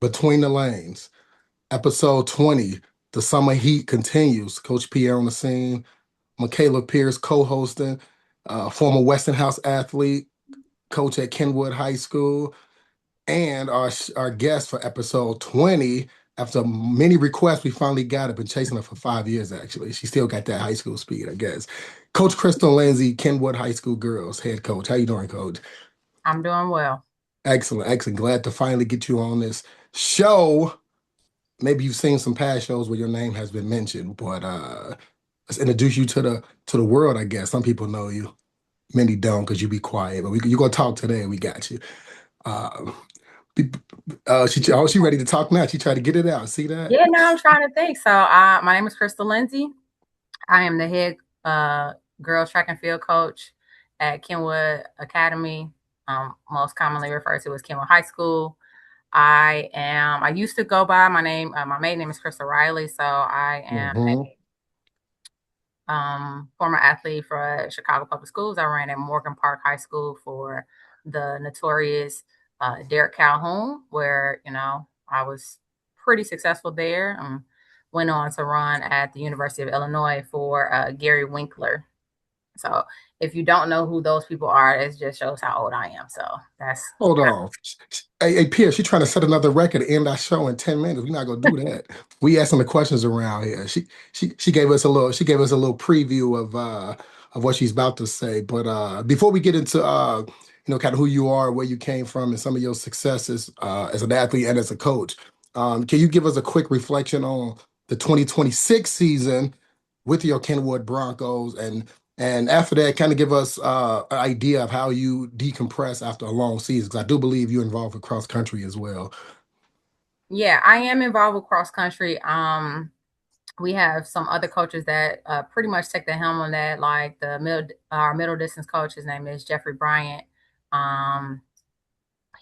Between the Lanes, episode 20, The Summer Heat continues. Coach Pierre on the scene, Michaela Pierce co-hosting, former Westinghouse athlete, coach at Kenwood High School, and our guest for episode 20. After many requests, we finally got it. Been chasing her for 5 years, actually. She still got that high school speed, I guess. Coach Crystal Lindsey, Kenwood High School girls head coach. How you doing, Coach? I'm doing well. Excellent, excellent. Glad to finally get you on this show. Maybe you've seen some past shows where your name has been mentioned, but let's introduce you to the world. I guess some people know you, many don't because you be quiet. But you're gonna talk today. We got you. Uh, be- she ready to talk now. She tried to get it out. See that? Yeah, no, I'm trying to think. So, my name is Crystal Lindsey. I am the head uh, girls track and field coach at Kenwood Academy, most commonly referred to as Kenwood High School. I used to go by my name, my maiden name is Crystal Riley. So, I am Hmm. former athlete for Chicago Public Schools. I ran at Morgan Park High School for the notorious Derek Calhoun, where I was pretty successful there. Went on to run at the University of Illinois for Gary Winkler. So if you don't know who those people are, it just shows how old I am. So that's Hold on. Hey, Pierre, she trying to set another record to end our show in 10 minutes. We're not gonna do that. We asking the questions around here. She gave us a little preview of what she's about to say. But before we get into kind of who you are, where you came from, and some of your successes as an athlete and as a coach, can you give us a quick reflection on the 2026 season with your Kenwood Broncos and after that, kind of give us an idea of how you decompress after a long season, because I do believe you're involved with cross country as well. Yeah, I am involved with cross country. We have some other coaches that pretty much take the helm on that, like our middle distance coach. His name is Jeffrey Bryant. Um,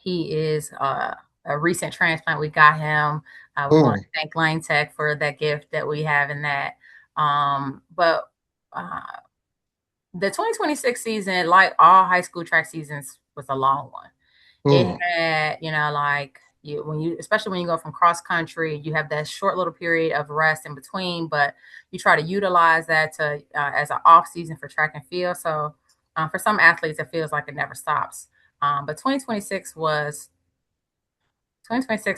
he is a recent transplant. We got him. We want Mm, to thank Lane Tech for that gift that we have in that. But uh, the 2026 season, like all high school track seasons, was a long one. It mm, had, like especially when you go from cross country, you have that short little period of rest in between, but you try to utilize that to as an off season for track and field. So for some athletes, it feels like it never stops. But 2026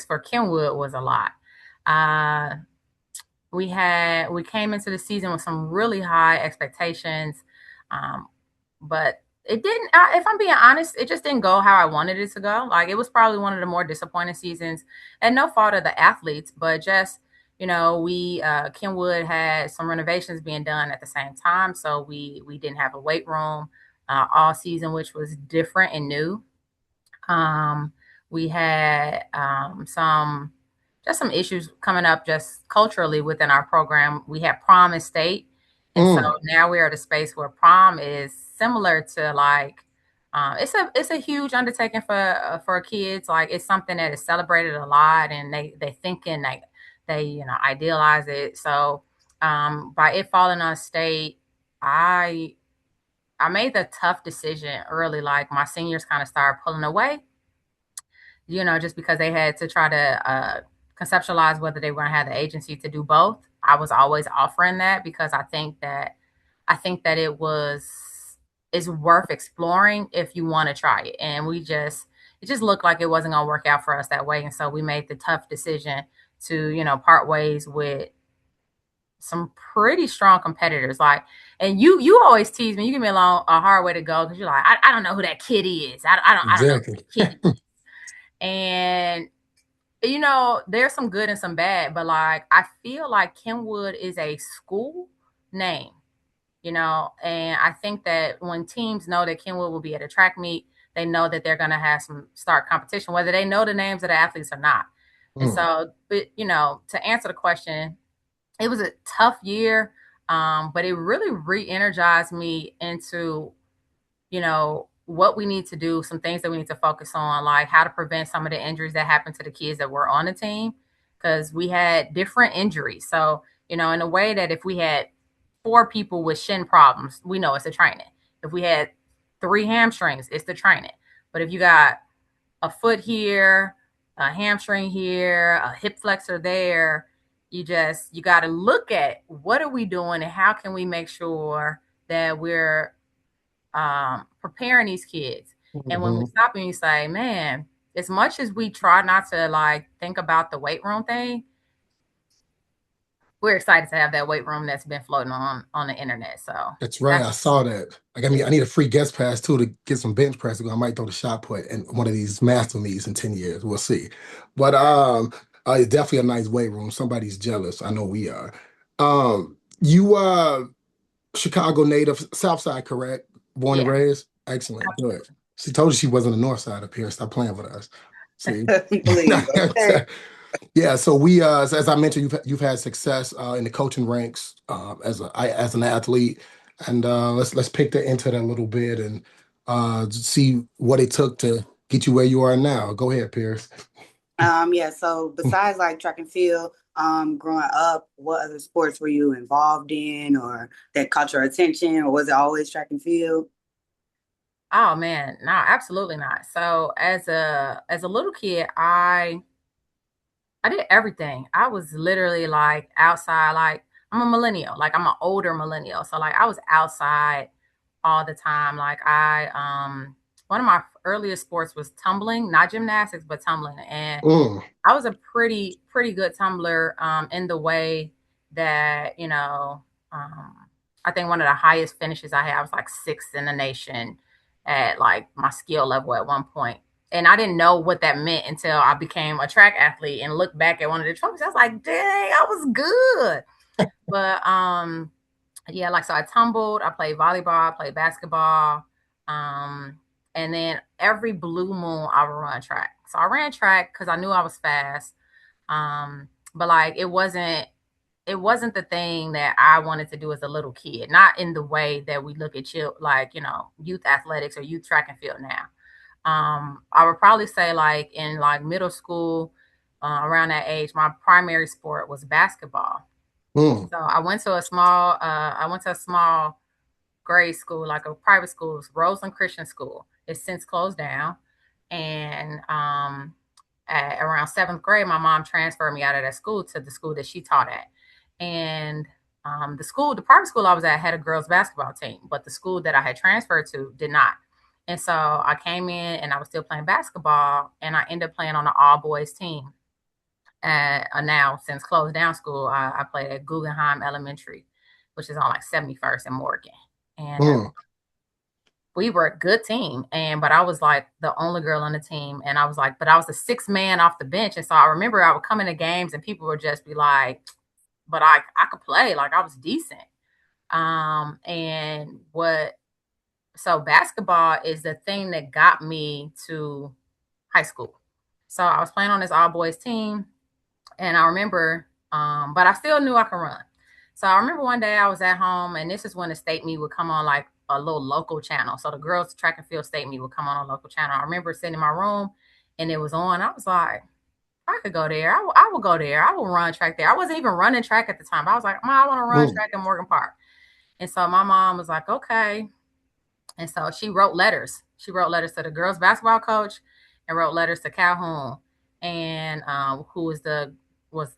for Kenwood was a lot. Uh, we came into the season with some really high expectations, um, but it didn't. If I'm being honest, it just didn't go how I wanted it to go. Like it was probably one of the more disappointing seasons, and no fault of the athletes, but just we Kenwood had some renovations being done at the same time, so we didn't have a weight room all season, which was different and new. Um, we had some issues coming up just culturally within our program. We had prom and state, and so mm. now we're at a space where prom is similar to like it's a huge undertaking for kids. Like it's something that is celebrated a lot, and they think and they idealize it. So by it falling on state, I I made the tough decision early. Like my seniors kind of started pulling away, just because they had to try to conceptualize whether they were going to have the agency to do both. I was always offering that because I think that it's worth exploring if you want to try it. And it just looked like it wasn't going to work out for us that way, and so we made the tough decision to part ways with some pretty strong competitors. Like, and you always tease me. You give me a hard way to go because you're like, I don't know who that kid is. I don't know who Exactly. the kid is. And there's some good and some bad, but like I feel like Kenwood is a school name, and I think that when teams know that Kenwood will be at a track meet, they know that they're going to have some start competition, whether they know the names of the athletes or not. And Mm, so, but to answer the question, it was a tough year, but it really re-energized me into what we need to do, some things that we need to focus on, like how to prevent some of the injuries that happened to the kids that were on the team, because we had different injuries. So, in a way that if we had four people with shin problems, we know it's the training. If we had three hamstrings, it's the training. But if you got a foot here, a hamstring here, a hip flexor there. You got to look at what are we doing and how can we make sure that we're preparing these kids. And when we Hmm. stop and you say, man, as much as we try not to like think about the weight room thing, we're excited to have that weight room that's been floating on the internet. So That's right. that's I saw that. Like, I mean, I need a free guest pass too to get some bench press. I might throw the shot put in one of these master meets in 10 years. We'll see. But it's definitely a nice weight room. Somebody's jealous. I know we are. You Chicago native, South Side, correct? Born and yeah, raised? Excellent. Good. absolutely. She told us she wasn't the north side up here. Stop playing with us. See? Please, okay. Yeah, so we as I mentioned, you've had success in the coaching ranks as an athlete, and let's pick that into that a little bit and see what it took to get you where you are now. Go ahead, Pierce. Yeah, so besides like track and field, growing up, what other sports were you involved in or that caught your attention, or was it always track and field? Oh man, no, absolutely not. So as a little kid, I did everything. I was literally like outside, like I'm a millennial, like I'm an older millennial. So like I was outside all the time. Like one of my earliest sports was tumbling, not gymnastics, but tumbling. And Mm, I was a pretty good tumbler in the way that, I think one of the highest finishes I had was like sixth in the nation at like my skill level at one point. And I didn't know what that meant until I became a track athlete and looked back at one of the trophies. I was like, dang, I was good. But yeah, like so I tumbled, I played volleyball, I played basketball. Um, and then every blue moon I would run track. So I ran track because I knew I was fast. But like it wasn't the thing that I wanted to do as a little kid, not in the way that we look at you like, youth athletics or youth track and field now. I would probably say like in like middle school, around that age, my primary sport was basketball. mm, So I went to a small grade school, like a private school, it was Roseland Christian School. It's since closed down. And at around seventh grade, my mom transferred me out of that school to the school that she taught at. And the private school I was at had a girls basketball team, but the school that I had transferred to did not. And so I came in and I was still playing basketball, and I ended up playing on an all boys team. At now, since closed down school, I played at Guggenheim Elementary, which is on like 71st and Morgan. And mm, we were a good team. But I was like the only girl on the team. And I was like, but I was the sixth man off the bench. And so I remember I would come into games and people would just be like, but I could play. Like I was decent. And what so basketball is the thing that got me to high school. So I was playing on this all boys team. And I remember, but I still knew I could run. So I remember one day I was at home, and this is when the state meet would come on like a little local channel. So the girls track and field state meet would come on a local channel. I remember sitting in my room, and it was on. I was like, I could go there. I will go there. I will run track there. I wasn't even running track at the time. I was like, Mom, I want to run mm, track in Morgan Park. And so my mom was like, okay. And so she wrote letters. She wrote letters to the girls basketball coach and wrote letters to Calhoun, and who was the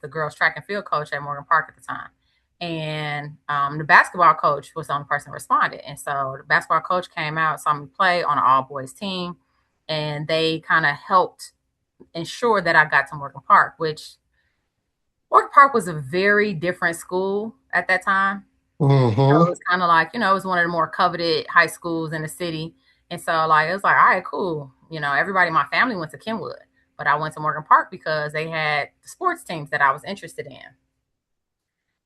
girls track and field coach at Morgan Park at the time. And the basketball coach was the only person that responded. And so the basketball coach came out, saw me play on an all boys team, and they kind of helped ensure that I got to Morgan Park, which Morgan Park was a very different school at that time. So it mm-hmm. was kind of like, it was one of the more coveted high schools in the city. And so like it was like, all right, cool. Everybody in my family went to Kenwood, but I went to Morgan Park because they had the sports teams that I was interested in.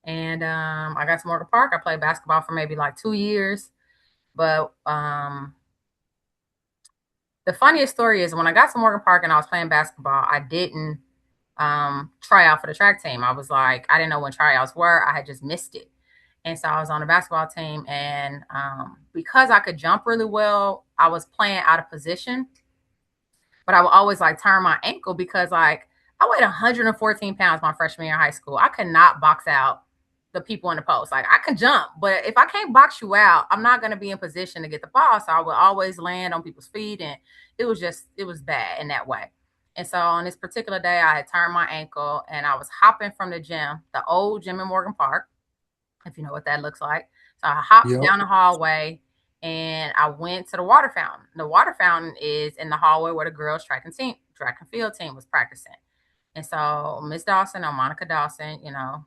And I got to Morgan Park. I played basketball for maybe like 2 years. But the funniest story is when I got to Morgan Park and I was playing basketball, I didn't try out for the track team. I was like, I didn't know when tryouts were. I had just missed it. And so I was on the basketball team. And because I could jump really well, I was playing out of position. But I would always like turn my ankle because like I weighed 114 pounds my freshman year in high school. I could not box out the people in the post. Like I can jump, but if I can't box you out, I'm not going to be in position to get the ball. So I would always land on people's feet. And it was bad in that way. And so on this particular day, I had turned my ankle and I was hopping from the gym, the old gym in Morgan Park, if you know what that looks like. So I hopped Yep. down the hallway and I went to the water fountain. The water fountain is in the hallway where the girls track and field team was practicing. And so Miss Dawson, or Monica Dawson,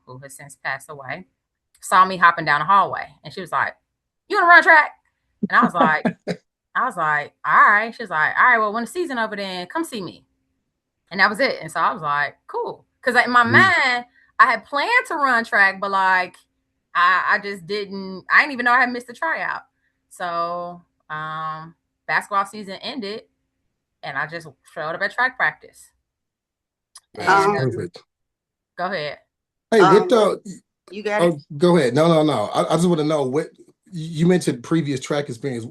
who has since passed away, saw me hopping down the hallway. And she was like, "You want to run track?" And I was like, all right. She was like, all right, well, when the season over, then come see me. And that was it. And so I was like, cool. Because in my mind, I had planned to run track, but like I just didn't, I didn't even know I had missed the tryout. So basketball season ended and I just showed up at track practice. That's And perfect. go ahead. Hey, what you got it? go ahead. No. I just want to know what you mentioned previous track experience.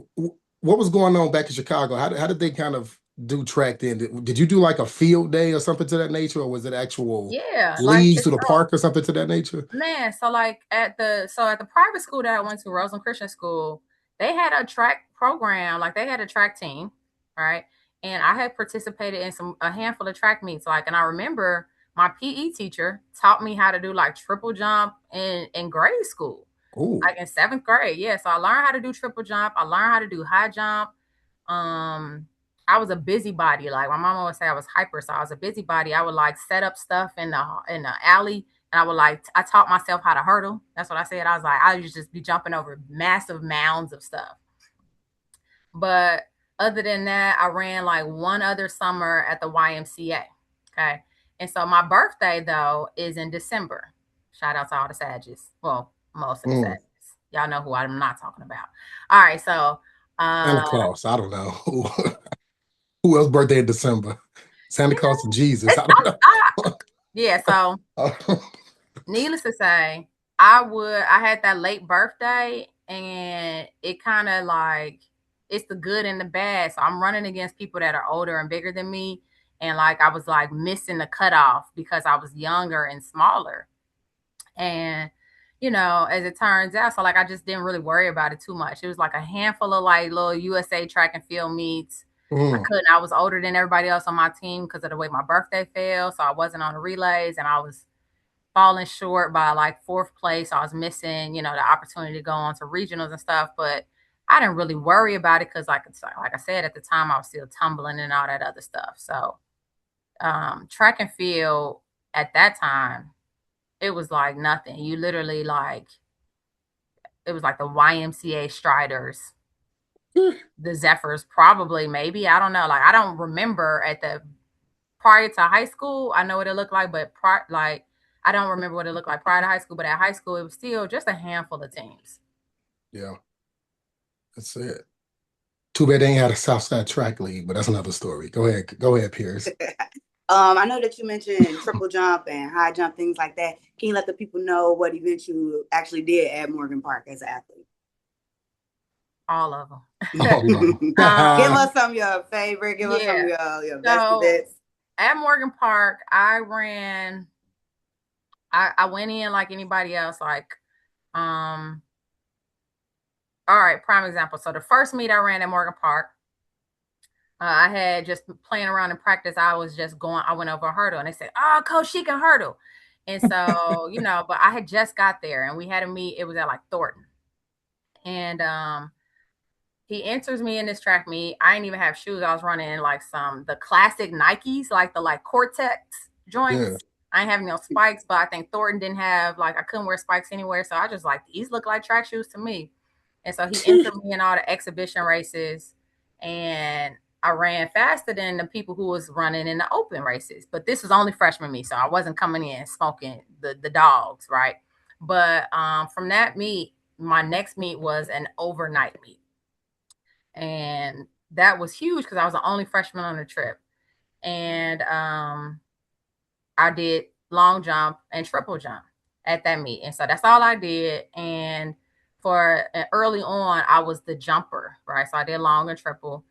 What was going on back in Chicago? How did they kind of do track then? Did you do like a field day or something to that nature, or was it actual Yeah, like leagues it's to the so park or something to that nature? man, so like at the private school that I went to, Roseland Christian School, they had a track program, like they had a track team, right? And I had participated in a handful of track meets, like, and I remember my PE teacher taught me how to do like triple jump in grade school, Oh, like in seventh grade. Yeah, so I learned how to do triple jump. I learned how to do high jump. Um, I was a busybody. Like my mom always say I was hyper, so I was a busybody. I would like set up stuff in the alley, and I taught myself how to hurdle. That's what I said. I was like, I used to just be jumping over massive mounds of stuff. But other than that, I ran like one other summer at the YMCA. Okay. And so my birthday though is in December. Shout out to all the Sagittarius. Well, most of the mm. Sagittarius. Y'all know who I'm not talking about. All right, so Santa uh Claus. I don't know who else birthday in December. Santa you Claus and know, Jesus. it's I don't know. yeah, so needless to say, I had that late birthday and it kind of like it's the good and the bad. So I'm running against people that are older and bigger than me. And like I was like missing the cutoff because I was younger and smaller. And as it turns out, so like I just didn't really worry about it too much. It was like a handful of like little USA track and field meets. Mm. I was older than everybody else on my team because of the way my birthday fell. So I wasn't on the relays and I was falling short by like fourth place. I was missing, the opportunity to go on to regionals and stuff, but I didn't really worry about it because like I said, at the time I was still tumbling and all that other stuff. So track and field at that time, it was like nothing. You literally like it was like the YMCA Striders, the Zephyrs, probably, maybe. I don't know. Like I don't remember at the prior to high school, I know what it looked like, but like I don't remember what it looked like prior to high school. But at high school, it was still just a handful of teams. Yeah, that's it. Too bad they ain't had a Southside Track League, but that's another story. Go ahead, Pierce. I know that you mentioned triple jump and high jump, things like that. Can you let the people know what events you actually did at Morgan Park as an athlete? All of them. All of Give them. us some of your favorite. Give us some of your best So events. at Morgan Park, I went in like anybody else, like, all right, prime example. So the first meet I ran at Morgan Park, I had just playing around in practice. I went over a hurdle and they said, "Oh, coach, she can hurdle." And so, but I had just got there and we had a meet. It was at like Thornton. And he enters me in this track meet. I didn't even have shoes. I was running in like the classic Nikes, like the like Cortex Yeah. joints. I ain't having no spikes, but I think Thornton didn't have I couldn't wear spikes anywhere. So I just like these look like track shoes to me. And so he entered me in all the exhibition races and I ran faster than the people who was running in the open races. But this was only freshman me, so I wasn't coming in smoking the dogs, right? But from that meet, my next meet was an overnight meet. And that was huge because I was the only freshman on the trip. And I did long jump and triple jump at that meet. And so that's all I did. And for early on, I was the jumper, right? So I did long and triple.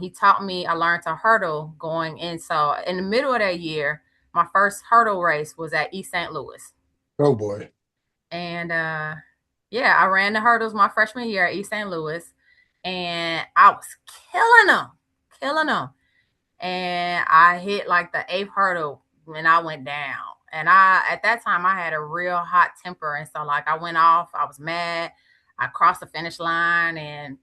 He taught me, I learned to hurdle going in. So in the middle of that year, my first hurdle race was at East St. Louis. Oh boy. And yeah, I ran the hurdles my freshman year at East St. Louis. And I was killing them. and I hit like the eighth hurdle and I went down. And at that time, I had a real hot temper. And so, like, I went off, I was mad. I crossed the finish line and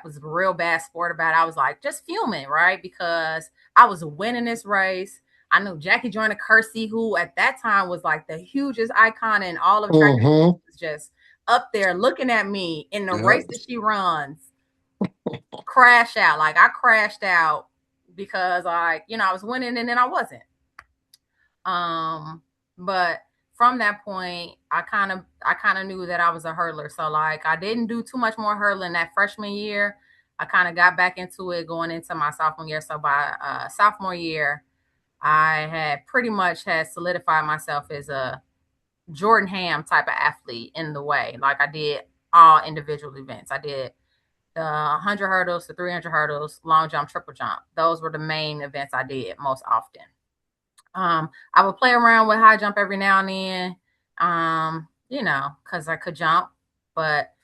was a real bad sport about it. I was like just fuming, right? Because I was winning this race. I knew Jackie Joyner Kersey, who at that time was like the hugest icon in all of track, Mm-hmm. was just up there looking at me in the race Yep. that she runs, crash out. Like I crashed out because I was winning and then I wasn't. But from that point, I kind of knew that I was a hurdler. So like I didn't do too much more hurdling that freshman year. I kind of got back into it going into my sophomore year. So by sophomore year, I had pretty much had solidified myself as a Jordan Ham type of athlete in the way. Like I did all individual events. I did the 100 hurdles, the 300 hurdles, long jump, triple jump. Those were the main events I did most often. I would play around with high jump every now and then, because I could jump, but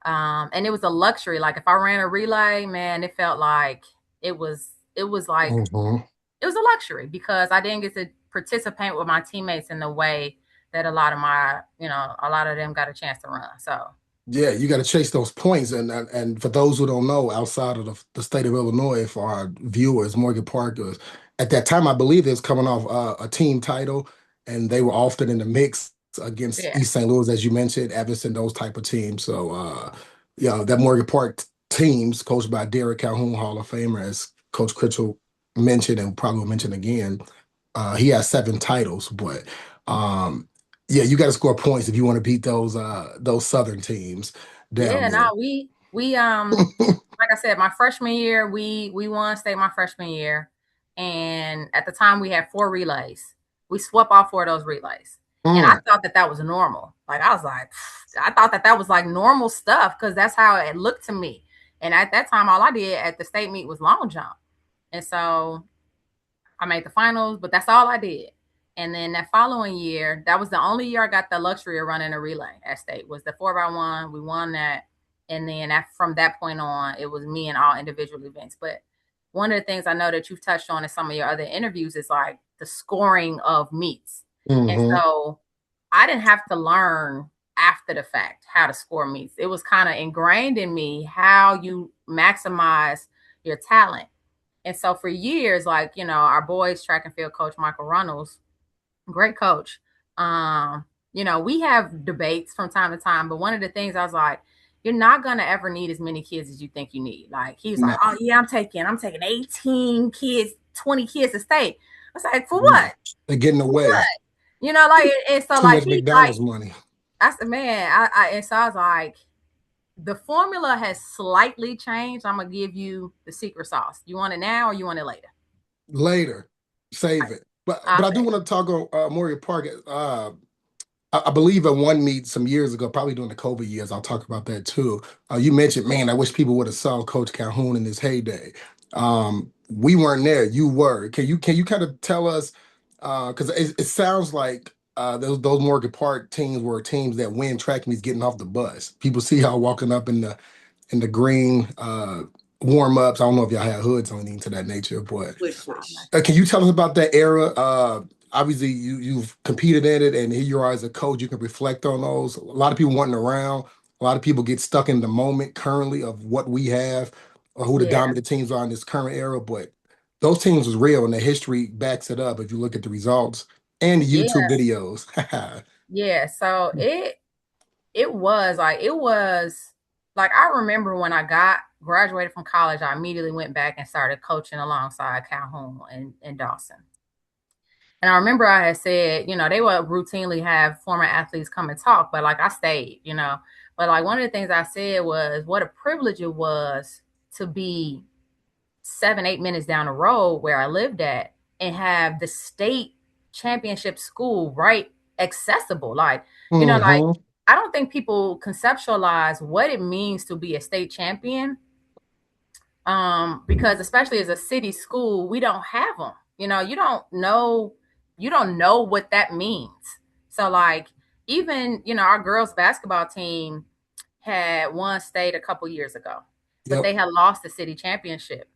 and it was a luxury. Like if I ran a relay, man, it felt like it was it was like Mm-hmm. it was a luxury because I didn't get to participate with my teammates in the way that a lot of them got a chance to run. So Yeah, you got to chase those points, and for those who don't know, outside of the state of Illinois, for our viewers, Morgan Park was at that time, I believe, it was coming off a team title, and they were often in the mix against yeah, East St. Louis, as you mentioned, Evanston, those type of teams. So, yeah, that Morgan Park teams, coached by Derek Calhoun, Hall of Famer, as Coach Critchell mentioned, and probably will mention again. He has 7 titles, but yeah, you got to score points if you want to beat those Southern teams down yeah. there. No, we like I said, my freshman year, we won state my freshman year, and at the time we had 4 relays. We swept all 4 of those relays, and I Mm, thought that was normal. Like I was like, I thought that was like normal stuff because that's how it looked to me. And at that time, all I did at the state meet was long jump, and so I made the finals, but that's all I did. And then that following year, that was the only year I got the luxury of running a relay at state. Was the 4x1. We won that, and then from that point on, it was me in all individual events. But one of the things I know that you've touched on in some of your other interviews is like the scoring of meets, and hmm. so I didn't have to learn after the fact how to score meets. It was kind of ingrained in me how you maximize your talent. And so for years, like, our boys track and field coach, Michael Runnels, great coach. We have debates from time to time, but one of the things I was like, you're not gonna ever need as many kids as you think you need. Like he was like, No, oh yeah, I'm taking 18 kids, 20 kids to state. I was like, for yeah, what? they're getting For what? away. Like, and so Too like much he like McDonald's money. I said, man, and so I was like, the formula has slightly changed. I'm gonna give you the secret sauce. You want it now or you want it later? Later, save it. But I'll I do say, want to talk on Morgan Park. I believe at one meet some years ago, probably during the COVID years, I'll talk about that too. You mentioned, man, I wish people would have saw Coach Calhoun in his heyday. We weren't there. You were. Can you kind of tell us? Because it sounds like those Morgan Park teams were teams that win track meets getting off the bus. People see y'all walking up in the green warm ups. I don't know if y'all had hoods or anything to that nature, but Swish, oh, no. swish. can you tell us about that era? Obviously, you've competed in it, and here you are as a coach. You can reflect on those. A lot of people wanting around. A lot of people get stuck in the moment currently of what we have or who the Yeah, dominant teams are in this current era. But those teams was real, and the history backs it up. If you look at the results and the YouTube yeah, videos. yeah. So it was like I remember when I got graduated from college, I immediately went back and started coaching alongside Calhoun and Dawson. And I remember I had said, they would routinely have former athletes come and talk, but like I stayed. But like one of the things I said was what a privilege it was to be 7, 8 minutes down the road where I lived at and have the state championship school right accessible. Like Hmm. I don't think people conceptualize what it means to be a state champion. Because especially as a city school, we don't have them. You don't know what that means. So like even, our girls basketball team had won state a couple years ago, but Yep. they had lost the city championship.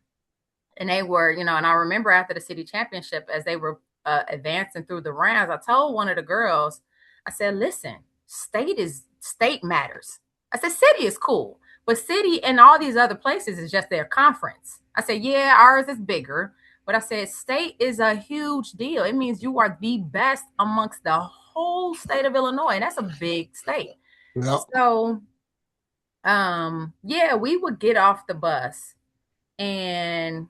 And they were, and I remember after the city championship, as they were advancing through the rounds, I told one of the girls, I said, listen, state matters. I said, city is cool, but city and all these other places is just their conference. I said, yeah, ours is bigger, but I said, state is a huge deal. It means you are the best amongst the whole state of Illinois. And that's a big state. Yeah. So, yeah, we would get off the bus and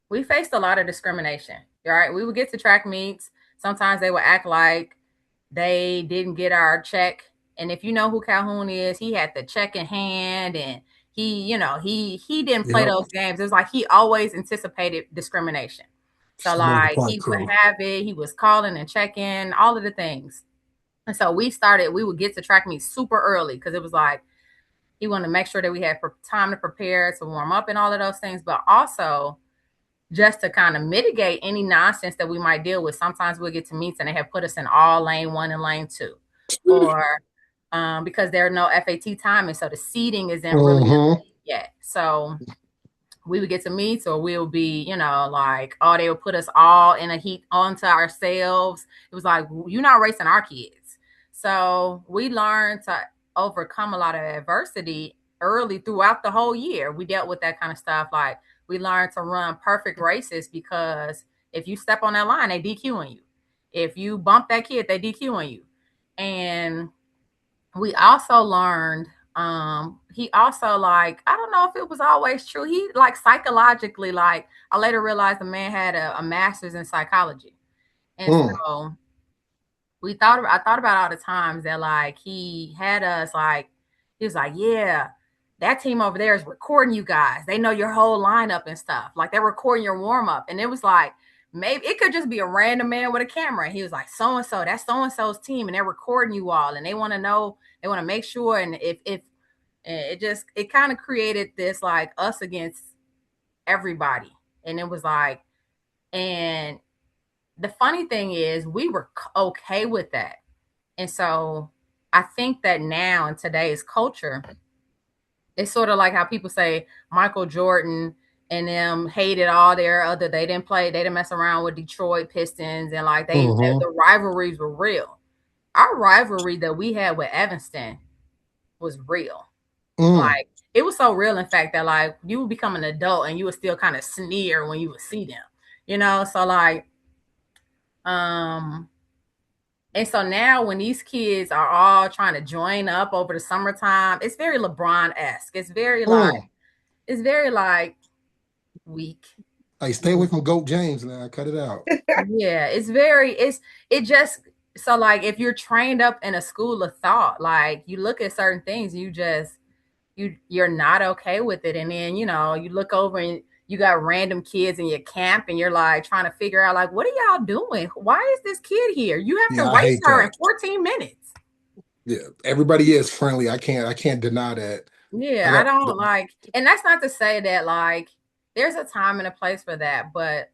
we faced a lot of discrimination. Right? We would get to track meets. Sometimes they would act like they didn't get our check. And if you know who Calhoun is, he had the check in hand, and he didn't play Yep. those games. It was like he always anticipated discrimination. So like Multiply he would crew. have it, he was calling and checking all of the things. And so we would get to track meet super early because it was like he wanted to make sure that we had time to prepare, to warm up and all of those things, but also just to kind of mitigate any nonsense that we might deal with. Sometimes we'll get to meets and they have put us in all lane 1 and lane 2, or because there are no FAT timing, so the seating isn't really yet. So we would get to meets, or we'll be, like, oh, they would put us all in a heat onto ourselves. It was like, you're not racing our kids. So we learned to overcome a lot of adversity early throughout the whole year. We dealt with that kind of stuff. Like, we learned to run perfect races because if you step on that line, they DQing you. If you bump that kid, they DQing you. And we also learned, he also, like, I don't know if it was always true. He, like, psychologically, like, I later realized the man had a master's in psychology. And so I thought about all the times that, like, he had us, like, he was like, yeah, that team over there is recording you guys. They know your whole lineup and stuff. Like, they're recording your warm up. And it was like, maybe it could just be a random man with a camera. And he was like, so and so, that's so and so's team, and they're recording you all, and they want to know, they want to make sure. And if it kind of created this, like, us against everybody. And it was like, and the funny thing is, we were okay with that. And so I think that now in today's culture, it's sort of like how people say Michael Jordan and them hated all their other, they didn't mess around with Detroit Pistons, and like the rivalries were real. Our rivalry that we had with Evanston was real. Like, it was so real, in fact, that, like, you would become an adult and you would still kind of sneer when you would see them. So like, and so now when these kids are all trying to join up over the summertime, it's very LeBron-esque. It's very like weak. Hey, stay away from Goat James now. Cut it out. Yeah, it just, so like, if you're trained up in a school of thought, like, you look at certain things, you're not okay with it. And then, you look over and you got random kids in your camp, and you're like trying to figure out, like, what are y'all doing? Why is this kid here? You have to I race hate her that. in 14 minutes. Yeah, everybody is friendly. I can't deny that. Yeah, I don't like, and that's not to say that, like, there's a time and a place for that, but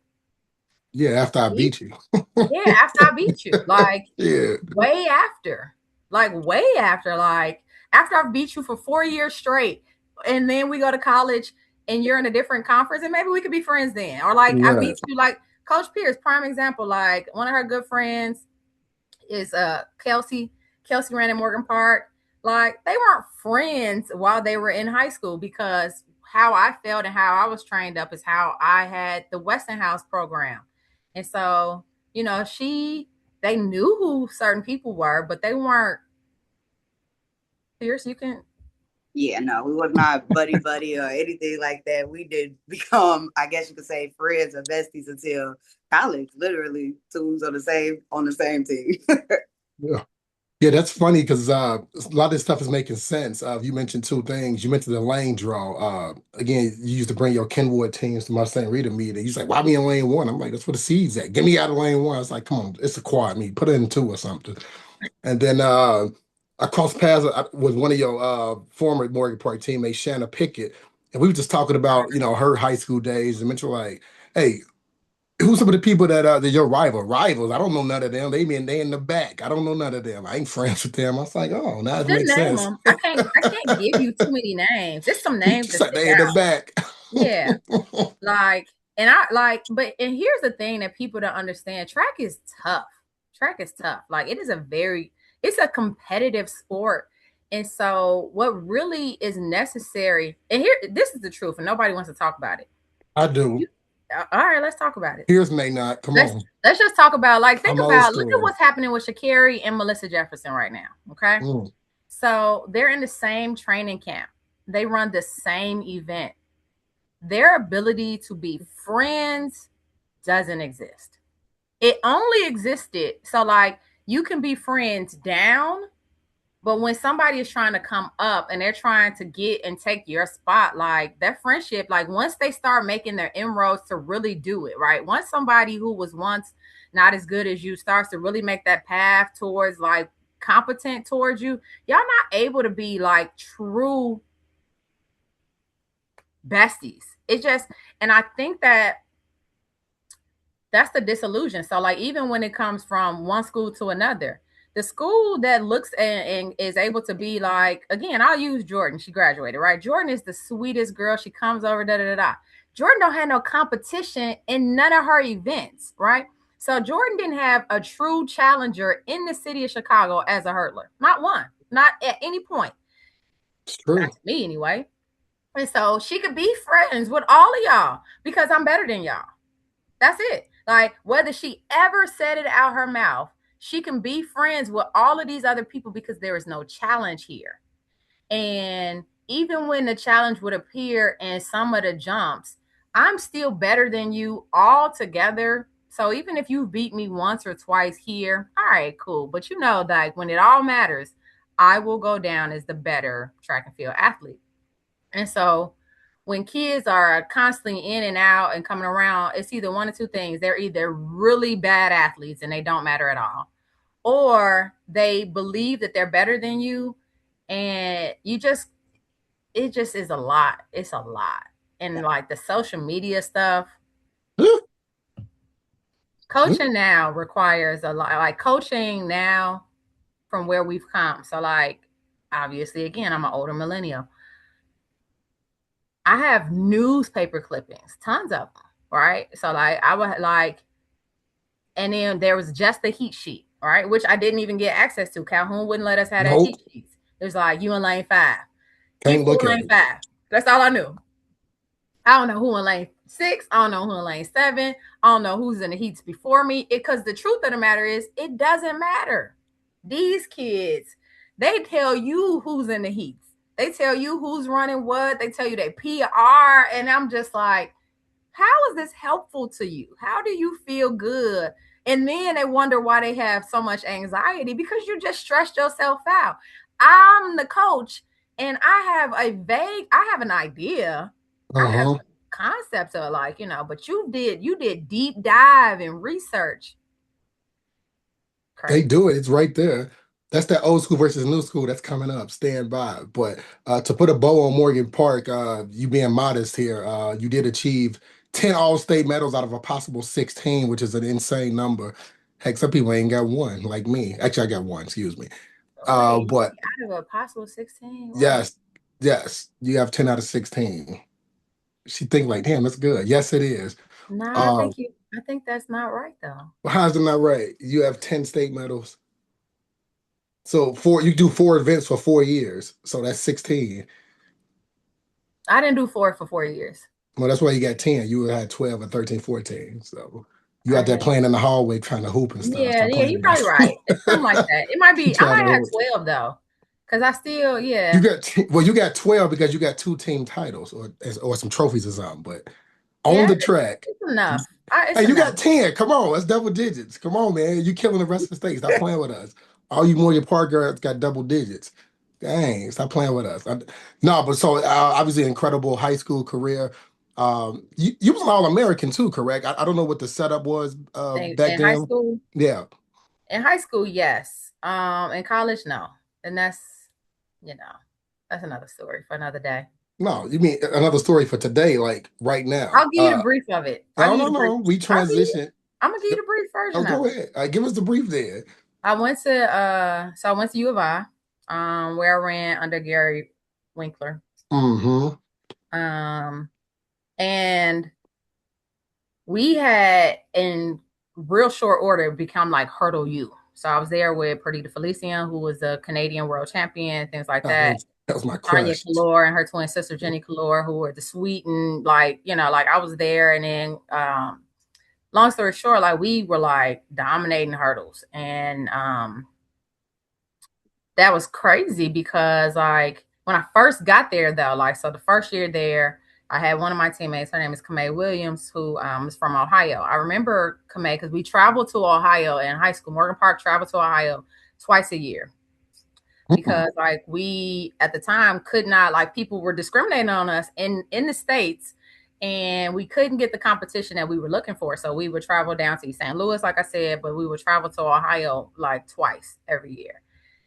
yeah, after I beat you. Yeah, after I beat you, like, Yeah. way after, like, after I've beat you for 4 years straight, and then we go to college and you're in a different conference, and maybe we could be friends then. Or like, I beat you, like Coach Pierce, prime example. Like, one of her good friends is Kelsey. Kelsey ran in Morgan Park. Like, they weren't friends while they were in high school, because how I felt and how I was trained up is how I had the Westinghouse program. And so, they knew who certain people were, but they weren't. Pierce, you can. Yeah, no, we was not buddy or anything like that. We did become, I guess you could say, friends or besties until college. Literally, twos on the same team. Yeah. Yeah, that's funny because a lot of this stuff is making sense. You mentioned two things. You mentioned the lane draw. Again, you used to bring your Kenwood teams to my St. Rita meeting. He's like, "Why be in lane 1?" I'm like, "That's where the seeds at. Get me out of lane 1." I was like, "Come on, it's a quad meet. Put it in 2 or something." And then I crossed paths with one of your former Morgan Park teammates, Shanna Pickett, and we were just talking about her high school days, and mentioned like, "Hey, who's some of the people that your rivals? I don't know none of them. They in the back. I don't know none of them. I ain't friends with them." I was like, "Oh, now it Just makes name sense." them. I can't give you too many names. Just some names Just that like stick they in the out. back. Yeah, like, And I like, but and here's the thing that people don't understand: track is tough. Track is tough. Like it's a competitive sport. And so what really is necessary, and here this is the truth, and nobody wants to talk about it. I do. You, all right, let's talk about it. Here's may not. Come Let's on. let's just talk about like think I'm old about look at school. what's happening with Sha'Carri and Melissa Jefferson right now. Okay. Mm, So they're in the same training camp. They run the same event. Their ability to be friends doesn't exist. It only existed so like you can be friends down, but when somebody is trying to come up and they're trying to get and take your spot, like that friendship, like once they start making their inroads to really do it, right? Once somebody who was once not as good as you starts to really make that path towards like competent towards you, y'all not able to be like true besties. It just, and I think that that's the disillusion. So like even when it comes from one school to another, the school that looks and is able to be like, again, I'll use Jordan. She graduated, right? Jordan is the sweetest girl. She comes over, da da da da. Jordan don't have no competition in none of her events, right? So Jordan didn't have a true challenger in the city of Chicago as a hurdler. Not one, not at any point. it's Not true. to me anyway. And so she could be friends with all of y'all because I'm better than y'all. That's it. Like whether she ever said it out her mouth, she can be friends with all of these other people because there is no challenge here. And even when the challenge would appear in some of the jumps, I'm still better than you all together. So even if you beat me once or twice here, all right, cool. But you know, like when it all matters, I will go down as the better track and field athlete. And so when kids are constantly in and out and coming around, it's either one or two things. They're either really bad athletes and they don't matter at all, or they believe that they're better than you. And it just is a lot. It's a lot. And like the social media stuff, coaching now requires a lot. Like coaching now from where we've come. So, like, obviously, again, I'm an older millennial. I have newspaper clippings, tons of them, right? So like I would like, and then there was just the heat sheet, right? Which I didn't even get access to. Calhoun wouldn't let us have that Nope. heat sheet. It was like you in lane 5, Can't people look in at lane it. 5. That's all I knew. I don't know who in lane 6. I don't know who in lane 7. I don't know who's in the heats before me. Because the truth of the matter is, it doesn't matter. These kids, they tell you who's in the heats. They tell you who's running what. They tell you their PR, and I'm just like, how is this helpful to you? How do you feel good? And then they wonder why they have so much anxiety because you just stressed yourself out. I'm the coach and I have an idea. I have Uh-huh. concepts of like, but you did deep dive and research. They Crazy. do it. It's right there. That's that old school versus new school that's coming up. Stand by. But to put a bow on Morgan Park, you being modest here, you did achieve 10 all-state medals out of a possible 16, which is an insane number. Heck, some people ain't got one, like me. Actually, I got one, excuse me. Wait, But out of a possible 16? Wait. yes, yes, you have 10 out of 16. She think like, damn, that's good. Yes, it is. Nah, Uh, I think that's not right though. how's it not right? You have 10 state medals. So you do 4 events for 4 years. So that's 16. I didn't do four for 4 years. Well, that's why you got 10. You had 12 and 13, 14. So you I out there had playing in the hallway trying to hoop and stuff. Yeah, Stop yeah, playing you're with probably right. It's something like us. that. It might You be. I trying to might have hoop. 12 though, because I still, You yeah, got well, you got 12 because you got 2 team titles or some trophies or something. But on yeah. the track, It's enough. It's hey, you enough. got 10. Come on, that's double digits. Come on, man. You killing the rest of the state. Stop playing with us. All you Morgan Park girls got double digits. Dang, stop playing with us. No, but so obviously incredible high school career. You was an All-American too, correct? I don't know what the setup was back In high then. school, Yeah. yes. In college, no. And you know, that's another story for another day. No, you mean another story for today, like right now. I'll give you the brief of it. I'll No, give you no, the brief. no. We transition. I'm gonna give you the brief Oh, version of go it. ahead. Give us the brief there. I went to U of I, where I ran under Gary Winkler. Mm-hmm. Um, and We had in real short order become like Hurdle U. So I was there with Perdita Felician, who was a Canadian world champion, things like Oh, that. that was my Tanya crush. Kalor and her twin sister Jenny Kalor, who were the sweet and like, like I was there. And then long story short, like we were like dominating hurdles. And that was crazy because like when I first got there though, like so the first year there, I had one of my teammates, her name is Kamei Williams, who is from Ohio. I remember Kamei because we traveled to Ohio in high school. Morgan Park traveled to Ohio twice a year Mm-mm. because like we at the time could not, like people were discriminating on us in the States, and we couldn't get the competition that we were looking for. So we would travel down to St. Louis, like I said, but we would travel to Ohio like twice every year.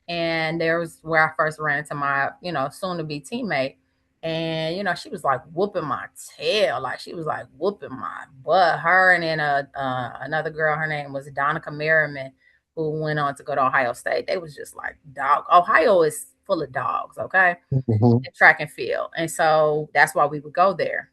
And there was where I first ran into my, soon to be teammate. And, she was like whooping my tail. Like she was like whooping my butt. Her and then another girl, her name was Donica Merriman, who went on to go to Ohio State. They was just like dog. Ohio is full of dogs, okay? Mhm. In track and field. And so that's why we would go there.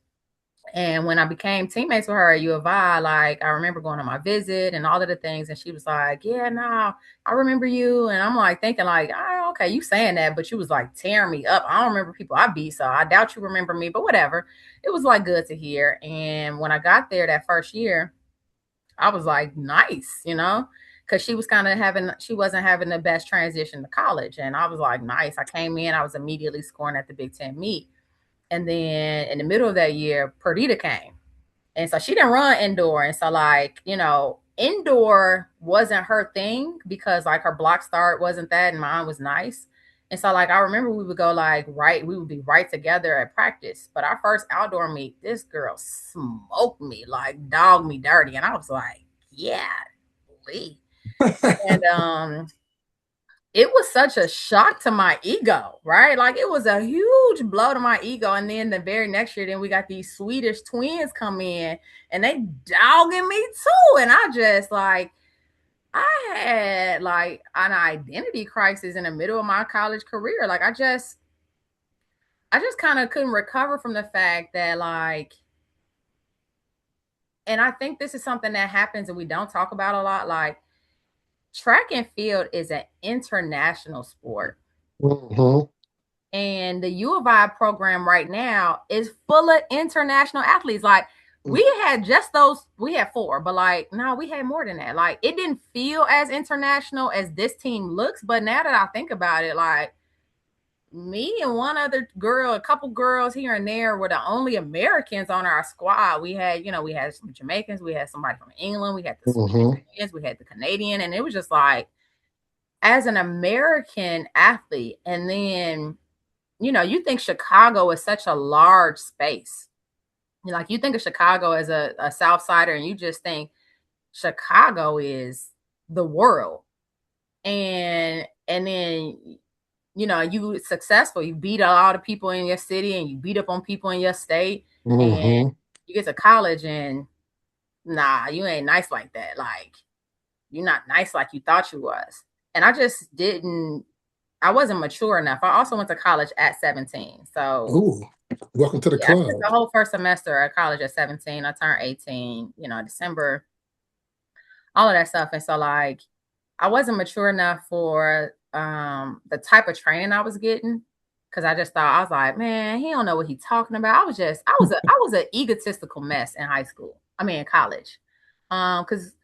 And when I became teammates with her at U of I, like I remember going on my visit and all of the things, and she was like, "Yeah, no, I remember you." And I'm like thinking, like, "Oh, okay, you saying that," but you was like tearing me up. I don't remember people I beat, so I doubt you remember me, but whatever. It was like good to hear. And when I got there that first year, I was like, nice, because she wasn't having the best transition to college, and I was like, nice. I came in, I was immediately scoring at the Big Ten meet. And then in the middle of that year, Perdita came. And so she didn't run indoor. And so, like, indoor wasn't her thing because, like, her block start wasn't that and mine was nice. And so, like, I remember we would go, like, we would be right together at practice. But our first outdoor meet, this girl smoked me, like, dogged me dirty. And I was like, yeah, Lee. And it was such a shock to my ego, right? Like it was a huge blow to my ego. And then the very next year, then we got these Swedish twins come in and they dogging me too. And I just like, I had like an identity crisis in the middle of my college career. Like I just kind of couldn't recover from the fact that like, and I think this is something that happens and we don't talk about a lot. Like track and field is an international sport. Mhm. And the U of I program right now is full of international athletes. Like we had just those, we had four, but like no, we had more than that. Like it didn't feel as international as this team looks, but now that I think about it, like me and one other girl, a couple girls here and there were the only Americans on our squad. We had, we had some Jamaicans, we had somebody from England, we had the Mhm. Swedish, we had the Canadian, and it was just like as an American athlete, and then you think Chicago is such a large space. Like you think of Chicago as a South Sider, and you just think Chicago is the world. And then you successful, you beat a lot of people in your city, and you beat up on people in your state, and Mhm. you get to college, and nah, you ain't nice like that. Like you're not nice like you thought you was. And I wasn't mature enough. I also went to college at 17. So Ooh, welcome to the yeah, I spent club. the whole first semester at college at 17. I turned 18, December, all of that stuff. And so like I wasn't mature enough for the type of training I was getting. Cause I just thought I was like, man, he don't know what he's talking about. I was an egotistical mess in high school. I mean in college. Because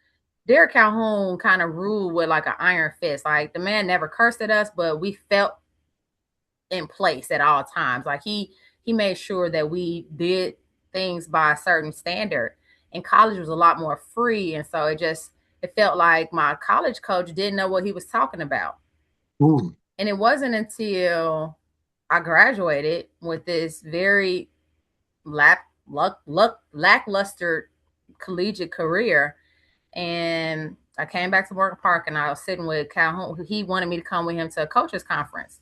Derek Calhoun kind of ruled with like an iron fist. Like the man never cursed at us, but we felt in place at all times. Like he made sure that we did things by a certain standard. And college was a lot more free, and so it felt like my college coach didn't know what he was talking about. Ooh. And it wasn't until I graduated with this very lackluster collegiate career, and I came back to Morgan Park, and I was sitting with Calhoun. He wanted me to come with him to a coaches conference,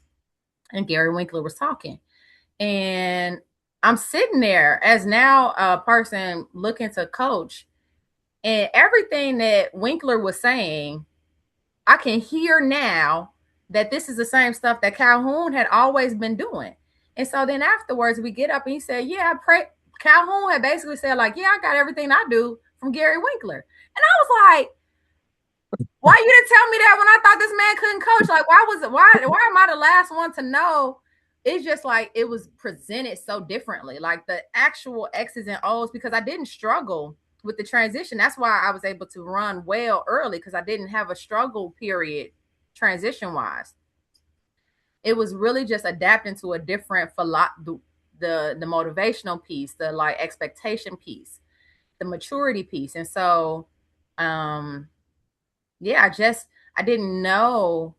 and Gary Winkler was talking. And I'm sitting there as now a person looking to coach, and everything that Winkler was saying, I can hear now that this is the same stuff that Calhoun had always been doing. And so then afterwards, we get up and he said, yeah, Calhoun had basically said, like, yeah, I got everything I do from Gary Winkler. And I was like, why you didn't tell me that when I thought this man couldn't coach? Like, why am I the last one to know? It's just like it was presented so differently, like the actual X's and O's, because I didn't struggle with the transition. That's why I was able to run well early, because I didn't have a struggle period transition wise. It was really just adapting to a different the motivational piece, the like expectation piece, the maturity piece. And so yeah, I didn't know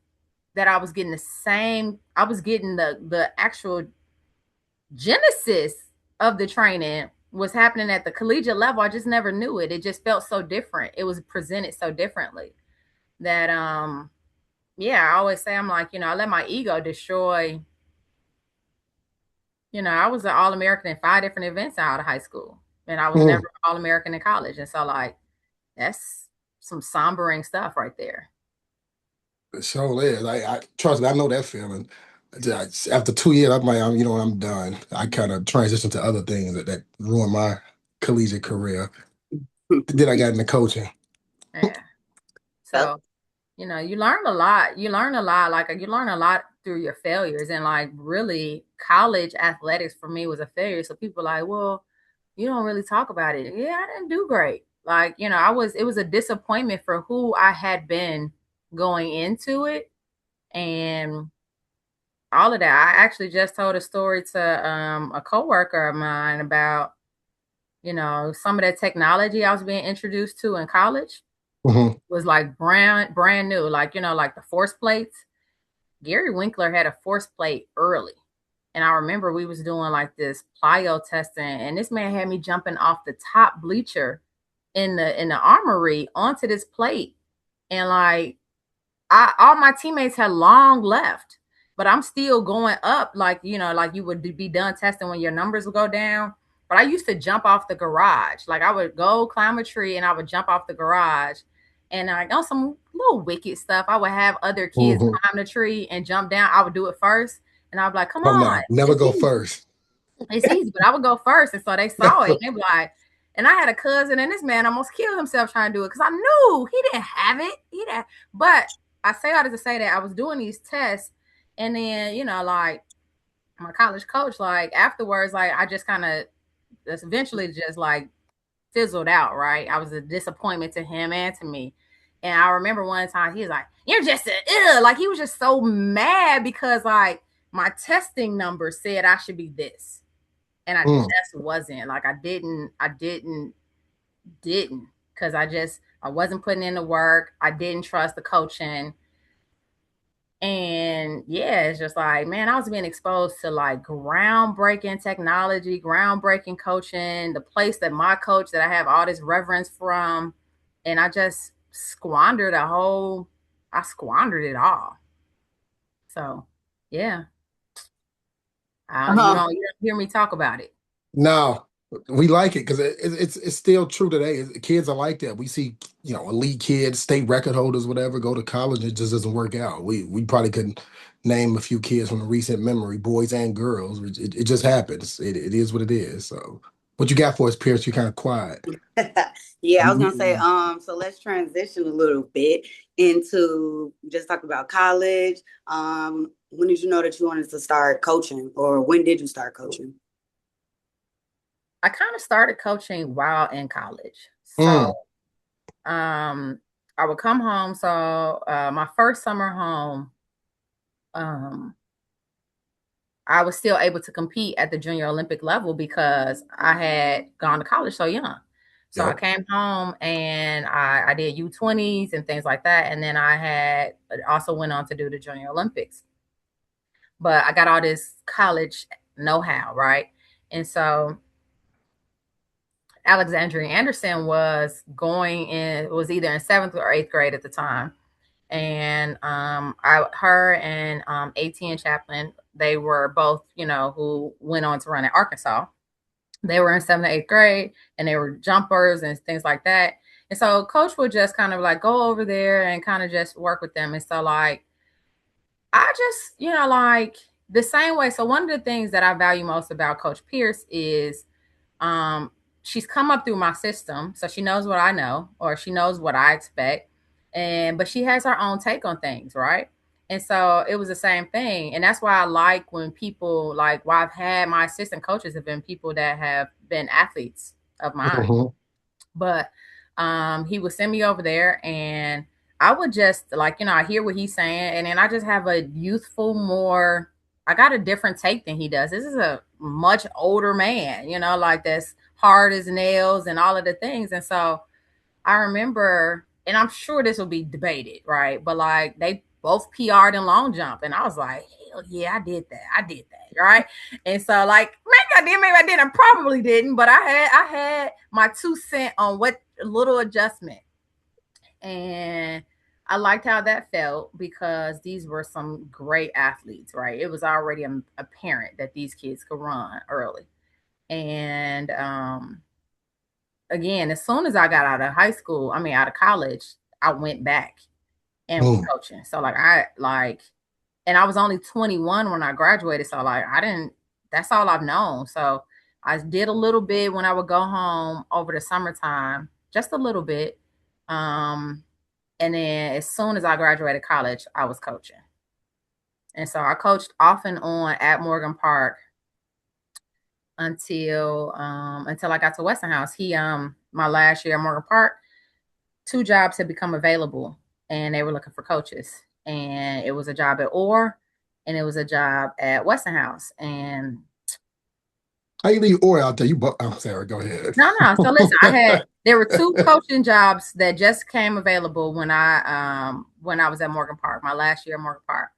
that I was getting I was getting the actual genesis of the training was happening at the collegiate level. I just never knew it. It just felt so different. It was presented so differently that yeah, I always say, I'm like, I let my ego destroy. I was an All-American in 5 different events out of high school, and I was never an All-American in college. And so, like, that's some sombering stuff right there. It sure is. I trust me, I know that feeling. After 2 years, I'm done. I kind of transitioned to other things that ruined my collegiate career. Then I got into coaching. Yeah. So, you learn a lot. You learn a lot. Like, you learn a lot through your failures. And like, really, college athletics for me was a failure. So people are like, well, you don't really talk about it. Yeah, I didn't do great. Like, it was a disappointment for who I had been going into it. And all of that. I actually just told a story to a coworker of mine about, some of that technology I was being introduced to in college was like brand new, like, like the force plates. Gary Winkler had a force plate early. And I remember we was doing like this plyo testing, and this man had me jumping off the top bleacher in the armory onto this plate. And like all my teammates had long left, but I'm still going up, like, like you would be done testing when your numbers would go down. But I used to jump off the garage. Like, I would go climb a tree and I would jump off the garage. And I know some little wicked stuff. I would have other kids climb the tree and jump down. I would do it first. And I'd be like, come Oh on. no, never go first. It's easy, but I would go first. And so they saw it. And they were like, and I had a cousin, and this man almost killed himself trying to do it because I knew he didn't have it. But I say all this to say that I was doing these tests, and then, like my college coach, like afterwards, like I just kind of eventually just like fizzled out, right? I was a disappointment to him and to me. And I remember one time he was like, you're just like, he was just so mad because like my testing number said I should be this. And I just wasn't. Like, I didn't because I wasn't putting in the work. I didn't trust the coaching. And yeah, it's just like, man, I was being exposed to like groundbreaking technology, groundbreaking coaching, the place that my coach that I have all this reverence from. And I just squandered it all. So yeah. You don't hear me talk about it. No, we like it because it's still true today. Kids are like that. We see, elite kids, state record holders, whatever, go to college. It just doesn't work out. We probably could name a few kids from recent memory, boys and girls. It just happens. It is what it is. So, what you got for us, Pierce? You're kind of quiet. Yeah, I was gonna say, so let's transition a little bit into just talk about college. When did you know that you wanted to start coaching, or when did you start coaching? I kind of started coaching while in college. So I would come home. So my first summer home, I was still able to compete at the junior Olympic level because I had gone to college so young. So I came home and I did U20s and things like that. And then I had also went on to do the junior Olympics. But I got all this college know-how, right? And so Alexandria Anderson was was either in 7th or 8th grade at the time. And her and ATN Chaplin, they were both, who went on to run at Arkansas. They were in 7th and 8th grade, and they were jumpers and things like that. And so coach would just kind of like go over there and kind of just work with them. And so like, I just, like the same way. So one of the things that I value most about Coach Pierce is she's come up through my system, so she knows what I know, or she knows what I expect, but she has her own take on things, right? And so it was the same thing, and that's why I like when people like. Why I've had my assistant coaches have been people that have been athletes of mine, Mm-hmm. but he would send me over there, and I would just like, I hear what he's saying, and then I just have a youthful, more. I got a different take than he does. This is a much older man, like that's hard as nails and all of the things. And so I remember, and I'm sure this will be debated, right? But like they both PR'd in long jump, and I was like, hell yeah, I did that, right? And so like maybe I did, maybe I didn't, I probably didn't, but I had my 2 cents on what little adjustment, and I liked how that felt because these were some great athletes, right? It was already apparent that these kids could run early, and again, as soon as I got out of high school, I mean out of college, I went back and was Mm. coaching. So and I was only 21 when I graduated. So like I didn't that's all I've known. So I did a little bit when I would go home over the summertime, just a little bit. Um, and then as soon as I graduated college, I was coaching. And so I coached off and on at Morgan Park until I got to Westinghouse. My last year at Morgan Park, 2 jobs had become available and they were looking for coaches. And it was a job at Orr and it was a job at Westinghouse. And How you leave Ori out there? I'm sorry. Go ahead. no. So listen, there were 2 coaching jobs that just came available when I was at Morgan Park, my last year at Morgan Park.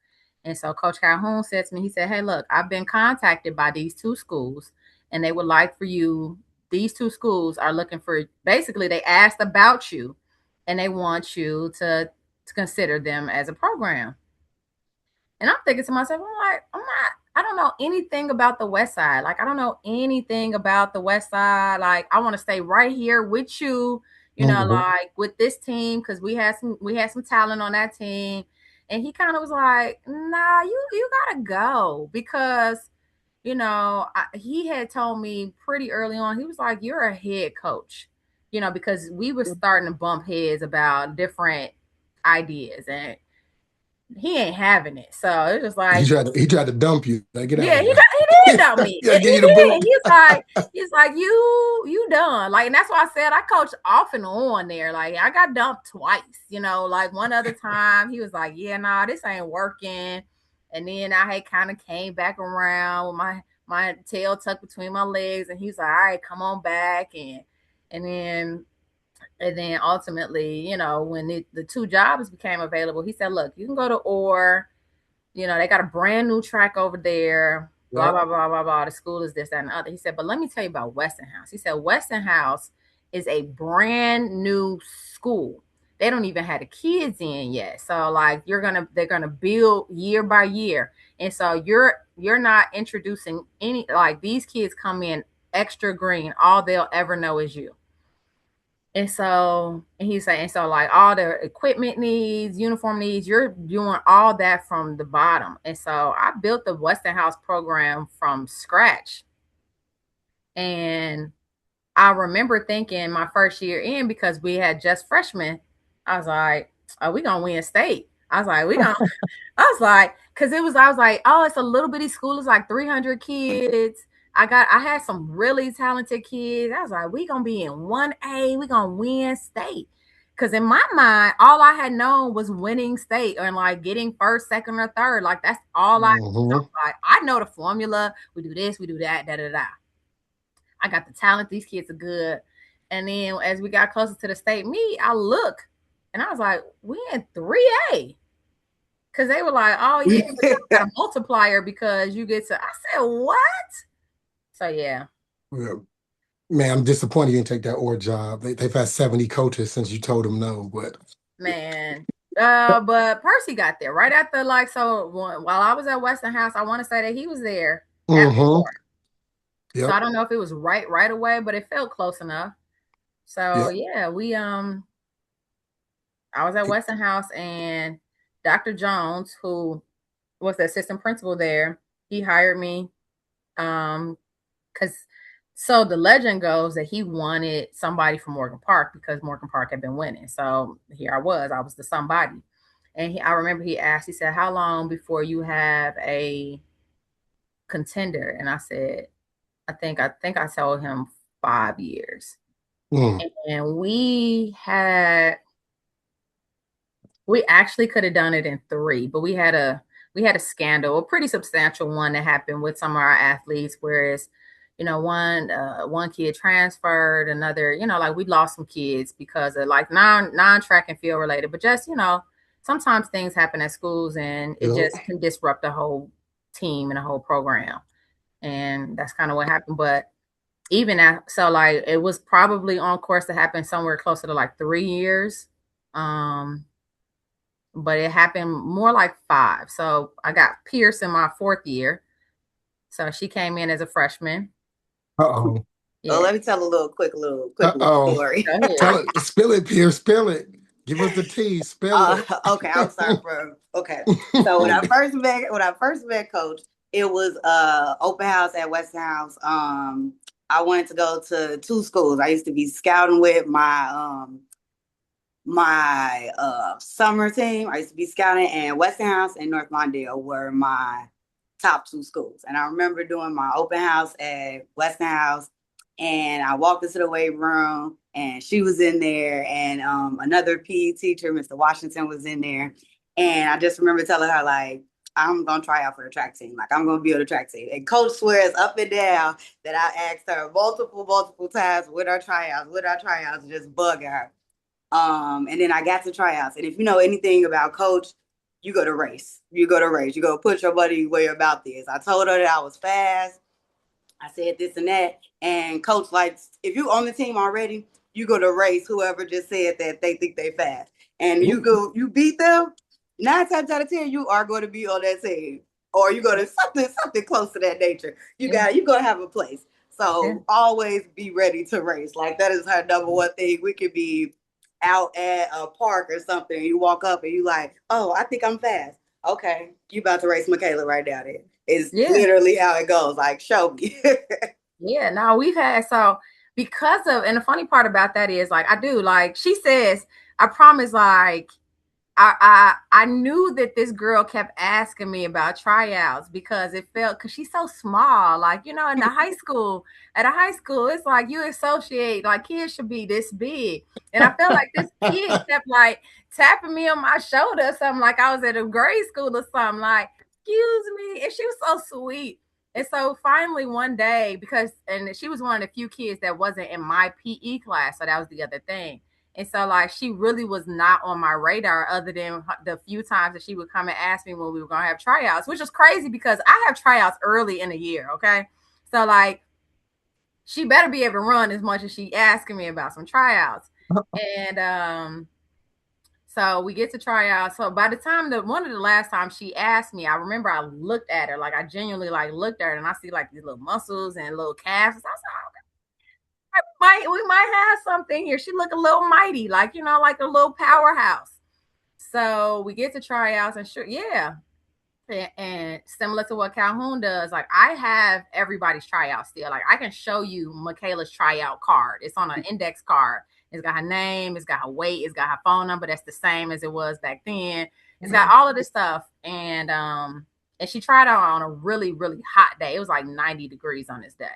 And so Coach Calhoun said to me, he said, "Hey, look, I've been contacted by these 2 schools and they would like for you, these 2 schools are looking for basically they asked about you and they want you to consider them as a program." And I'm thinking to myself, I don't know anything about the West Side. Like, I don't know anything about the West Side. Like, I want to stay right here with you, Hmm. like with this team, because we had some talent on that team. And he kind of was like, nah, you gotta go because, he had told me pretty early on, he was like, you're a head coach, because we were starting to bump heads about different ideas. And he ain't having it. So it's just He like, tried to he tried to dump you. Like, get out yeah, of he here. did dump me. Yeah, He give you the did. boot. He's like you done. Like, and that's why I said I coached off and on there. Like I got dumped twice. Like one other time he was like, yeah, nah, this ain't working. And then I had kind of came back around with my tail tucked between my legs, and he's like, all right, come on back, and then ultimately, when the 2 jobs became available, he said, look, you can go to Orr. They got a brand new track over there, blah, Yep. blah, blah, blah, blah. The school is this, that, and the other. He said, but let me tell you about Westinghouse. He said, Westinghouse is a brand new school. They don't even have the kids in yet. So like they're gonna build year by year. And so you're not introducing any, like these kids come in extra green. All they'll ever know is you. And he's saying, so like all the equipment needs, uniform needs, you're doing all that from the bottom. And so I built the Westinghouse program from scratch. And I remember thinking my first year in, because we had just freshmen, I was like, "Are we gonna win state?" I was like, I was like, I was like, oh, it's a little bitty school. It's like 300 kids. I had some really talented kids. I was like, we gonna be in 1A. We gonna win state. Cause in my mind, all I had known was winning state and like getting first, second, or third. Like that's all I. So Hmm. like I know the formula. We do this, we do that, da da da. I got the talent. These kids are good. And then as we got closer to the state meet, I look and I was like, we in 3A. Cause they were like, oh yeah, but you got a multiplier because you get to. I said, what? So yeah, Yeah. Man, I'm disappointed you didn't take that or job. They've had 70 coaches since you told them no, but man. But Percy got there right after, like, so while I was at Westinghouse, I want to say that he was there at hmm. 4. So I Yep. don't know if it was right away, but it felt close enough. So Yep. yeah, I was at Westinghouse, and Dr. Jones, who was the assistant principal there, he hired me. Because So the legend goes that he wanted somebody from Morgan Park because Morgan Park had been winning. So here I was the somebody. And I remember he asked, he said, how long before you have a contender? And I said, I think I told him 5 years. Mm. And we actually could have done it in 3, but we had a scandal, a pretty substantial one that happened with some of our athletes, whereas one kid transferred, another, like we lost some kids because of like non track and field related, but just sometimes things happen at schools and it Yep. just can disrupt the whole team and the whole program, and that's kind of what happened. But so like it was probably on course to happen somewhere closer to like 3 years. But it happened more like 5. So I got Pierce in my 4th year. So she came in as a freshman. Uh-oh. Oh, Yeah. let me tell a quick little Uh-oh. story. Go ahead. Tell it. Spill it, Pierce. Spill it. Give us the tea. Spill it. Okay, I'll start from okay. So when I first met Coach, it was open house at Westinghouse. I wanted to go to 2 schools. I used to be scouting with my summer team. I used to be scouting, and Westinghouse and North Mondale were my top 2 schools. And I remember doing my open house at Westinghouse, and I walked into the weight room, and she was in there, and another PE teacher, Mr. Washington, was in there. And I just remember telling her, like, I'm gonna try out for the track team. Like, I'm gonna be on the track team. And Coach swears up and down that I asked her multiple times with our tryouts, just bugging her. And then I got to tryouts. And if you know anything about Coach, you go to race. You go put your money where your mouth is. I told her that I was fast. I said this and that. And Coach, like, if you on the team already, you go to race whoever just said that they think they fast. And you beat them, 9 times out of 10, you are going to be on that team. Or you go to something close to that nature. You're gonna have a place. So always be ready to race. Like, that is her number one thing. We could be out at a park or something. You walk up and you like, oh, I think I'm fast. Okay, you about to race Michaela right now there. It's literally how it goes. Like, show me. Yeah, no, we've had, so because of, and the funny part about that is, like, I do, like, she says, I promise, like, I knew that this girl kept asking me about tryouts because it felt, because she's so small, like, in the high school, at a high school, it's like you associate, like, kids should be this big. And I felt like this kid kept like tapping me on my shoulder or something, like I was at a grade school or something, like, excuse me. And she was so sweet. And so finally one day, and she was one of the few kids that wasn't in my PE class, so that was the other thing. And so, like, she really was not on my radar other than the few times that she would come and ask me when we were going to have tryouts, which is crazy because I have tryouts early in the year, okay? So, like, she better be able to run as much as she asking me about some tryouts. And so we get to tryouts. So by the time one of the last times she asked me, I remember I looked at her, like I genuinely like looked at her and I see like these little muscles and little calves. I was like, we might have something here. She looked a little mighty, like, like a little powerhouse. So we get to tryouts and sure, yeah. And similar to what Calhoun does, like I have everybody's tryout still. Like I can show you Michaela's tryout card. It's on an index card. It's got her name, it's got her weight, it's got her phone number. That's the same as it was back then. It's got all of this stuff. And she tried out on a really, really hot day. It was like 90 degrees on this day.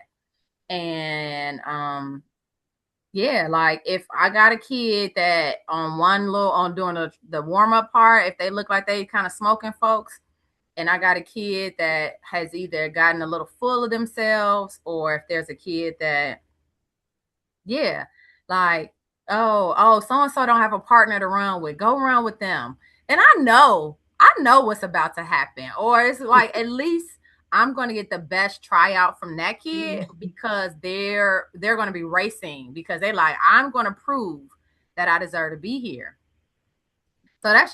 And yeah, like if I got a kid that on doing the warm-up part, if they look like they kind of smoking folks, and I got a kid that has either gotten a little full of themselves, or if there's a kid that, yeah, like, oh, so-and-so don't have a partner to run with, go run with them. And I know what's about to happen. Or it's like, at least I'm going to get the best tryout from that kid because they're going to be racing because they're like, I'm going to prove that I deserve to be here. So that's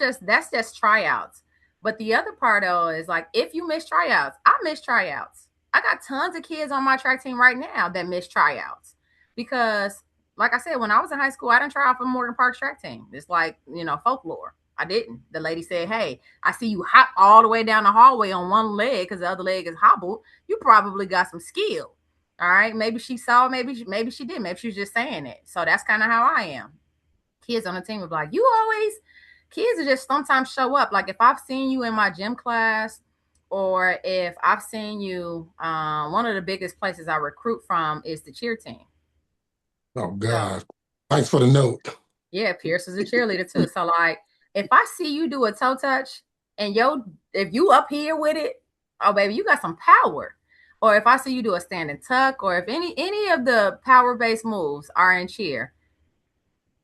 just tryouts. But the other part though is like, if you miss tryouts, I miss tryouts. I got tons of kids on my track team right now that miss tryouts because, like I said, when I was in high school, I didn't try out for Morgan Park track team. It's like, folklore. I didn't. The lady said, hey, I see you hop all the way down the hallway on one leg because the other leg is hobbled. You probably got some skill. All right, maybe she saw, maybe she did, maybe she was just saying it. So that's kind of how I am. Kids on the team would be like, you always, kids are just sometimes show up. Like if I've seen you in my gym class, or if I've seen you, one of the biggest places I recruit from is the cheer team. Oh So God. Thanks for the note. yeah, Pierce is a cheerleader too. So like, if I see you do a toe touch and if you up here with it, oh baby, you got some power. Or if I see you do a standing tuck, or if any of the power based moves are in cheer,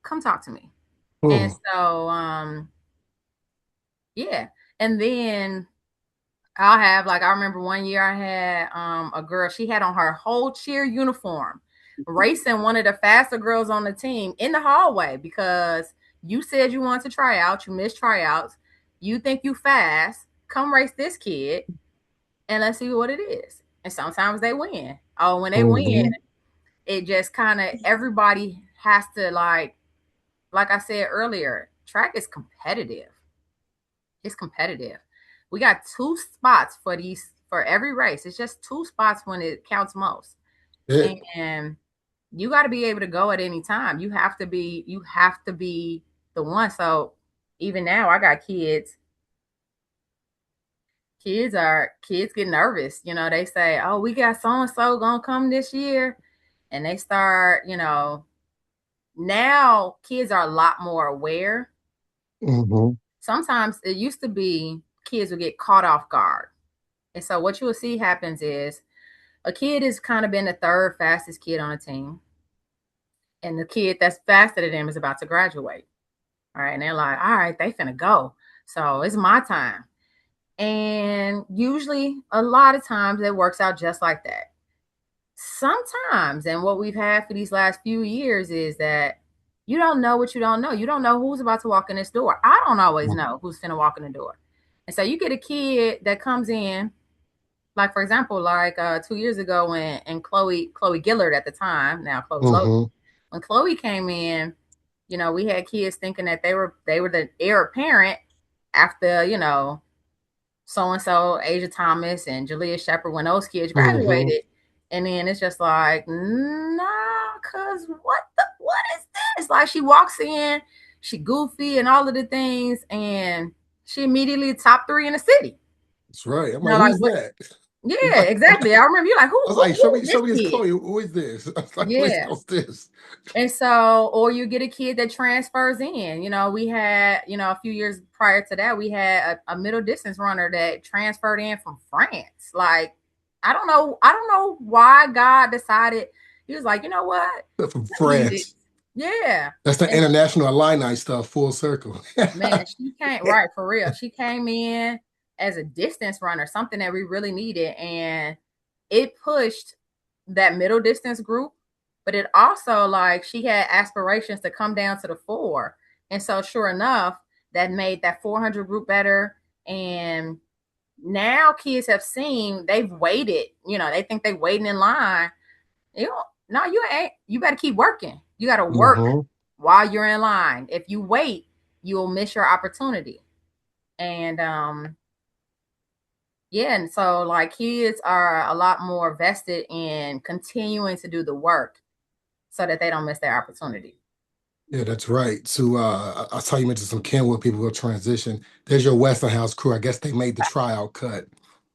come talk to me. And Mm. so yeah. And then I'll have, like, I remember one year I had a girl, she had on her whole cheer uniform, racing one of the faster girls on the team in the hallway because you said you wanted to try out, you missed tryouts, you think you fast, come race this kid and let's see what it is. And sometimes they win. Oh, when they win, Hmm. it just kind of, everybody has to, like I said earlier, track is competitive. It's competitive. We got 2 spots for every race. It's just 2 spots when it counts most. Yeah. And you got to be able to go at any time. You have to be the one. So even now I got kids. Kids get nervous. They say, "Oh, we got so and so gonna come this year," and they start. Now kids are a lot more aware. Hmm. Sometimes it used to be kids would get caught off guard. And so what you will see happens is a kid has kind of been the third fastest kid on a team. And the kid that's faster than them is about to graduate. All right. And they're like, all right, they finna go. So it's my time. And usually a lot of times it works out just like that. Sometimes, and what we've had for these last few years is that you don't know what you don't know. You don't know who's about to walk in this door. I don't always know who's finna walk in the door. And so you get a kid that comes in, like for example, like 2 years ago when and Chloe Gillard at the time, now Chloe Logan, Hmm. when Chloe came in, we had kids thinking that they were the heir apparent after, so and so, Asia Thomas and Jalea Shepard, when those kids Hmm. graduated. And then it's just like, nah, cause what is this? Like she walks in, she goofy and all of the things, and she immediately top 3 in the city. That's right. I'm like, Like who's what? that? Yeah, exactly. I remember you like, I was who like, show who me, is show this me this kid? Chloe. Who is this? I was like, please, Yeah. what's this? And so, or you get a kid that transfers in. We had, a few years prior to that, we had a middle distance runner that transferred in from France. Like, I don't know why God decided. He was like, you know what? From Let me do this. France. Yeah. That's the And international ILLINI stuff, full circle. man, she came right for real. She came in as a distance runner, something that we really needed, and it pushed that middle distance group. But it also, like, she had aspirations to come down to the 4, and so sure enough, that made that 400 group better. And now kids have seen, they've waited. They think they waiting in line. No, you ain't. You better keep working. You got to work Hmm. while you're in line. If you wait, you'll miss your opportunity. And yeah, and so like kids are a lot more vested in continuing to do the work so that they don't miss their opportunity. Yeah, that's right. So I saw you mentioned some Kenwood people will transition. There's your Westinghouse crew. I guess they made the tryout cut.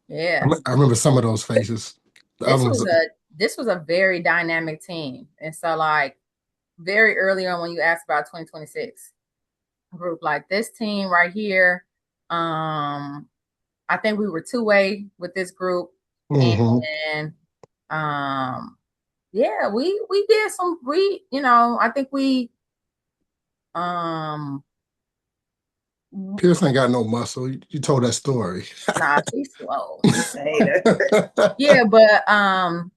Yeah. I remember some of those faces. The other This ones, was a this was a very dynamic team. And so like very early on when you asked about 2026 group, like this team right here, I think we were two-way with this group. hmm. And yeah, we did some I think we um Pierce ain't got no muscle. You told that story. nah, she's slow. She's slow. Hater. Yeah, but I've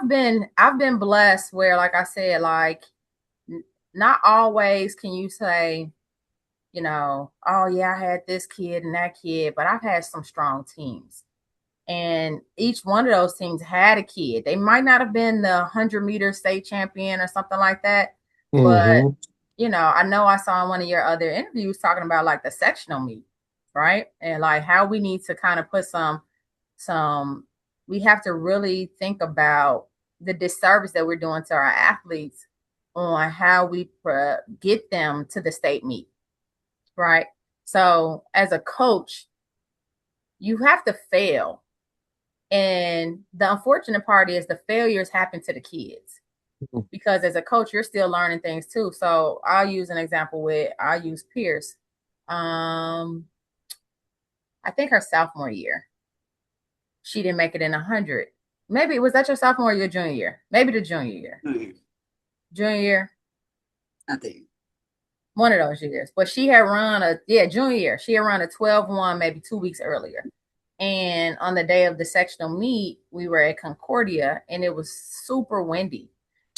been blessed where, like I said, like not always can you say, oh yeah, I had this kid and that kid, but I've had some strong teams. And each one of those teams had a kid. They might not have been the 100-meter state champion or something like that, but Hmm. I know I saw in one of your other interviews talking about like the sectional meet, right? And like how we need to kind of put some we have to really think about the disservice that we're doing to our athletes on how we get them to the state meet, right? So as a coach, you have to fail. And the unfortunate part is the failures happen to the kids because as a coach, you're still learning things too. So I'll use an example I'll use Pierce. I think her sophomore year, she didn't make it in 100. Maybe was that your sophomore or your junior year? Maybe the junior year. Junior year, I think one of those years. But she had run junior year. She had run a 12-1 maybe 2 weeks earlier. And on the day of the sectional meet, we were at Concordia and it was super windy.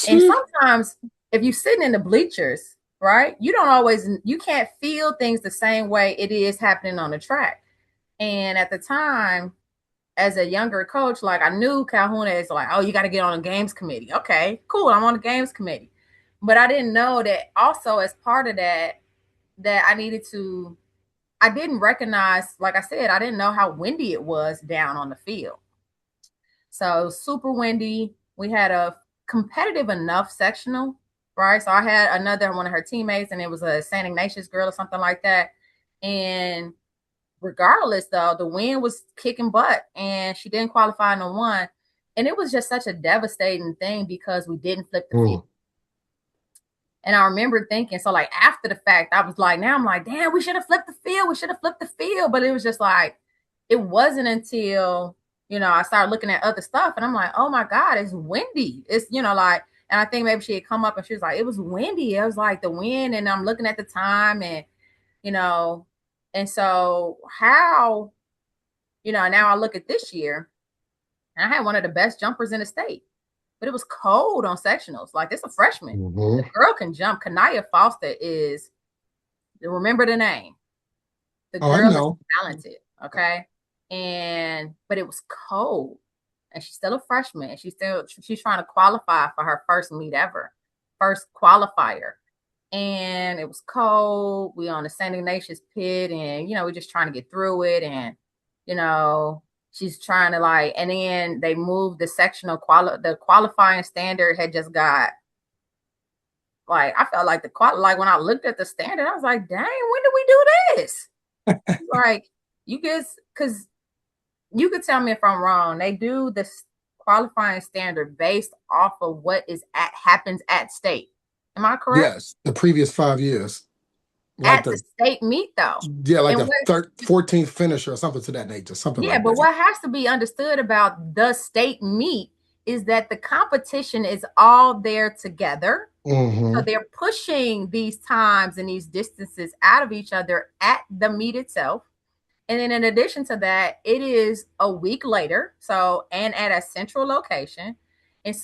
And sometimes if you're sitting in the bleachers, right, you can't feel things the same way it is happening on the track. And at the time, as a younger coach, like I knew Calhoun is like, oh, you got to get on a games committee. Okay, cool. I'm on the games committee. But I didn't know that also as part of that I didn't recognize, like I said, I didn't know how windy it was down on the field. So it was super windy. We had a competitive enough sectional, right? So I had another one of her teammates, and it was a St. Ignatius girl or something like that. And regardless, though, the wind was kicking butt, and she didn't qualify in the one. And it was just such a devastating thing because we didn't flip the field. And I remember thinking, so like after the fact, I was like, now I'm like, damn, we should have flipped the field. We should have flipped the field. But it was just like, it wasn't until, I started looking at other stuff and I'm like, oh my God, it's windy. It's, like, and I think maybe she had come up and she was like, it was windy. It was like the wind. And I'm looking at the time and, and so how, now I look at this year and I had one of the best jumpers in the state. But it was cold on sectionals. Like, it's a freshman. The girl can jump. Kanaya Foster remember the name. The girl is talented, okay? But it was cold. And she's still a freshman. And she's trying to qualify for her first meet ever. First qualifier. And it was cold. We on the St. Ignatius pit. And, we're just trying to get through it. And, she's trying to and then they moved the sectional the qualifying standard had just got I felt like when I looked at the standard, I was like, dang, when did we do this? You guys, because you could tell me if I'm wrong. They do this qualifying standard based off of what happens at state. Am I correct? Yes, the previous 5 years. At the state meet, though. Yeah, like the 14th finisher or something to that nature. Something like that. Yeah, but what has to be understood about the state meet is that the competition is all there together. So they're pushing these times and these distances out of each other at the meet itself. And then in addition to that, it is a week later. And at a central location. And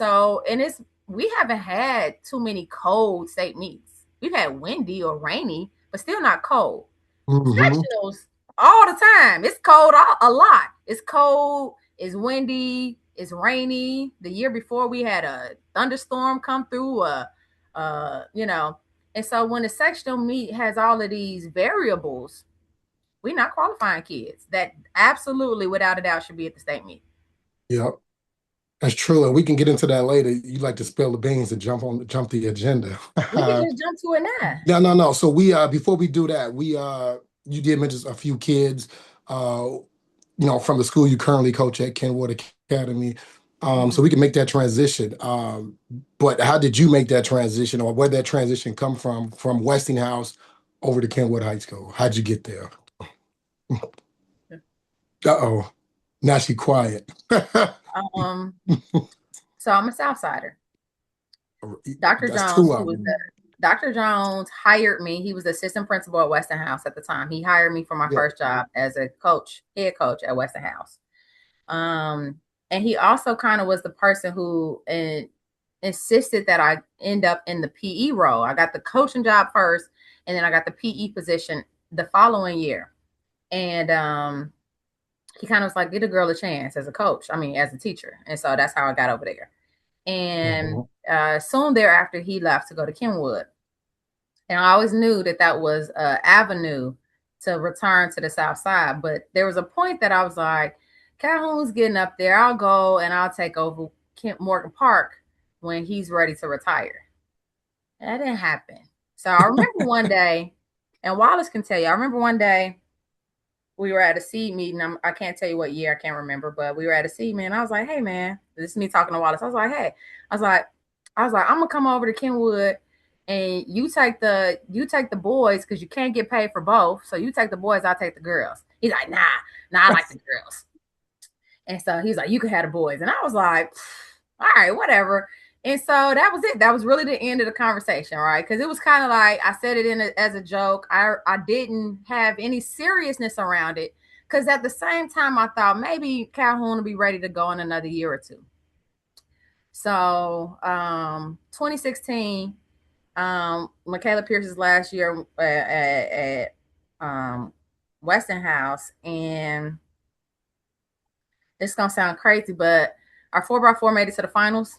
we haven't had too many cold state meets. We've had windy or rainy, but still not cold. Sectionals all the time. It's cold a lot. It's cold, it's windy, it's rainy. The year before we had a thunderstorm come through, And so when the sectional meet has all of these variables, we're not qualifying kids that absolutely, without a doubt, should be at the state meet. Yep. That's true, and we can get into that later. You like to spill the beans and jump the agenda. We can just jump to it now. No. So we before we do that, you did mention a few kids, from the school you currently coach at, Kenwood Academy. So we can make that transition. But how did you make that transition, or where that transition come from Westinghouse over to Kenwood High School? How'd you get there? Uh-oh. Now she quiet. So I'm a Southsider. Dr. Jones, Dr. Jones hired me. He was the assistant principal at Westinghouse at the time. He hired me for my first job as a head coach at Westinghouse. And he also kind of was the person who insisted that I end up in the PE role. I got the coaching job first, and then I got the PE position the following year. And he kind of was like, get a girl a chance as a teacher. And so that's how I got over there. And soon thereafter, he left to go to Kenwood. And I always knew that was an avenue to return to the South Side. But there was a point that I was like, Calhoun's getting up there. I'll go and I'll take over Kent Morgan Park when he's ready to retire. That didn't happen. So I remember one day, and Wallace can tell you, I remember one day we were at a seed meeting. I can't tell you what year, I can't remember, but we were at a seed meeting. I was like, hey man, this is me talking to Wallace. I was like, hey, I was like, I'm gonna come over to Kenwood and you take the boys because you can't get paid for both. So you take the boys, I'll take the girls. He's like, nah, I like the girls. And so he's like, you can have the boys. And I was like, all right, whatever. And so that was it. That was really the end of the conversation, right? Because it was kind of like I said it as a joke. I didn't have any seriousness around it because at the same time I thought maybe Calhoun will be ready to go in another year or two. So 2016, Michaela Pierce's last year at Westinghouse, and it's gonna sound crazy, but our 4x4 made it to the finals.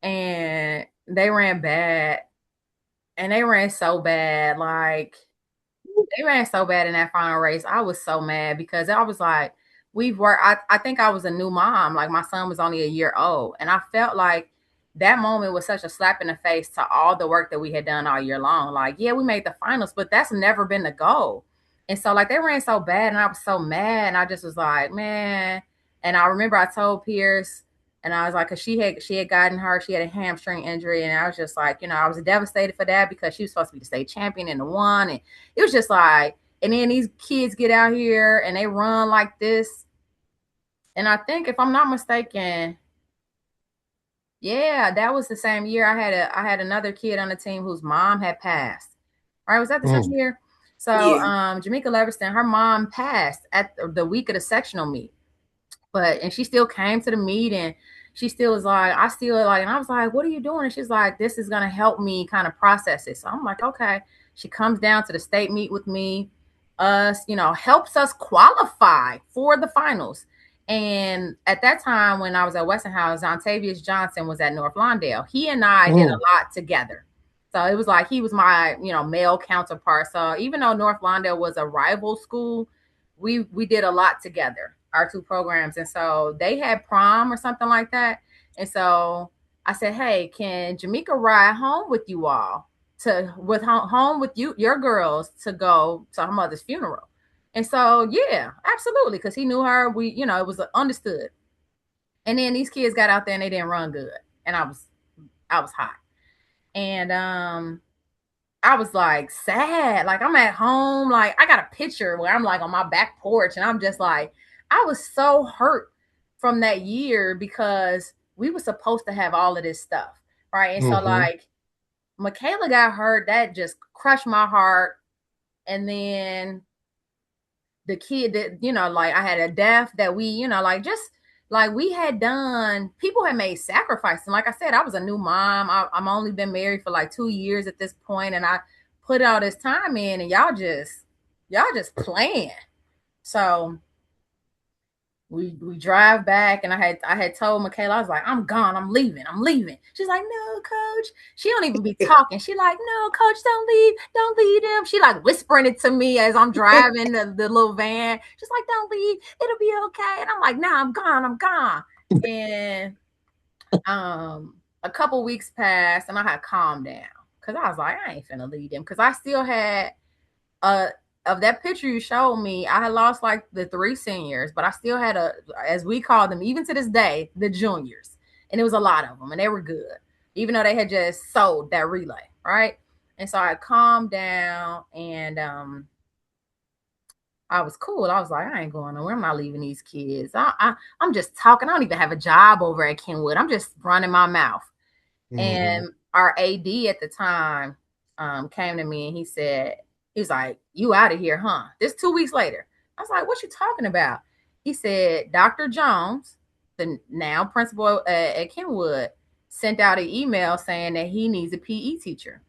And they ran bad. And they ran so bad. Like, they ran so bad in that final race. I was so mad because I was like, I think I was a new mom. Like, my son was only a year old. And I felt like that moment was such a slap in the face to all the work that we had done all year long. Like, yeah, we made the finals, but that's never been the goal. And so, like, they ran so bad and I was so mad. And I just was like, man. And I remember I told Pierce, and I was like, cause she had gotten hurt. She had a hamstring injury. And I was just like, I was devastated for that because she was supposed to be the state champion in the one. And it was just like, and then these kids get out here and they run like this. And I think, if I'm not mistaken, yeah, that was the same year I had another kid on the team whose mom had passed. All right, was that the same year? So Jamaica Leverston, her mom passed at the week of the sectional meet. And she still came to the meet, and she still was like, and I was like, what are you doing? And she's like, this is gonna help me kind of process it. So I'm like, okay. She comes down to the state meet with me, helps us qualify for the finals. And at that time, when I was at Westinghouse, Zontavious Johnson was at North Lawndale. He and I did a lot together. So it was like he was my, male counterpart. So even though North Lawndale was a rival school, we did a lot together, our two programs. And so they had prom or something like that. And so I said, hey, can Jamaica ride home with you all home with your girls to go to her mother's funeral? And so, yeah, absolutely. Cause he knew her. It was understood. And then these kids got out there and they didn't run good. And I was hot. And, I was like sad. Like, I'm at home. Like, I got a picture where I'm like on my back porch and I'm just like, I was so hurt from that year because we were supposed to have all of this stuff. Right. And so, like, Michaela got hurt. That just crushed my heart. And then the kid that, like, I had a death that we, we had done, people had made sacrifices. And like I said, I was a new mom. I'm only been married for like 2 years at this point, and I put all this time in, and y'all just playing. So we drive back, and I had told Michaela, I was like, I'm gone, I'm leaving. She's like, no, coach. She don't even be talking. She like, no, coach, don't leave them. She like whispering it to me as I'm driving the little van. She's like, don't leave, it'll be okay. And I'm like, no, I'm gone. And a couple weeks passed, and I had calmed down because I was like, I ain't finna leave them, because I still had of that picture you showed me, I had lost like the 3 seniors, but I still had as we call them, even to this day, the juniors. And it was a lot of them, and they were good, even though they had just sold that relay, right? And so I calmed down, and I was cool. I was like, I ain't going nowhere. I'm not leaving these kids. I'm just talking. I don't even have a job over at Kenwood. I'm just running my mouth. And our AD at the time came to me, and he's like, you out of here, huh? This 2 weeks later. I was like, what you talking about? He said, Dr. Jones, the now principal at Kenwood, sent out an email saying that he needs a PE teacher.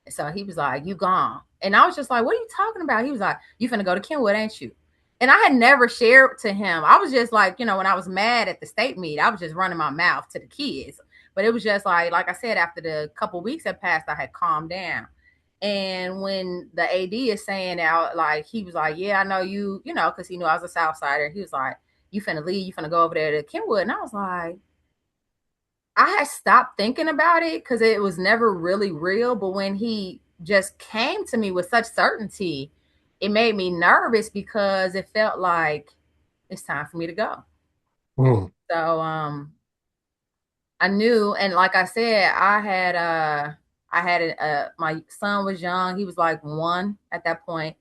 So he was like, you gone. And I was just like, what are you talking about? He was like, you finna go to Kenwood, ain't you? And I had never shared to him. I was just like, when I was mad at the state meet, I was just running my mouth to the kids. But it was just like I said, after the couple weeks had passed, I had calmed down. And when the AD is saying out, like, he was like, yeah, I know you, because he knew I was a South Sider. He was like, you finna leave, you finna go over there to Kenwood. And I was like, I had stopped thinking about it because it was never really real. But when he just came to me with such certainty, it made me nervous because it felt like it's time for me to go. Mm. So I knew, and like I said, my son was young. He was like 1 at that point.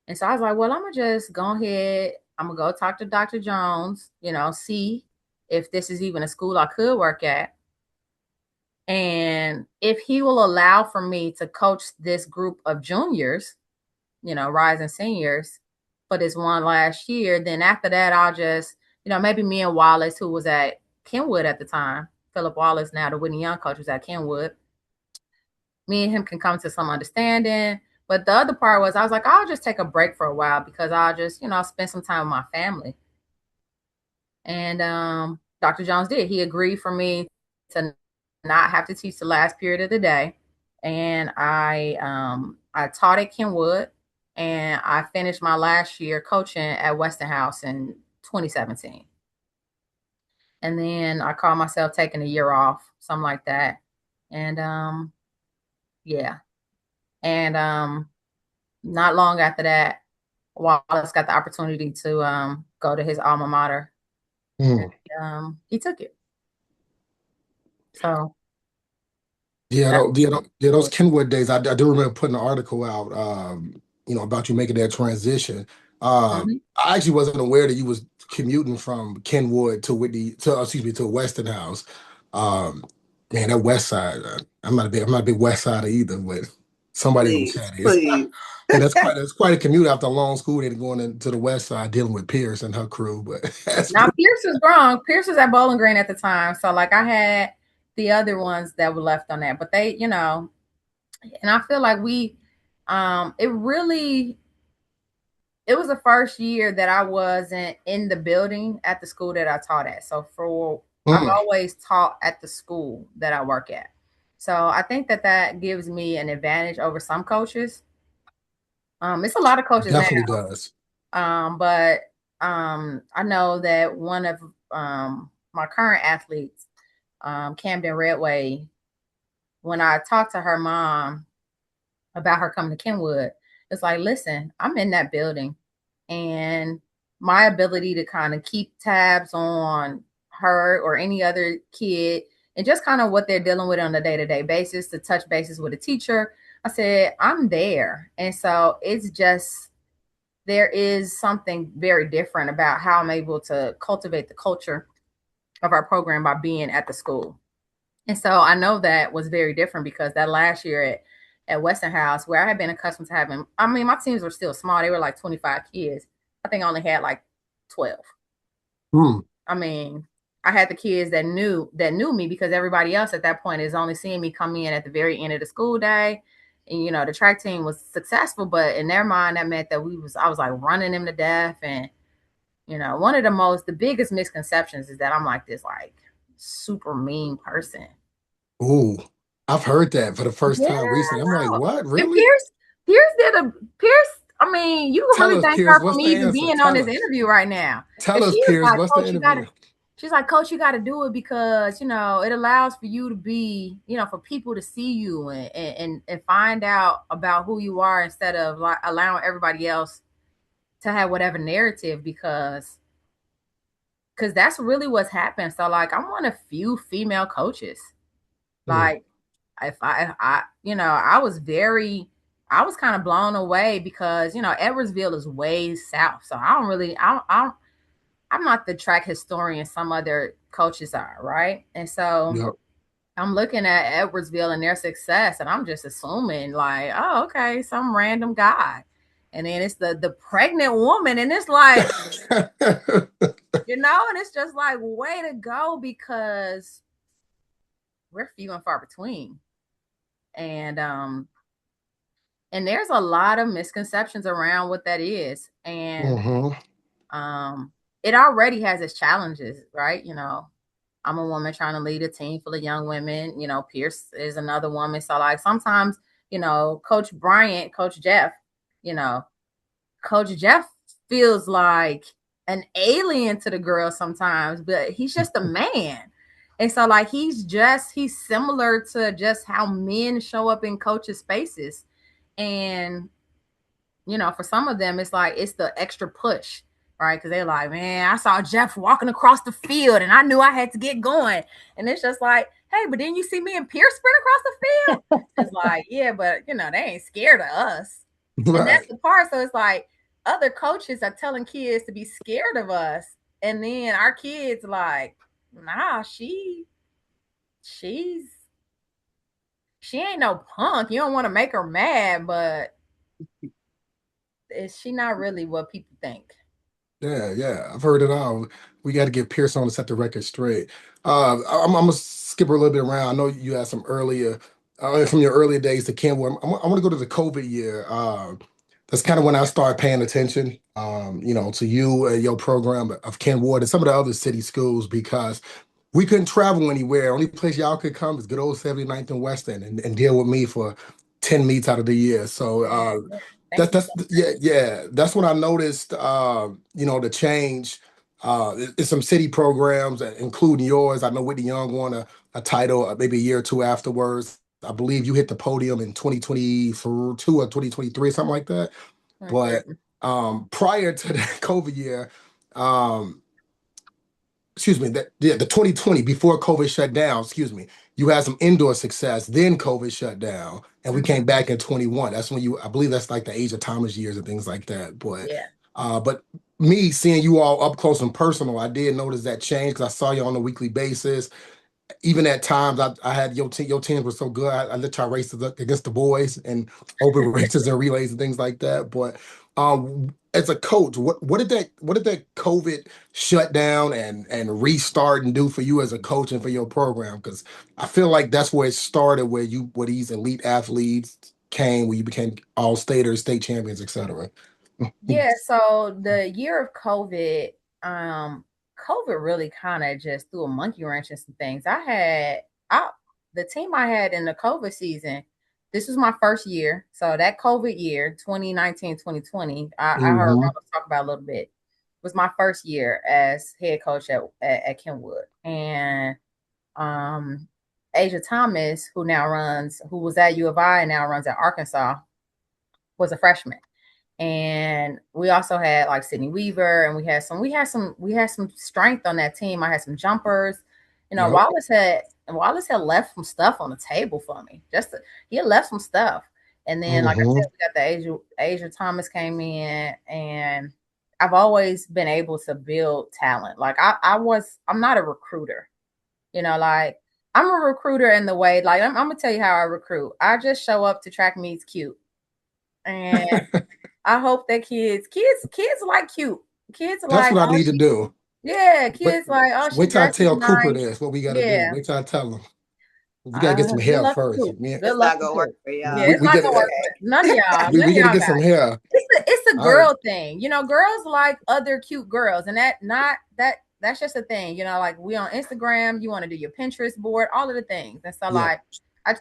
And so I was like, well, I'm gonna just go ahead. I'm gonna go talk to Dr. Jones, see if this is even a school I could work at. And if he will allow for me to coach this group of juniors, rising seniors for this one last year, then after that, I'll just, maybe me and Wallace, who was at Kenwood at the time, Philip Wallace, now the Whitney Young coach, was at Kenwood. Me and him can come to some understanding. But the other part was, I was like, I'll just take a break for a while because I'll just, spend some time with my family. And Dr. Jones did. He agreed for me to not have to teach the last period of the day. And I taught at Kenwood, and I finished my last year coaching at Westinghouse in 2017. And then I called myself taking a year off, something like that. And yeah. And not long after that, Wallace got the opportunity to go to his alma mater. Mm. He took it. So Those Kenwood days. I do remember putting an article out, about you making that transition. mhm. I actually wasn't aware that you was commuting from Kenwood to to Westinghouse. Um, Man, that West Side. I'm not a big West Sider either, but somebody in the Please, chat is. please. And that's quite a commute after a long school day to going into the West Side dealing with Pierce and her crew. But that's Now good. Pierce was grown. Pierce was at Bowling Green at the time. So like I had the other ones that were left on that. But they, and I feel like it was the first year that I wasn't in the building at the school that I taught at. So I've Mm, always taught at the school that I work at. So I think that gives me an advantage over some coaches. It's a lot of coaches now. definitely does. But I know that one of my current athletes, Camden Redway, when I talked to her mom about her coming to Kenwood, it's like, listen, I'm in that building, and my ability to kind of keep tabs on her or any other kid and just kind of what they're dealing with on a day-to-day basis, to touch bases with a teacher, I said, I'm there. And so it's just, there is something very different about how I'm able to cultivate the culture of our program by being at the school. And so I know that was very different because that last year at Westinghouse, where I had been accustomed to having, I mean, my teams were still small. They were like 25 kids. I think I only had like 12. Mm, I mean, I had the kids that knew me because everybody else at that point is only seeing me come in at the very end of the school day. And the track team was successful, but in their mind that meant that I was like running them to death. And one of the biggest misconceptions is that I'm like this like super mean person. ooh, I've heard that for the first Yeah, time recently. I'm like, no. what? And Really? Pierce, I mean, you can Tell really us, thank Pierce, her for what's me the even answer? being on Tell this us. interview right now. Tell Cause us, Pierce, what's the interview? she's like, Coach, you gotta do it because, it allows for you to be, for people to see you and find out about who you are instead of like allowing everybody else to have whatever narrative because that's really what's happened. So like I'm one of few female coaches. Mm, Like if I was kind of blown away because Edwardsville is way south, so I'm not the track historian some other coaches are, right? And so yep. I'm looking at Edwardsville and their success, and I'm just assuming like, oh, okay, some random guy, and then it's the pregnant woman, and it's like, and it's just like, way to go, because we're few and far between, and there's a lot of misconceptions around what that is, and Hmm. it already has its challenges, right? I'm a woman trying to lead a team full of young women. Pierce is another woman. So like sometimes Coach Bryant, Coach Jeff, you know, Coach Jeff feels like an alien to the girls sometimes, but he's just a man. And so like he's similar to just how men show up in coaches' spaces. And for some of them, it's like it's the extra push, right? Because they're like, man, I saw Jeff walking across the field and I knew I had to get going. And it's just like, hey, but then you see me and Pierce sprint across the field. It's like, yeah, but they ain't scared of us. And that's Right. the part. So it's like other coaches are telling kids to be scared of us. And then our kids like, nah, she's she ain't no punk. You don't want to make her mad, but is she not really what people think? Yeah, I've heard it all. We got to get Pierce on to set the record straight. I'm gonna skip a little bit around. I know you had some earlier, from your earlier days to Kenwood. I want to go to the COVID year. That's kind of when I started paying attention, to you and your program of Kenwood and some of the other city schools because we couldn't travel anywhere. Only place y'all could come is good old 79th and Western and deal with me for 10 meets out of the year. So Yeah. Thank you that's so yeah. That's when I noticed the change. It's some city programs, including yours. I know Whitney Young won a title maybe a year or two afterwards. I believe you hit the podium in 2022 or 2023, something like that. much. But prior to the COVID year, um, excuse me, the 2020 before COVID shut down, excuse me, you had some indoor success, then COVID shut down, and we Mm-hmm. came back in 21. That's when I believe that's like the age of Thomas years and things like that. Yeah. But me seeing you all up close and personal, I did notice that change because I saw you on a weekly basis. Even at times, I had your teams were so good. I let y'all race against the boys and open races and relays and things like that. But as a coach, what did that COVID shut down and restart and do for you as a coach and for your program? Because I feel like that's where it started, where these elite athletes came, where you became all staters, state champions, etc. Yeah, so the year of COVID, COVID really kind of just threw a monkey wrench in some things. I the team I had in the COVID season, this was my first year. So that COVID year, 2019, 2020, I heard Hmm. Ronald talk about a little bit, was my first year as head coach at Kenwood. And um Asia Thomas, who was at U of I and now runs at Arkansas, was a freshman. And we also had like Sydney Weaver, and we had some strength on that team. I had some jumpers. Yep. Wallace had left some stuff on the table for me. He had left some stuff. And then, like I Hmm. said, we got the Asia Thomas came in, and I've always been able to build talent. Like I'm not a recruiter, like I'm a recruiter in the way, like I'm gonna tell you how I recruit. I just show up to track meets cute. And I hope that kids like cute. Kids are That's like, what I oh, need to do. yeah, Wait, kids like, oh, she wait till I dresses tell Cooper nice. this, what we got to do. Yeah. Wait till I tell him. We got to get some Good hair luck to first. Coop. Good It's luck not to gonna work Coop. for Yeah, y'all. it's We not get gonna work. None of y'all, we, none we of got to y'all get got some it. hair. It's a All right. girl thing. Girls like other cute girls, and that's just a thing. Like we on Instagram, you want to do your Pinterest board, all of the things. And so Yeah. like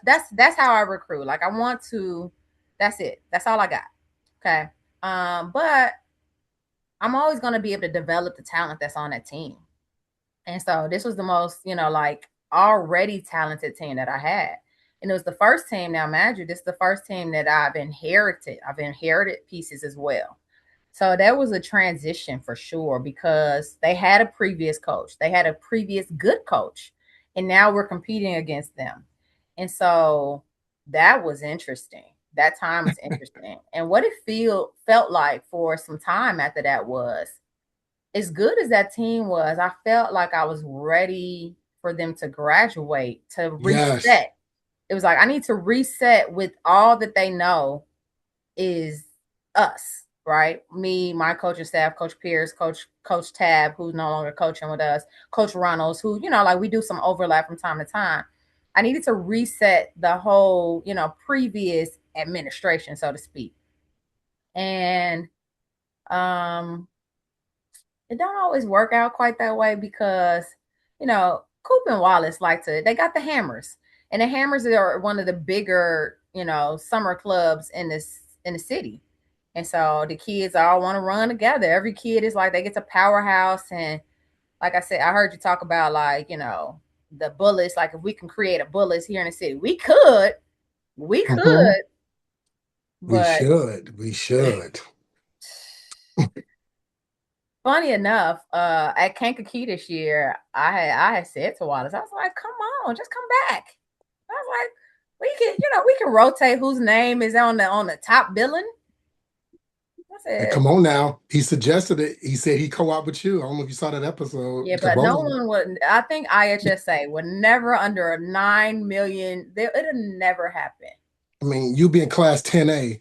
that's how I recruit. Like I want to, that's it. That's all I got. Okay. But I'm always gonna be able to develop the talent that's on that team. And so this was the most, like already talented team that I had. And it was the first team. Now, imagine this is the first team that I've inherited. I've inherited pieces as well. So that was a transition for sure because they had a previous coach, they had a previous good coach, and now we're competing against them. And so that was interesting. That time was interesting. And what it felt like for some time after that was, as good as that team was, I felt like I was ready for them to graduate, to Yes. reset. It was like I need to reset with all that they know is us, right? Me, my coaching staff, Coach Pierce, Coach Tab, who's no longer coaching with us, Coach Reynolds, who, like we do some overlap from time to time. I needed to reset the whole, previous administration, so to speak. And um it don't always work out quite that way because, Coop and Wallace they got the hammers. And the hammers are one of the bigger summer clubs in the city. And so the kids all want to run together. Every kid is like they get a powerhouse. And like I said, I heard you talk about like, the bullets. Like if we can create a bullets here in the city, we Mhm. could, We but should. We should. funny enough, at Kankakee this year, I had said to Wallace, I was like, "Come on, just come back." I was like, "We can rotate whose name is on the top billing." I Hey, said, come on now. He suggested it. He said he co-op with you. I don't know if you saw that episode. "Yeah, Because but both no of them. one would." I think IHSA would never under a 9 million. It'll never happen. I mean, you being class 10A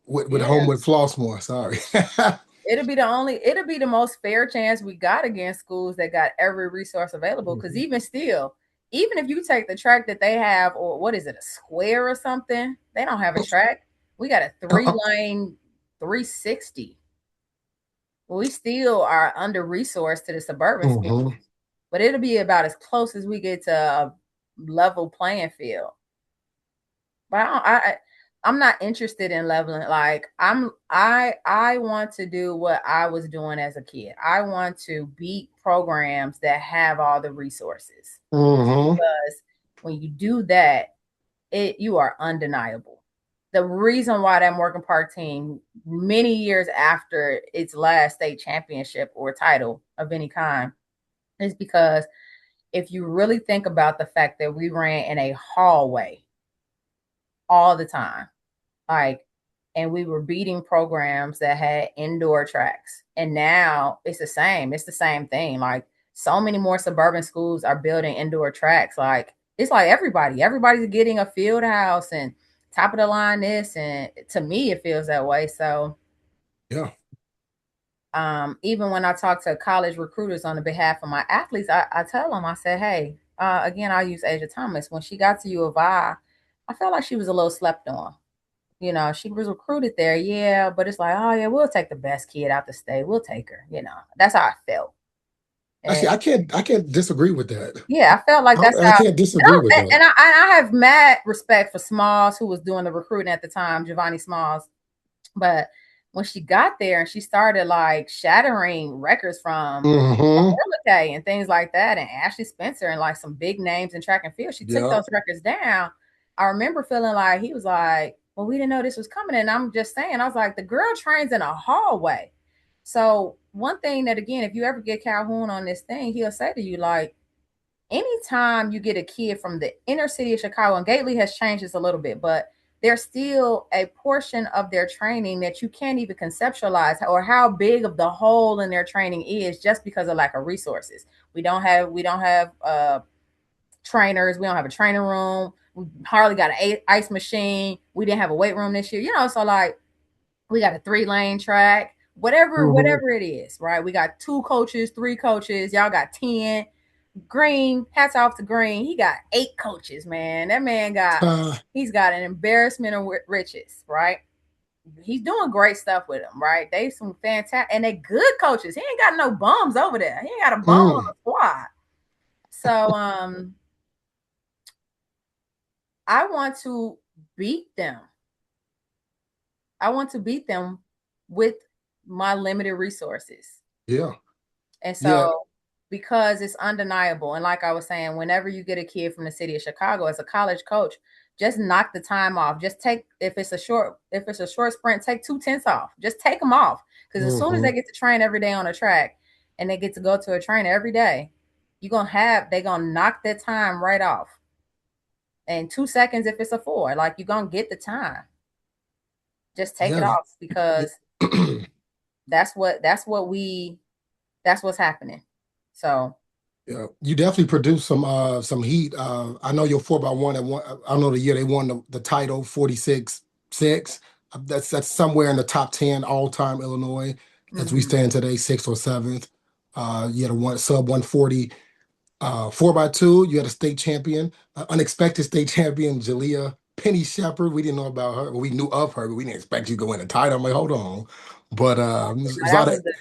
with Yeah, Homewood Flossmoor. Sorry. it'll be the most fair chance we got against schools that got every resource available. Because Mhm. even still, even if you take the track that they have, or what is it, a square or something, they don't have a track. We got a three Uh-uh. lane 360. We still are under resourced to the suburban schools, Mhm. but it'll be about as close as we get to a level playing field. But I'm not interested in leveling. Like I want to do what I was doing as a kid. I want to beat programs that have all the resources, Mhm. because when you do that, you are undeniable. The reason why that Morgan Park team, many years after its last state championship or title of any kind, is because if you really think about the fact that we ran in a hallway all the time, like, and we were beating programs that had indoor tracks. And now it's the same thing. Like, so many more suburban schools are building indoor tracks. Like, it's like everybody's getting a field house and top of the line this, and to me it feels that way. So Yeah. even when I talk to college recruiters on the behalf of my athletes, I tell them, I said, hey, again, I'll use Asia Thomas. When she got to U of I felt like she was a little slept on. She was recruited there, yeah, but it's like, oh yeah, we'll take the best kid out the state. We'll take her. That's how I felt. Actually, And I can't disagree with that. yeah, I felt like that's I how. can't disagree with that. And I have mad respect for Smalls, who was doing the recruiting at the time, Giovanni Smalls. But when she got there and she started like shattering records from Hmm. Orlake and things like that, and Ashley Spencer and like some big names in track and field, she took Yeah. those records down. I remember feeling like he was like, well, we didn't know this was coming. And I'm just saying, I was like, the girl trains in a hallway. So one thing that, again, if you ever get Calhoun on this thing, he'll say to you, like, anytime you get a kid from the inner city of Chicago, and Gately has changed this a little bit, but there's still a portion of their training that you can't even conceptualize, or how big of the hole in their training is, just because of lack of resources. We don't have trainers. We don't have a training room. We hardly got an ice machine. We didn't have a weight room this year. So like, we got a 3-lane track, whatever, Hmm. whatever it is, right? We got 2 coaches, 3 coaches. Y'all got 10. Green, hats off to Green. He got 8 coaches, man. That man he's got an embarrassment of riches, right? He's doing great stuff with them, right? They some fantastic, and they good coaches. He ain't got no bums over there. He ain't got a bum on mm, the squad. So I want to beat them. I want to beat them with my limited resources. yeah. And Yeah. so, because it's undeniable, and like I was saying, whenever you get a kid from the city of Chicago as a college coach, just knock the time off. Just take, if it's a short sprint, take 2/10 off. Just take them off, because as soon as Hmm. they get to train every day on a track, and they get to go to a trainer every day, they're gonna knock that time right off. And 2 seconds if it's a 4, like, you're gonna get the time. Just take it Yeah. off, because that's what's happening. So Yeah, you definitely produced some heat. I know your 4x1 at one. I know the year they won the title 46-6. That's somewhere in the top 10 all time Illinois as we mhm. stand today, sixth or seventh. You had a one sub 140 4x2. You had a state champion, unexpected state champion, Jalea Penny Shepherd. We didn't know about her. Well, we knew of her, but we didn't expect you to go win a title. I'm like, hold on. But there's a That lot was of the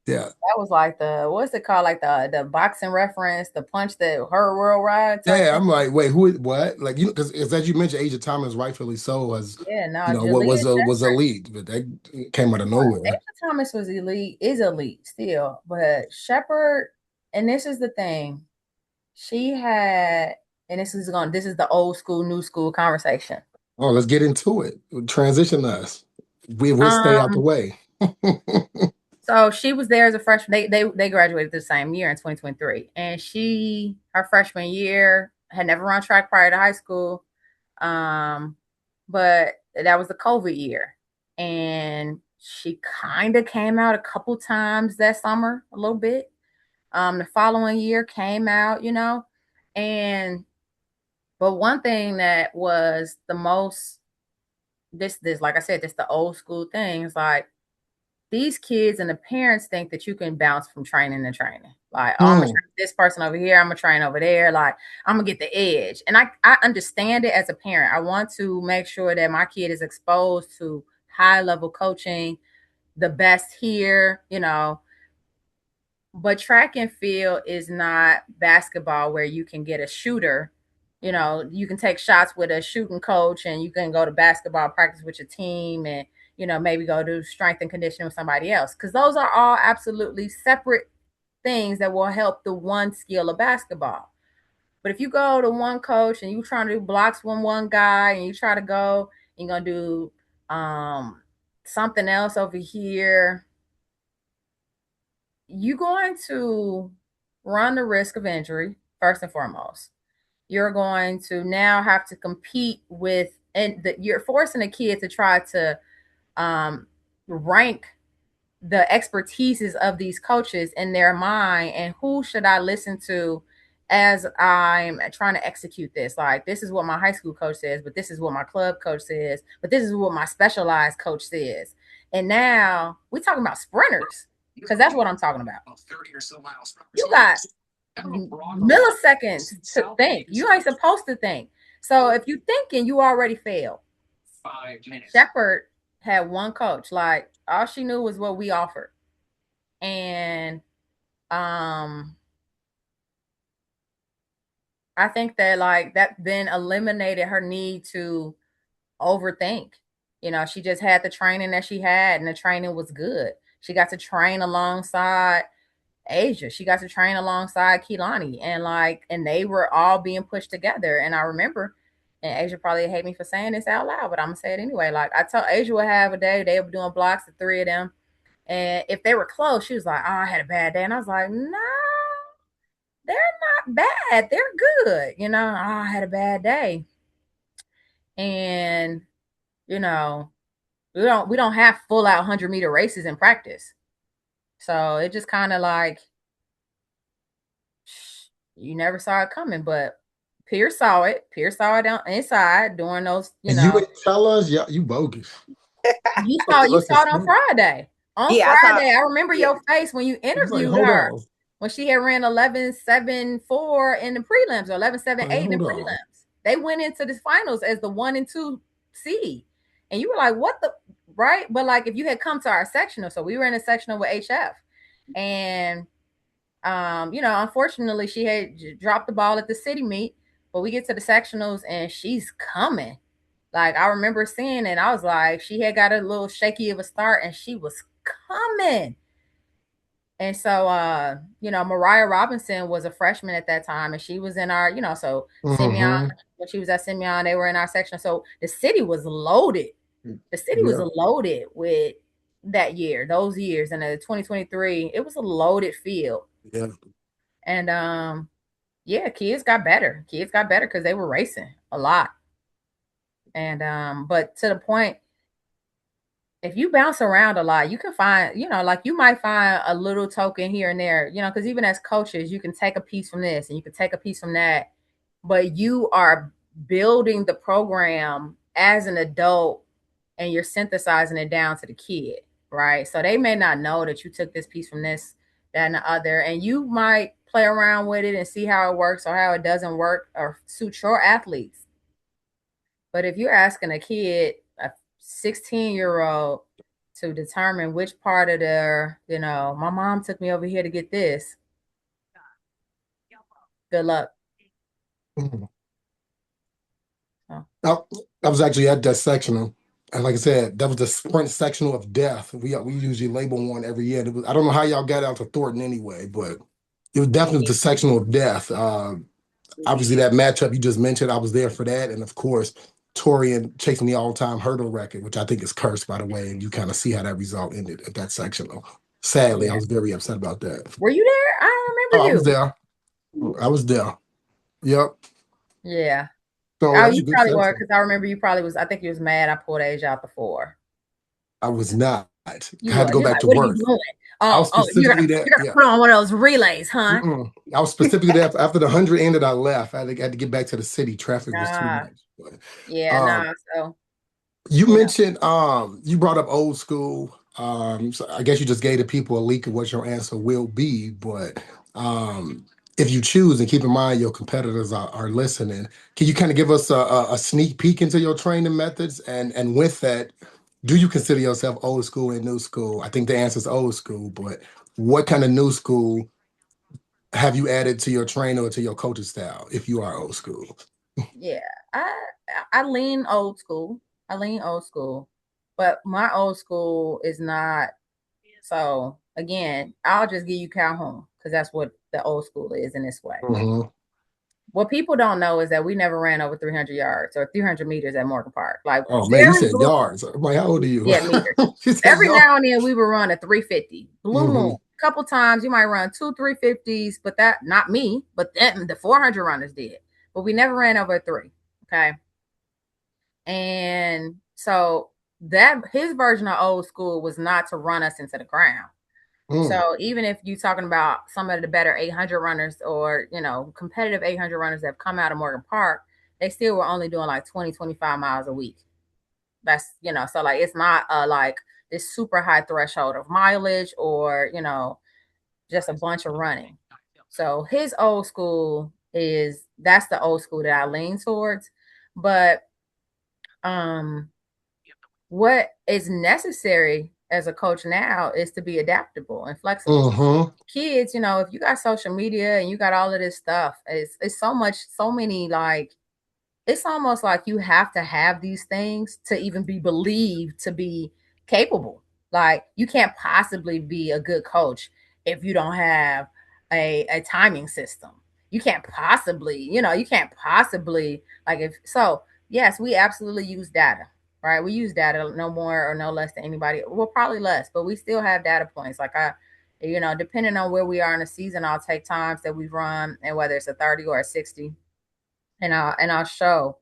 Yeah. That was like the what's it called? Like the boxing reference, the punch that hurt worldwide type Yeah, thing. I'm like, wait, who is what? Like, because as you mentioned, Age of Thomas, rightfully so, was, Yeah, no, what Jalea was elite, but that came out of nowhere. Asa Thomas was elite, is elite still, but Shepard, and this is the thing, she had, and this is the old school, new school conversation. Oh, let's get into it. Transition us. We'll stay out the Um, way. so she was there as a freshman. They graduated the same year in 2023, and her freshman year had never run track prior to high school. Um, but that was the COVID year, and she kind of came out a couple times that summer, a little bit. The following year came out, and but one thing that was the most this like I said, this the old school thing is like these kids and the parents think that you can bounce from training to training. Like, oh, I'm gonna Hmm. train this person over here, I'm gonna train over there, like I'm gonna get the edge. And I understand it as a parent. I want to make sure that my kid is exposed to high level coaching, the best here, but track and field is not basketball where you can get a shooter. You can take shots with a shooting coach and you can go to basketball practice with your team and, maybe go do strength and conditioning with somebody else. Because those are all absolutely separate things that will help the one skill of basketball. But if you go to one coach and you trying to do blocks with one guy and you try to go, you're going to do something else over here, you're going to run the risk of injury first and foremost. You're going to now have to compete with, and you're forcing a kid to try to rank the expertises of these coaches in their mind, and who should I listen to as I'm trying to execute this. Like, this is what my high school coach says, but this is what my club coach says, but this is what my specialized coach says. And now we're talking about sprinters, because that's what I'm talking about. You got milliseconds to think. You ain't supposed to think. So if you thinking, you already failed. Shepard had one coach. Like, all she knew was what we offered. And um I think that like that then eliminated her need to overthink. She just had the training that she had, and the training was good. She got to train alongside Asia. She got to train alongside Kehlani, and they were all being pushed together. And I remember, and Asia probably hate me for saying this out loud, but I'm gonna say it anyway. Like, I told Asia would have a day, they were doing blocks, the three of them. And if they were close, she was like, "Oh, I had a bad day." And I was like, "No, they're not bad. They're good." "Oh, I had a bad day." And, you know, we don't have full out 100-meter races in practice. So it just kind of like you never saw it coming, but Pierce saw it. Pierce saw it on inside during those, And you would tell us, yeah, you bogus. you Supposed saw to you look and saw it on see. Friday. On Yeah, I saw. Friday, I remember Yeah, your face when you It's like, interviewed hold her on. when she had ran 11.74 in the prelims, or 11.78 Like, in the hold on. prelims. They went into the finals as the 1 and 2 seed. And you were like, what the right? But like, if you had come to our sectional, so we were in a sectional with HF, and unfortunately she had dropped the ball at the city meet, but we get to the sectionals and she's coming. Like, I remember seeing it, I was like, she had got a little shaky of a start and she was coming. And so, Mariah Robinson was a freshman at that time, and she was in our, so Simeon, Hmm. when she was at Simeon, they were in our section. So the city was loaded. The city was Yeah. loaded with that year, those years, and the 2023, it was a loaded field. Yeah. And yeah, kids got better. Kids got better because they were racing a lot. And but to the point, if you bounce around a lot, you can find, like you might find a little token here and there, because even as coaches, you can take a piece from this and you can take a piece from that, but you are building the program as an adult and you're synthesizing it down to the kid, right? So they may not know that you took this piece from this, that, and the other, and you might play around with it and see how it works or how it doesn't work or suit your athletes. But if you're asking a kid, a 16-year-old, to determine which part of their, my mom took me over here to get this. Good luck. Mm-hmm. I was actually at that sectional, and like I said, that was the sprint sectional of death. We usually label one every year. I don't know how y'all got out to Thornton anyway, but it was definitely the sectional of death. Obviously, that matchup you just mentioned, I was there for that, and of course, Torian chasing the all-time hurdle record, which I think is cursed, by the way, and you kind of see how that result ended at that sectional. Sadly, I was very upset about that. Were you there? I don't Oh, remember I was you. there. I was there. Yep. Yeah. So Oh, that was a you good probably were, section. because I remember you probably was. I think you was mad I pulled age out the 4. I was not. I You had to was. go You're back like, to what are you work. doing? I was Oh, you're specifically gonna there. you're gonna Yeah. put on one of those relays, huh? I was specifically there after the 100 ended. I left. I had to get back to the city. Traffic was too Nah. much. But, Yeah, um, nah. So, you you know. mentioned you brought up old school. So I guess you just gave the people a leak of what your answer will be. But if you choose, and keep in mind your competitors are listening, can you kind of give us a sneak peek into your training methods? And with that, do you consider yourself old school and new school? I think the answer is old school, but what kind of new school have you added to your trainer or to your coaching style if you are old school? Yeah, I I lean old school. I lean old school, but my old school is not. So again, I'll just give you Calhoun because that's what the old school is in this way. Hmm. What people don't know is that we never ran over 300 yards or 300 meters at Morgan Park. Like Oh man, you very said little, yards. I'm like, how old are you? yeah, meters. You said Every yards. now and then we would run a 350. Blue moon. Hmm. A couple times you might run 2 350s, but that not me, but then the 400 runners did. But we never ran over 3. Okay. And so that his version of old school was not to run us into the ground. Mm. So even if you're talking about some of the better 800 runners or, competitive 800 runners that have come out of Morgan Park, they still were only doing like 20, 25 miles a week. That's, so like it's not like this super high threshold of mileage or, just a bunch of running. So his old school that's the old school that I lean towards. But um what is necessary as a coach now is to be adaptable and flexible. Hmm. Kids, if you got social media and you got all of this stuff, it's so many, like it's almost like you have to have these things to even be believed to be capable. Like you can't possibly be a good coach if you don't have a timing system. You can't possibly, like, if so, yes, we absolutely use data, right? We use data no more or no less than anybody. Well, probably less, but we still have data points. Like depending on where we are in the season, I'll take times that we've run and whether it's a 30 or a 60, and I'll show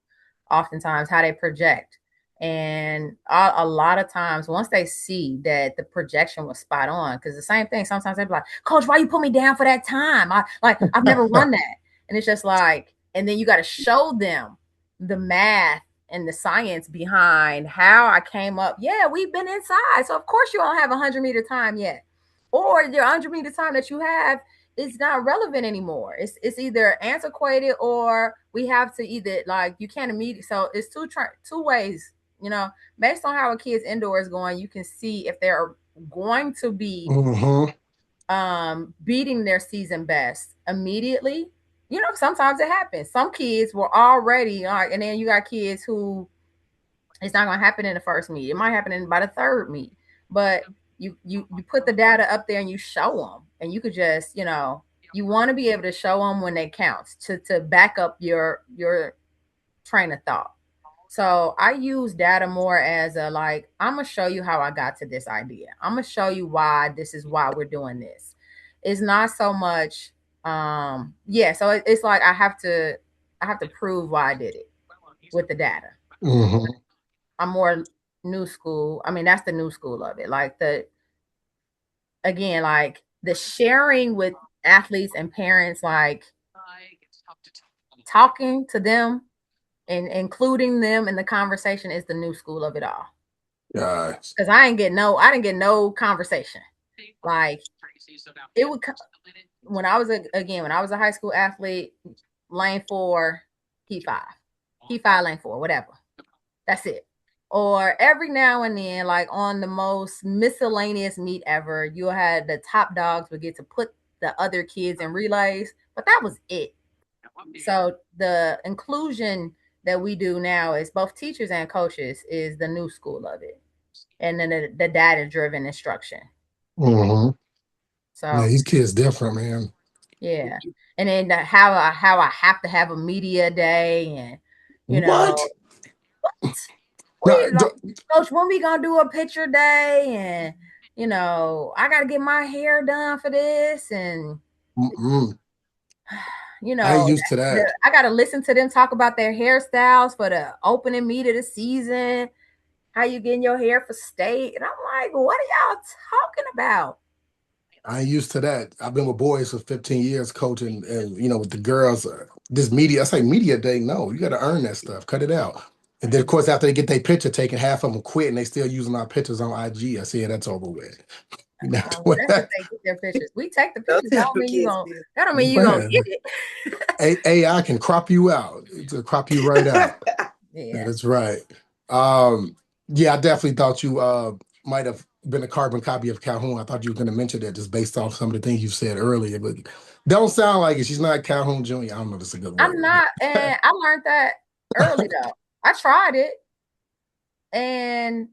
oftentimes how they project. And a lot of times, once they see that the projection was spot on, because the same thing, sometimes they'd be like, "Coach, why you put me down for that time? I've never run that." And it's just like, and then you got to show them the math and the science behind how I came up. Yeah, we've been inside, so of course you don't have 100-meter time yet, or your 100-meter time that you have is not relevant anymore. It's either antiquated or we have to either, like, you can't immediately. So it's two ways. Based on how a kid's indoor is going, you can see if they're going to be Hmm. beating their season best immediately. Sometimes it happens. Some kids were already like, and then you got kids who it's not going to happen in the first meet. It might happen in by the third meet, but you put the data up there and you show them, and you could just you want to be able to show them when they counts to back up your train of thought. So I use data more as a, like, I'm gonna show you how I got to this idea. I'm gonna show you why this is why we're doing this. It's not so much yeah, so it's like I have to prove why I did it with the data. Hmm. I'm more new school. I mean, that's the new school of it. Like again, like the sharing with athletes and parents, like talking to them and including them in the conversation is the new school of it all. Yes. Because I didn't get no conversation. Like it would when I was when I was a high school athlete, lane 4, heat 5, lane 4, whatever. That's it. Or every now and then, like on the most miscellaneous meet ever, you had the top dogs would get to put the other kids in relays, but that was it. So the inclusion that we do now is both teachers and coaches is the new school of it. And then the data driven instruction. Mm-hmm. Yeah, So these kids different, man. yeah. And then how I have to have a media day and you know What? what No, we coach when we gonna do a picture day and I gotta get my hair done for this and mm-mm. you I ain't know used to that. I gotta listen to them talk about their hairstyles for the opening meet of the season, how you getting your hair for state, and I'm like, what are y'all talking about? I ain't used to that. I've been with boys for 15 years coaching, and with the girls, this media, I say media day, no, you got to earn that stuff, cut it out. And then, of course, after they get their picture taken, half of them quit and they still using our pictures on IG. I say, yeah, that's over with. You know, Well, that's if they get their pictures. We take the Don't pictures. tell the kids this. That don't mean you gonna man, get it. AI can crop you out. It'll crop you right out. Yeah, Yeah. that's right. Um, yeah, I definitely thought you might have been a carbon copy of Calhoun. I thought you were going to mention that just based off some of the things you said earlier, but don't sound like it. She's not Calhoun Jr. I don't know if it's a good I'm word. not, and I learned that early though. I tried it, and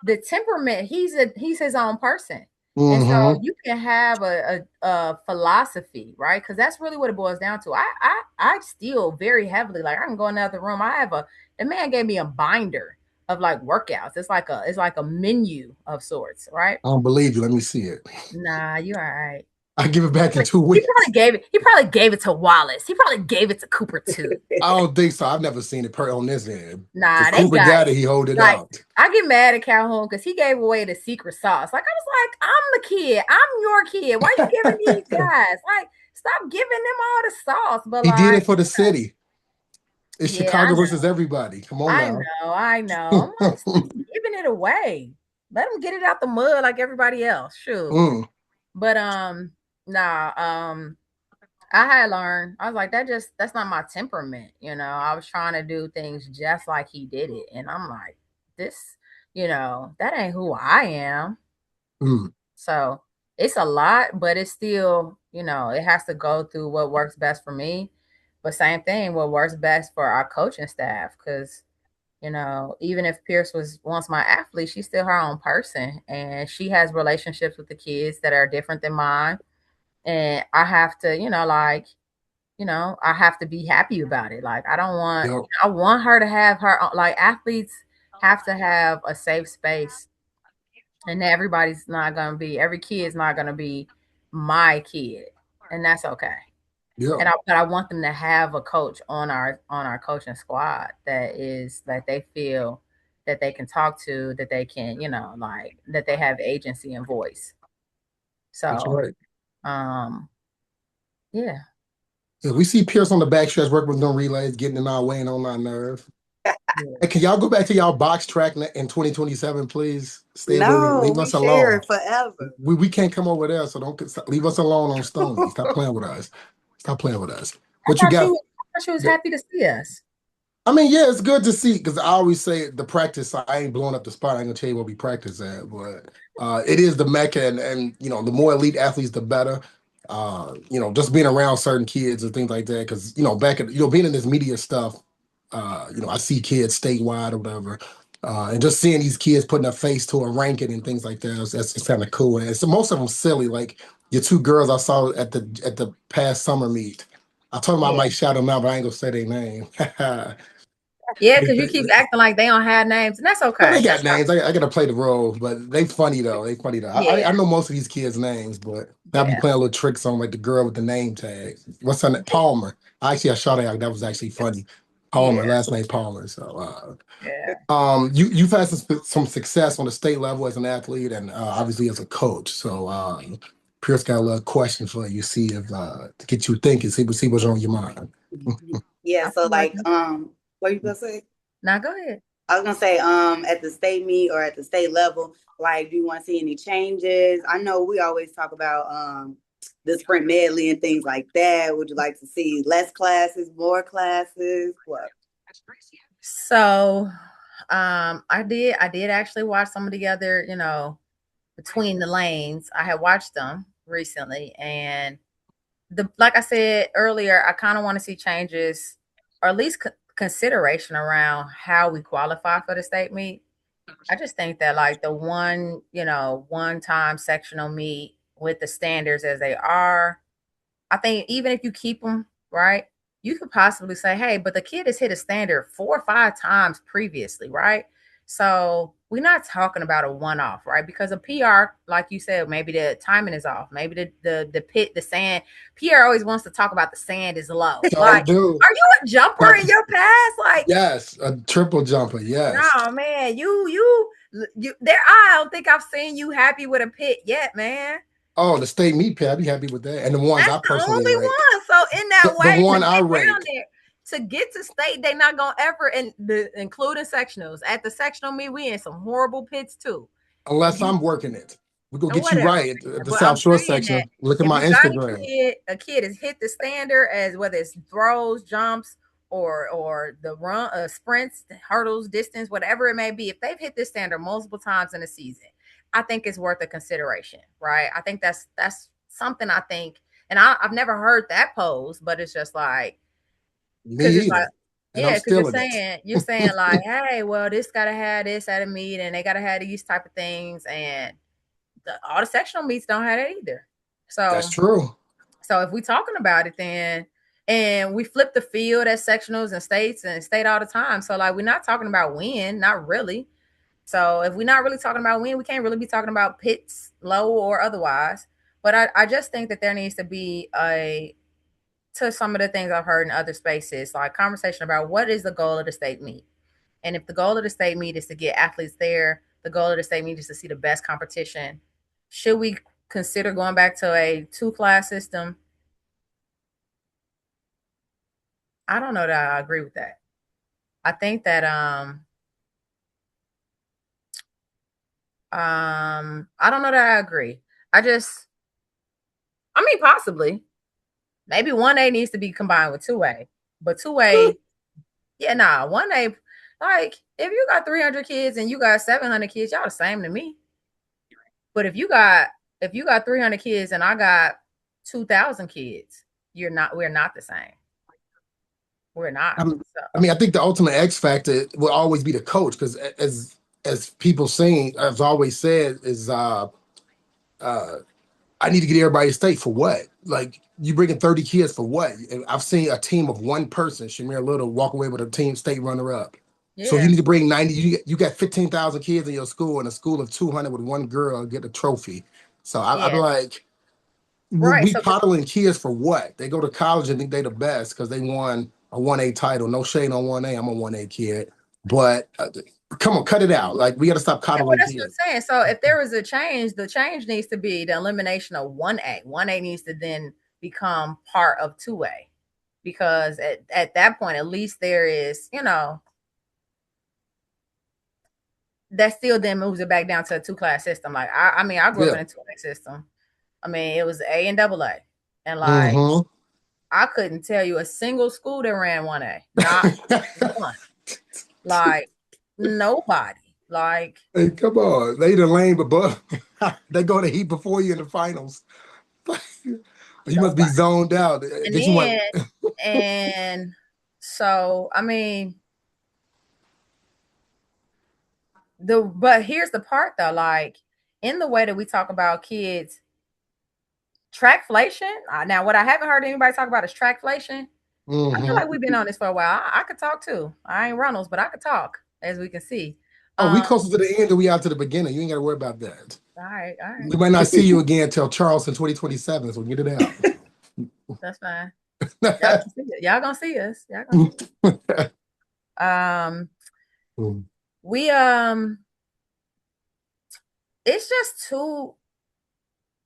the temperament. He's his own person, and so Mm-hmm. you can have a philosophy, right? Because that's really what it boils down to. I steal very heavily. Like I can go in the other room. The man gave me a binder of like workouts. It's like a menu of sorts, right? I don't believe you. Let me see it. Nah, you're all right. I give it back in two He weeks. probably gave it. He probably gave it to Wallace. He probably gave it to Cooper too. I don't think so. I've never seen it on this end. If Nah, they Cooper got got it. it, he hold it Like out. I get mad at Calhoun because he gave away the secret sauce. Like I was like, I'm the kid. I'm your kid. Why you giving these guys? Like, stop giving them all the sauce. But He did like, it for the city. It's yeah, I Chicago know. versus everybody. Come on I now. know. I know. I'm like, stop giving it away. Let them get it out the mud like everybody else. Shoot. Mm, But nah, I had learned. I was like, that's not my temperament. I was trying to do things just like he did it, and I'm like, this, that ain't who I am. mm. So it's a lot, but it's still, it has to go through what works best for me. But same thing, what works best for our coaching staff, because even if Pierce was once my athlete, she's still her own person, and she has relationships with the kids that are different than mine, and I have to, I have to be happy about it. Like Yep. I want her to have her like athletes have to have a safe space, and every kid's not gonna be my kid, and that's okay. Yep. But I want them to have a coach on our coaching squad that they feel that they can talk to, that they can, like that they have agency and voice. That's So, right. um, yeah. Yeah, we see Pierce on the backstretch working with them relays, getting in our way and on our nerve. Hey, can y'all go back to y'all box track in 2027, please? Stay with it. No, Leave we us share alone. it forever. We can't come over there, so don't leave us alone on Stony. Stop playing with us. Stop playing with us. What you got? I thought she was happy to see us. I mean, yeah, it's good to see because I always say the practice. I ain't blowing up the spot. I ain't gonna tell you where we practice at, but it is the mecca, and the more elite athletes, the better. Just being around certain kids and things like that, because back at being in this media stuff, I see kids statewide or whatever, and just seeing these kids putting a face to a ranking and things like that, that's kind of cool. And so most of them silly, like your two girls I saw at the past summer meet. I told them I Yeah. might shout them out, but I ain't gonna say their name. Yeah, because you keep acting like they don't have names, and that's No, okay. they got That's names. I gotta play the role, but they funny though. They funny though. I yeah, know most of these kids' names, but I'll be yeah, playing little tricks on like the girl with the name tag. What's her name? Palmer. I shot her out. That was actually funny. Palmer, yeah, last name Palmer. So, yeah. you've had some success on the state level as an athlete and obviously as a coach. So, Pierce got a little question for you. See if to get you thinking. See what's on your mind. Yeah, I so feel like like what you gonna say? now. Go ahead. I was gonna say, at the state meet or at the state level, like, do you want to see any changes? I know we always talk about the sprint medley and things like that. Would you like to see less classes, more classes? What? So I did actually watch some of the other, between the lanes. I had watched them recently, and like I said earlier, I kind of want to see changes, or at least consideration around how we qualify for the state meet. I just think that like the one time sectional meet with the standards as they are, I think even if you keep them, right, you could possibly say, hey, but the kid has hit a standard 4 or 5 times previously, right? So we're not talking about a one-off, right? Because a PR, like you said, maybe the timing is off. Maybe the pit, the sand. PR always wants to talk about the sand is low. So Like, do. are you a jumper in your past? Like, Yes, a triple jumper. Yes. no, man, you there. I don't think I've seen you happy with a pit yet, man. Oh, the state meat pit. I'd be happy with that. And the ones That's I the personally only rate. one. So in that The way, to one I get down rate. there, to get to state, they not gonna ever including sectionals. At the sectional meet, we in some horrible pits too. If Unless you I'm working it. We're gonna or get you whatever, right at the but I'm South Shore saying that section. Look at if my you got Instagram. a kid has hit the standard as whether it's throws, jumps, or the run, sprints, hurdles, distance, whatever it may be, if they've hit this standard multiple times in a season, I think it's worth a consideration, right? I think that's something I think, and I've never heard that pose, but it's just like Me because it's like, either. And I'm yeah, because still in it. you're saying like, hey, well, this gotta have this at a meet, and they gotta have these type of things, and all the sectional meets don't have that either. That's So, true. if we're talking about it, then and we flip the field at sectionals and states and state all the time. So, like, we're not talking about win, not really. So, if we're not really talking about win, we can't really be talking about pits, low or otherwise. But I just think that there needs to be to some of the things I've heard in other spaces, like conversation about what is the goal of the state meet. And if the goal of the state meet is to get athletes there, the goal of the state meet is to see the best competition. Should we consider going back to a two-class system? I don't know that I agree with that. I think that I don't know that I agree. I mean possibly. Maybe 1A needs to be combined with 2A. But 2A, yeah, nah, 1A, like if you got 300 kids and you got 700 kids, y'all the same to me. But if you got 300 kids and I got 2,000 kids, we're not the same. We're not. I mean, I think the ultimate X factor will always be the coach because as people saying, I've always said, is uh I need to get everybody to state for what? Like you bringing 30 kids for what? And I've seen a team of one person, Shamir Little, walk away with a team state runner up. So you Yeah. need to bring 90. You got 15,000 kids in your school, and a school of 200 with one girl get a trophy. So I'm Yeah. like, Right. we So coddling kids for what? They go to college and think they the best because they won a 1A title. No shade on 1A. I'm a 1A kid. But come on, cut it out. Like we got to stop yeah, well, coddling that's what kids. I'm saying. So if there is a change, the change needs to be the elimination of 1A. 1A needs to then become part of 2A. Because at that point, at least there is, that still then moves it back down to a two-class system. Like I mean, I grew up Yeah. in a two-A system. I mean, it was A and double A. And like Mm-hmm. I couldn't tell you a single school that ran 1A. Not one. Like nobody. Like Hey, come on. They the lane above. They go to heat before you in the finals. You must be nobody. zoned out. And Guess you want. then and so I mean but here's the part though, like in the way that we talk about kids, trackflation. Now, what I haven't heard anybody talk about is trackflation. I feel Hmm. like we've been on this for a while. I could talk too. I ain't Runnels, but I could talk, as we can see. Oh, we Um, closer to the end than we are to the beginning. You ain't got to worry about that. all right, all right. We might not see you again until Charleston 2027, so get it out. That's fine. Y'all gonna see us. Y'all gonna see us. We it's just too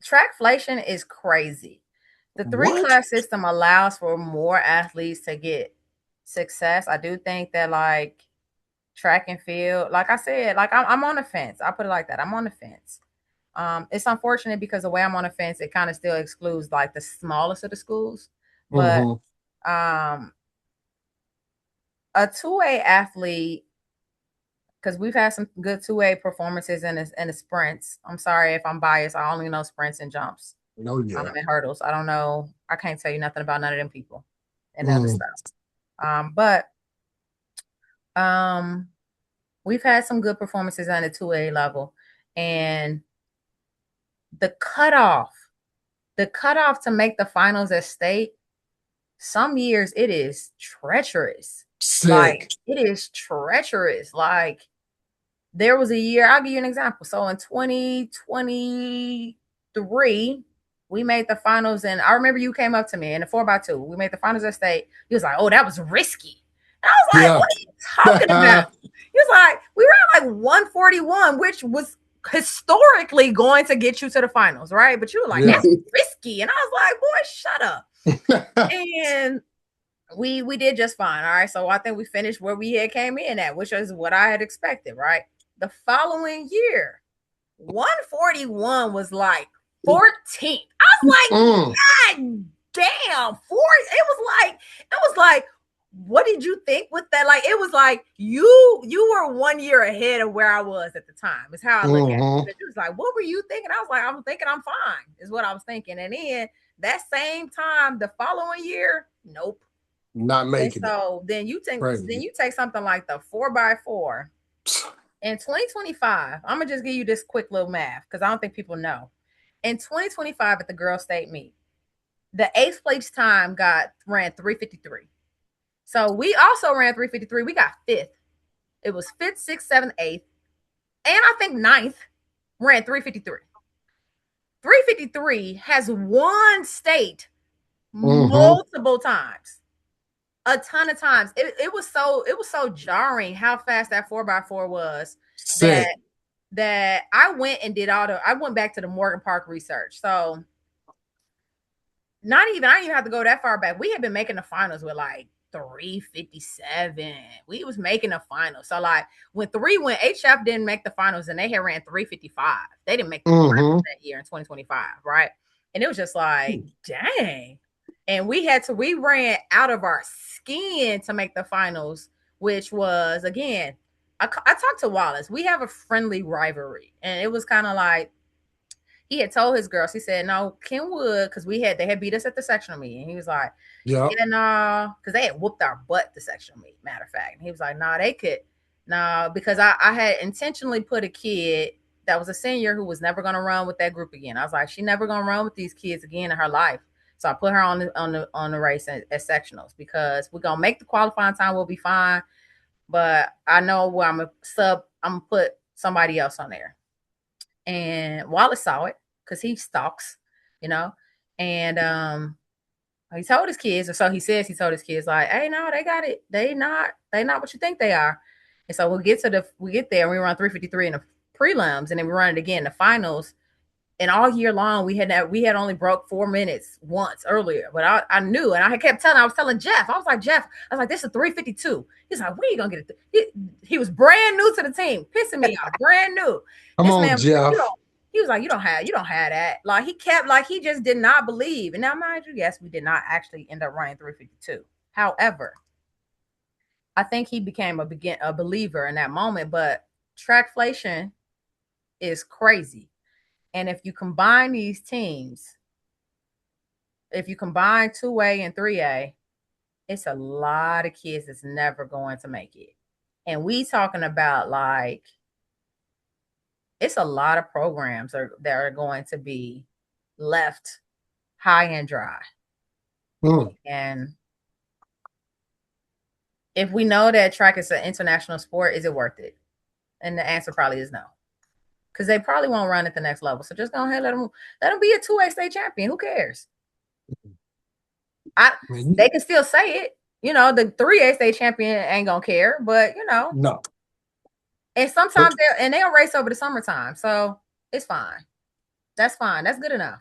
trackflation is crazy. The three What? class system allows for more athletes to get success. I do think that like track and field, like I said, like I'm on the fence. I'll put it like that. I'm on the fence. It's unfortunate because the way I'm on the fence, it kind of still excludes like the smallest of the schools. But Hmm. um, a 2A athlete because we've had some good 2A performances in the sprints. I'm sorry if I'm biased. I only know sprints and jumps. Oh yeah. And hurdles. I don't know. I can't tell you nothing about none of them people and other stuff. But we've had some good performances on the 2A level, and the cutoff to make the finals at state, some years it is treacherous. Sick. Like, it is treacherous. Like, there was a year, I'll give you an example. So in 2023, we made the finals, and I remember you came up to me in the 4x2. We made the finals at state. He was like, "Oh, that was risky." And I was like, "What are you talking about?" He was like, "We were at like 141, which was historically going to get you to the finals, right?" But you were like, "That's risky." And I was like, "Boy, shut up." And we did just fine. All right. So I think we finished where we had came in at, which is what I had expected, right? The following year, 141 was like 14th. I was like, God damn, it was like, what did you think with that? Like, it was like you were 1 year ahead of where I was at the time, is how I look at it. It was like, what were you thinking? I was like, I'm thinking I'm fine, is what I was thinking. And then that same time, the following year, nope. Not making it. So then you take something like the 4x4 in 2025. I'm gonna just give you this quick little math because I don't think people know. In 2025 at the girls' state meet, the 8th place time ran 3:53. So we also ran 3:53. We got 5th. It was 5th, 6th, 7th, 8th, and I think 9th ran 3:53. 3:53 has won state multiple times. A ton of times. It was so jarring how fast that 4x4 was. That I went and did I went back to the Morgan Park research. So I didn't even have to go that far back. We had been making the finals with like 3:57. We was making the finals. So like when HF didn't make the finals and they had ran 3:55. They didn't make the finals that year in 2025, right? And it was just like, dang. And we ran out of our skin to make the finals, which was, again, I talked to Wallace. We have a friendly rivalry. And it was kind of like, he had told his girls, he said, no, Kenwood, because they had beat us at the sectional meet. And he was like, yeah, no, because they had whooped our butt the sectional meet, matter of fact. And he was like, nah, they could. No, because I had intentionally put a kid that was a senior who was never going to run with that group again. I was like, she never going to run with these kids again in her life. So I put her on the race at sectionals because we're gonna make the qualifying time. We'll be fine, but I know where I'm gonna put somebody else on there. And Wallace saw it because he stalks, and he told his kids, or so he says. He told his kids like, "Hey, no, they got it. They not what you think they are." And so we get there, and we run 3:53 in the prelims, and then we run it again in the finals. And all year long, we had only broke 4 minutes once earlier. But I knew, and I was telling Jeff, this is 3:52. He's like, where you going to get it? He was brand new to the team, pissing me off, brand new. Come on, Jeff. He was like, you don't have that. Like, he just did not believe. And now, mind you, yes, we did not actually end up running 3:52. However, I think he became a believer in that moment. But Trackflation is crazy. And if you combine these teams, if you combine 2A and 3A, it's a lot of kids that's never going to make it. And we talking about, like, it's a lot of programs that are going to be left high and dry. And if we know that track is an international sport, is it worth it? And the answer probably is no. Because they probably won't run at the next level. So just go ahead, let them be a 2A state champion. Who cares? They can still say it. The 3A state champion ain't gonna care, but no. And sometimes they'll race over the summertime, so it's fine. That's fine. That's good enough.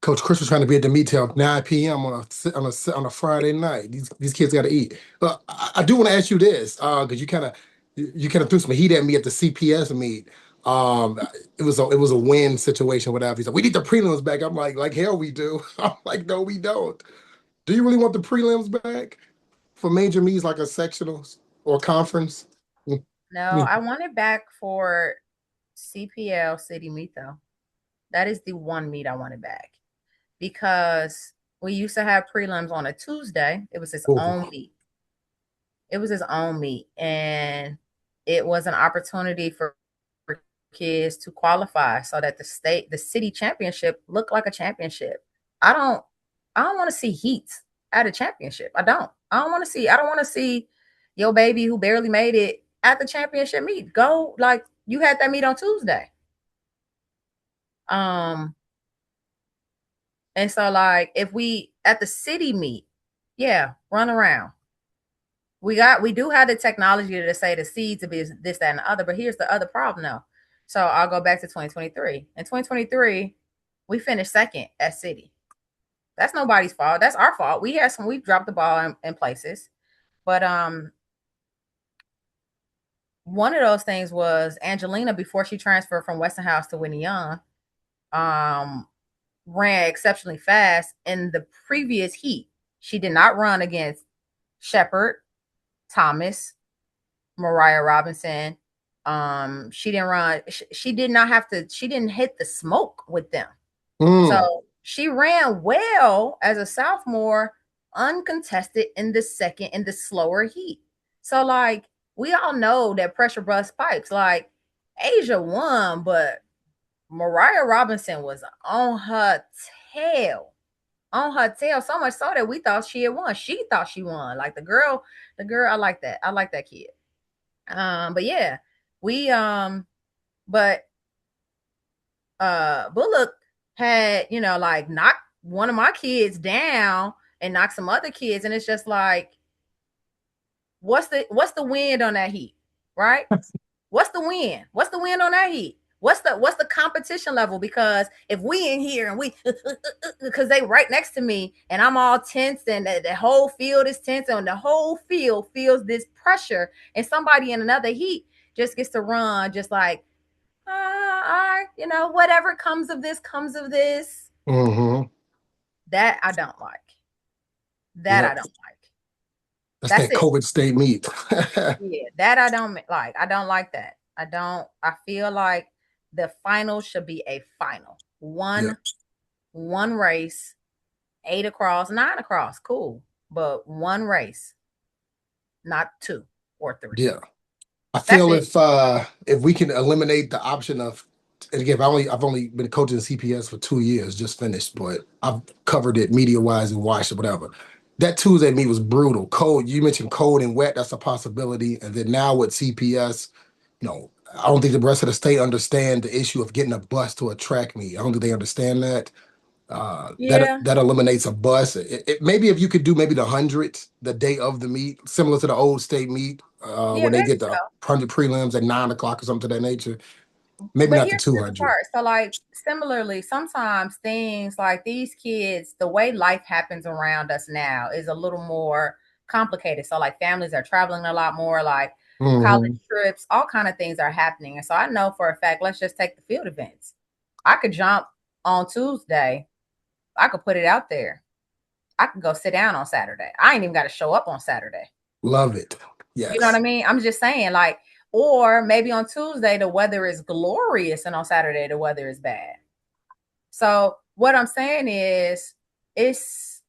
Coach Chris was trying to be at the meet till 9 p.m. on a Friday night. These kids got to eat. But I do want to ask you this, because you kind of threw some heat at me at the CPS meet. It was a win situation, whatever. He's like, we need the prelims back. I'm like hell we do. I'm like, no, we don't. Do you really want the prelims back for major meets like a sectionals or conference? No, I want it back for CPL City Meet though. That is the one meet I want it back because we used to have prelims on a Tuesday. It was its own meet. It was his own meet, and it was an opportunity for kids to qualify so that the city championship looked like a championship. I don't, I don't want to see heats at a championship. I don't. I don't want to see your baby who barely made it at the championship meet. Go like you had that meet on Tuesday. Um, and so like if we at the city meet, yeah, run around. We do have the technology to say the seed to be this, that, and the other, but here's the other problem though. So I'll go back to 2023. In 2023, we finished second at City. That's nobody's fault. That's our fault. We dropped the ball in places. But one of those things was Angelina before she transferred from Westinghouse to Whitney Young, ran exceptionally fast in the previous heat. She did not run against Shepard, Thomas, Mariah Robinson. She didn't run. She did not have to. She didn't hit the smoke with them. So she ran well as a sophomore, uncontested in the slower heat. So like we all know that pressure bust pipes. Like Asia won, but Mariah Robinson was on her tail. On her tail, so much so that we thought she had won. She thought she won. Like the girl, I like that. I like that kid. But yeah, we but Bullock had, like knocked one of my kids down and knocked some other kids, and it's just like, what's the wind on that heat, right? What's the wind? What's the wind on that heat? What's the competition level? Because if we in here and we because they right next to me and I'm all tense and the whole field is tense and the whole field feels this pressure and somebody in another heat just gets to run just like all right, whatever comes of this comes of this. Mm-hmm. That I don't like. That Yep. I don't like. That's That's that it. COVID state meet. Yeah, that I don't like. I don't like that. I feel like the final should be a final. Yeah. One race, 8 across, 9 across, cool. But one race, not 2 or 3. Yeah. I That's feel it. if we can eliminate the option of, and again, I've only been coaching CPS for 2 years, just finished, but I've covered it media wise and watched it, whatever. That Tuesday meet was brutal. Cold, you mentioned cold and wet, that's a possibility. And then now with CPS, I don't think the rest of the state understand the issue of getting a bus to a track meet. I don't think they understand that. That Yeah. that eliminates a bus. Maybe if you could do maybe the hundreds the day of the meet, similar to the old state meet, Yeah, when they maybe get the so. 100 prelims at 9 o'clock or something to that nature. Maybe But not the here's the 200. part. So, like, similarly, sometimes things like these kids, the way life happens around us now is a little more complicated. So, like, families are traveling a lot more, like college Hmm. trips, all kind of things are happening. And so, I know for a fact, let's just take the field events. I could jump on Tuesday. I could put it out there. I could go sit down on Saturday. I ain't even got to show up on Saturday. Love it. You know what I Yes. mean? I'm just saying, like, or maybe on Tuesday the weather is glorious and on Saturday the weather is bad. So what I'm saying is it's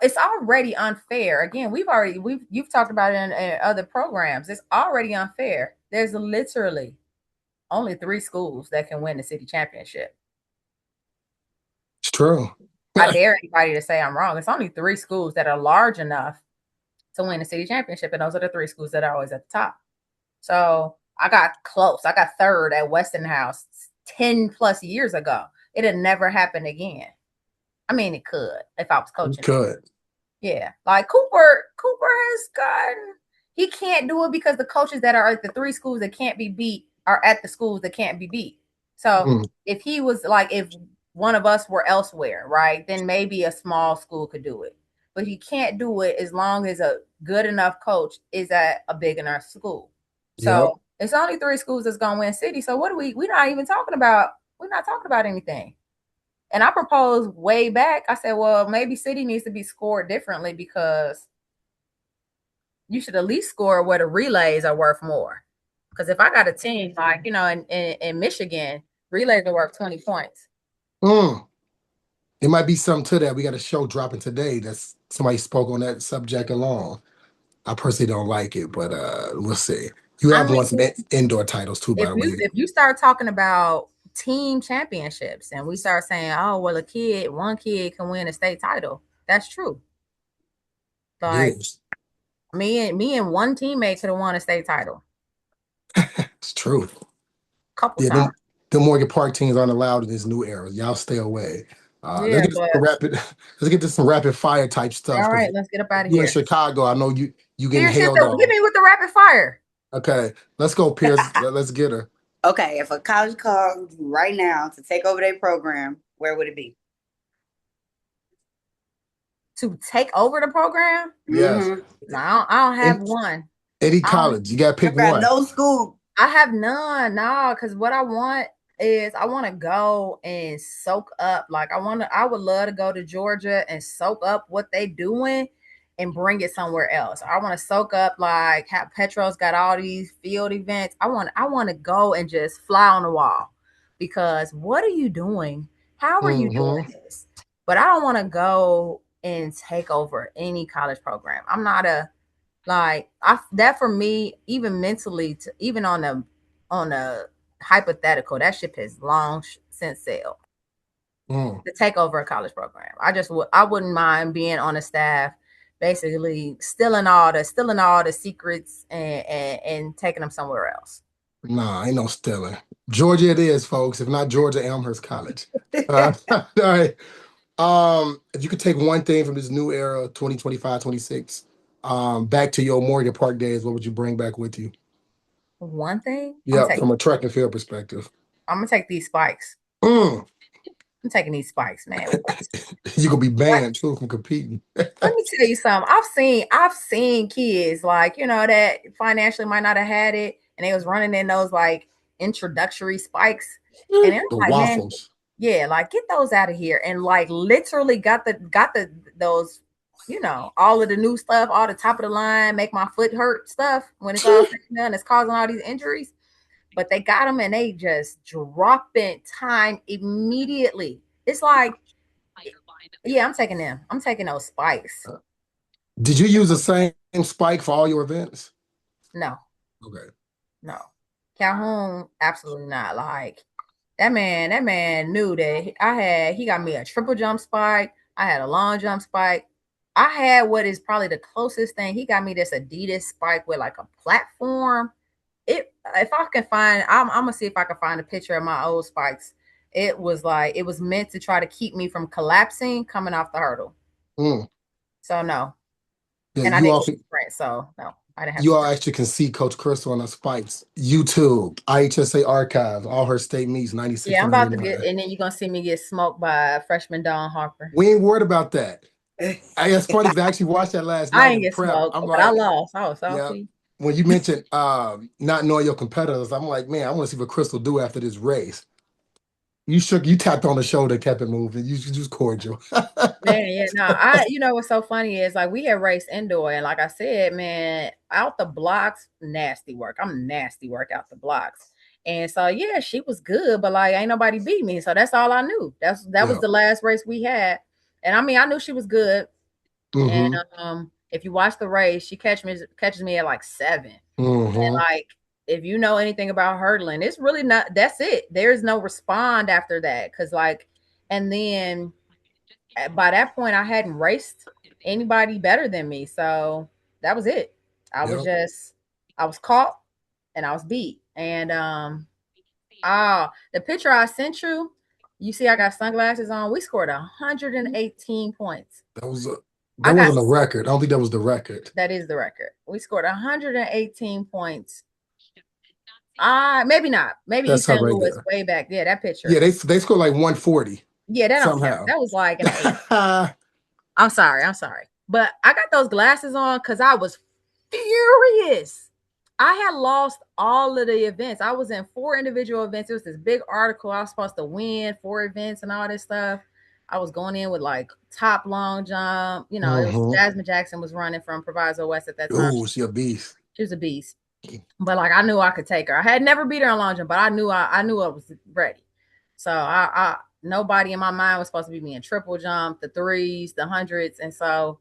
it's already unfair. Again, you've talked about it in other programs. It's already unfair. There's literally only 3 schools that can win the city championship. It's true. I dare anybody to say I'm wrong. It's only 3 schools that are large enough to win the city championship, and those are the 3 schools that are always at the top. So I got close. I got third at Westinghouse 10 plus years ago. It had never happened again. I mean, it could if I was coaching it. Good. Yeah. Like Cooper has gotten, he can't do it because the coaches that are at the 3 schools that can't be beat are at the schools that can't be beat. So Mm. if he was like, if one of us were elsewhere, right, then maybe a small school could do it. But he can't do it as long as a good enough coach is at a big enough school. Yep. So it's only 3 schools that's gonna win city. So what do we're not even talking about? We're not talking about anything. And I proposed way back. I said, well, maybe city needs to be scored differently because you should at least score where the relays are worth more. Because if I got a team like, in Michigan, relays are worth 20 points. It might be something to that. We got a show dropping today that's somebody spoke on that subject alone. I personally don't like it, but we'll see. You have won some indoor titles too, by the way. If you start talking about team championships and we start saying, oh, well, one kid can win a state title, that's true. Like me and one teammate could have won a state title. It's true. Couple times. The Morgan Park teams aren't allowed in this new era. Y'all stay away. Let's get to some rapid fire type stuff. All right, let's get up out of here. You in Chicago, I know you getting hailed on. Give me with the rapid fire. Okay, let's go, Pierce. Let's get her. Okay, if a college called you right now to take over their program, where would it be? To take over the program? Yes. No, I don't have one. Any college, you got to pick one. No school. I have none. No, because what I want is I want to go and soak up. Like I would love to go to Georgia and soak up what they doing and bring it somewhere else. I want to soak up like how Petro's got all these field events. I want to go and just fly on the wall, because what are you doing? How are you doing this? But I don't want to go and take over any college program. I'm not that for me, even mentally, even on a hypothetical, that ship has long since sailed. To take over a college program, I wouldn't mind being on a staff, basically stealing all the secrets and taking them somewhere else. Nah, ain't no stealing. Georgia it is, folks. If not Georgia, Elmhurst College. All right. If you could take one thing from this new era, 2025, 26, back to your Morgan Park days, what would you bring back with you? One thing? Yeah, from a track and field perspective. I'm gonna take these spikes. I'm taking these spikes, man. You gonna be banned too from competing. Let me tell you something. I've seen kids like, that financially might not have had it, and they was running in those like introductory spikes, and it was like, waffles. Man, yeah, like get those out of here, and like literally got those, all of the new stuff, all the top of the line, make my foot hurt stuff when it's all done. It's causing all these injuries. But they got them and they just dropping time immediately. It's like, yeah, I'm taking them. I'm taking those spikes. Did you use the same spike for all your events? No. Okay. No. Calhoun, absolutely not. Like that man knew that he got me a triple jump spike. I had a long jump spike. I had what is probably the closest thing. He got me this Adidas spike with like a platform. If I can find, I'm gonna see if I can find a picture of my old spikes. It was meant to try to keep me from collapsing coming off the hurdle. So no. Yeah, and I didn't sprint, so no, I didn't have you all actually can see Coach Crystal on the spikes. YouTube, IHSA archive, all her state meets, 96. Yeah, I'm about to get, and then you're gonna see me get smoked by freshman Dawn Harper. We ain't worried about that. It's funny because I actually watched that last night. I ain't get smoked, but I lost. I was salty. Yeah. When you mentioned not knowing your competitors, I'm like, man, I want to see what Crystal do after this race. You tapped on the shoulder, kept it moving. You just cordial. Man, yeah, no, what's so funny is like we had raced indoor, and like I said, man, out the blocks, nasty work. I'm nasty work out the blocks. And so yeah, she was good, but like ain't nobody beat me. So that's all I knew. That was the last race we had. And I mean, I knew she was good. And if you watch the race, she catches me at like 7. And like, if you know anything about hurdling, it's really not, that's it. There's no respond after that. Cause like, and then by that point I hadn't raced anybody better than me. So that was it. I was caught and I was beat. And, the picture I sent you, you see, I got sunglasses on. We scored 118 points. That wasn't the record. I don't think that was the record. That is the record. We scored 118 points. Maybe not. Maybe East St. Louis way back. Yeah, that picture. Yeah, they scored like 140. Yeah, that don't count. That was like an 8. I'm sorry. But I got those glasses on because I was furious. I had lost all of the events. I was in 4 individual events. It was this big article. I was supposed to win 4 events and all this stuff. I was going in with like top long jump. You know, it was Mm-hmm. Jasmine Jackson was running from Proviso West at that time. Oh, she a beast. She was a beast. But like I knew I could take her. I had never beat her in long jump, but I knew I was ready. So I nobody in my mind was supposed to be me in triple jump, the threes, the hundreds, and so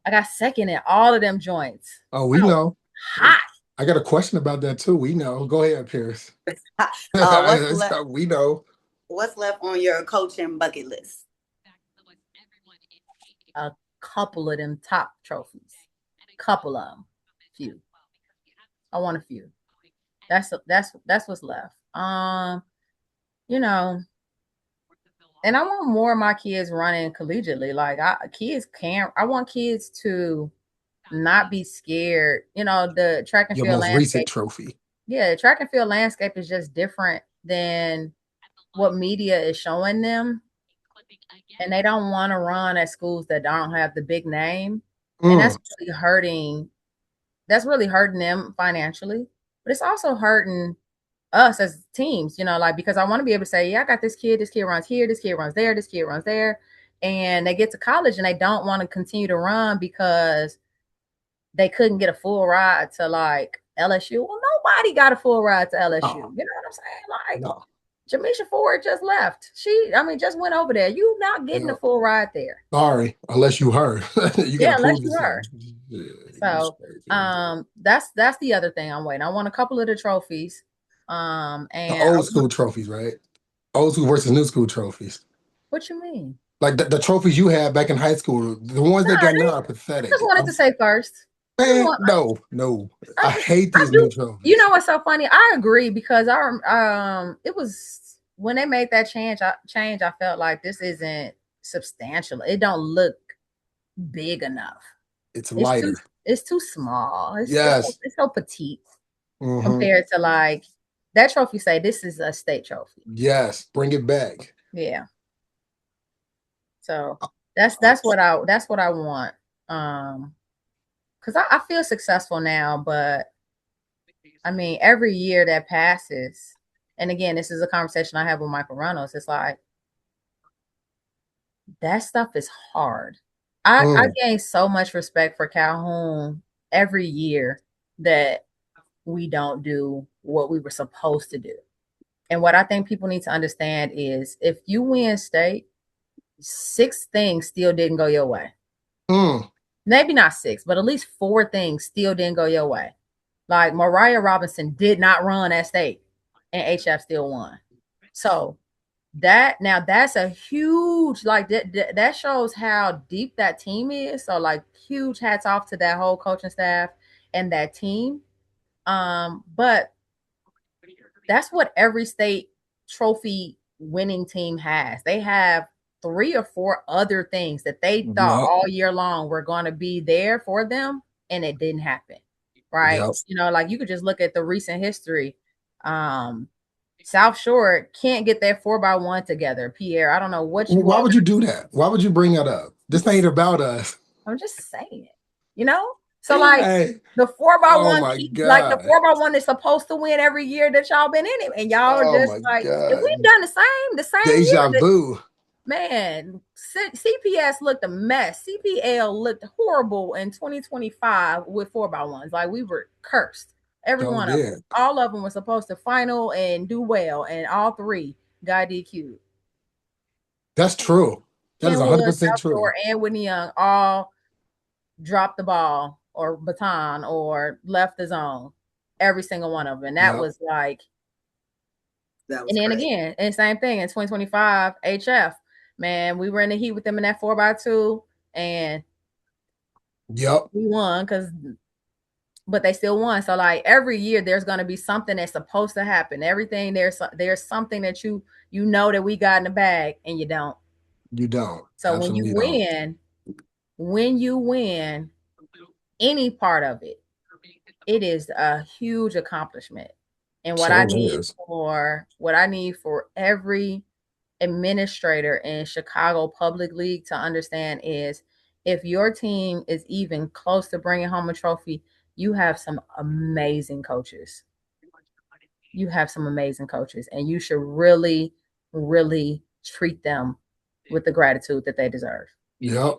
I got second in all of them joints. Oh, we know. Hot. I got a question about that too. We know. Go ahead, Pierce. We know. What's left on your coaching bucket list? A couple of them top trophies. Couple of them. Few. I want a few. That's what's left. You know, and I want more of my kids running collegiately. Like I want kids to not be scared. You know, the track and Your field most landscape. recent trophy. Yeah, track and field landscape is just different than what media is showing them. And they don't want to run at schools that don't have the big name. And that's really hurting. That's really hurting them financially. But it's also hurting us as teams, you know, like because I want to be able to say, yeah, I got this kid runs here, this kid runs there, this kid runs there. And they get to college and they don't want to continue to run because they couldn't get a full ride to like LSU. Well, nobody got a full ride to LSU. You know what I'm saying? Like Jamisha Ford just left. Just went over there. You not getting a full ride there. Sorry, unless you heard. Unless you heard. So that's the other thing I'm waiting. I want a couple of the trophies. And the old school trophies, right? Old school versus new school trophies. What you mean? Like the trophies you had back in high school, the ones they got now are pathetic. I just wanted to say first. Man, no. I hate these new trophies. You know what's so funny? I agree because it was when they made that change, I felt like this isn't substantial. It don't look big enough. It's lighter. It's too small. It's so petite compared to like that trophy say this is a state trophy. Yes, bring it back. Yeah. So that's what I want. Because I feel successful now, but I mean, every year that passes, and again, this is a conversation I have with Michael Reynolds. It's like that stuff is hard. I gain so much respect for Calhoun every year that we don't do what we were supposed to do. And what I think people need to understand is if you win state, 6 things still didn't go your way. Maybe not 6, but at least 4 things still didn't go your way. Like Mariah Robinson did not run at state and HF still won. So that's a huge, like that shows how deep that team is. So like huge hats off to that whole coaching staff and that team. But that's what every state trophy winning team has. They have 3 or 4 other things that they thought all year long were going to be there for them, and it didn't happen. Right. You know, like you could just look at the recent history. South Shore can't get their 4x1 together. Pierre, I don't know what you. Why would you do that? Why would you bring that up? This ain't about us. I'm just saying it. You know. So like the 4x1, like the 4x1 is supposed to win every year that y'all been in it, and y'all are just like, and we've done the same deja year. Vu. Man, CPS looked a mess. CPL looked horrible in 2025 with 4x1s. Like we were cursed. Every one of them. All of them were supposed to final and do well, and all 3 got DQ'd. That's true. That is 100% true. And Whitney Young all dropped the ball or baton or left the zone. Every single one of them. And that was like, and then again, and same thing in 2025, HF. Man, we were in the heat with them in that 4x2, and we won but they still won. So like every year there's going to be something that's supposed to happen. Everything there's something that you know that we got in the bag, and you don't. You don't. So when you win any part of it, it is a huge accomplishment. And what I need for every administrator in Chicago Public League to understand is if your team is even close to bringing home a trophy, you have some amazing coaches. And you should really, really treat them with the gratitude that they deserve. Yep.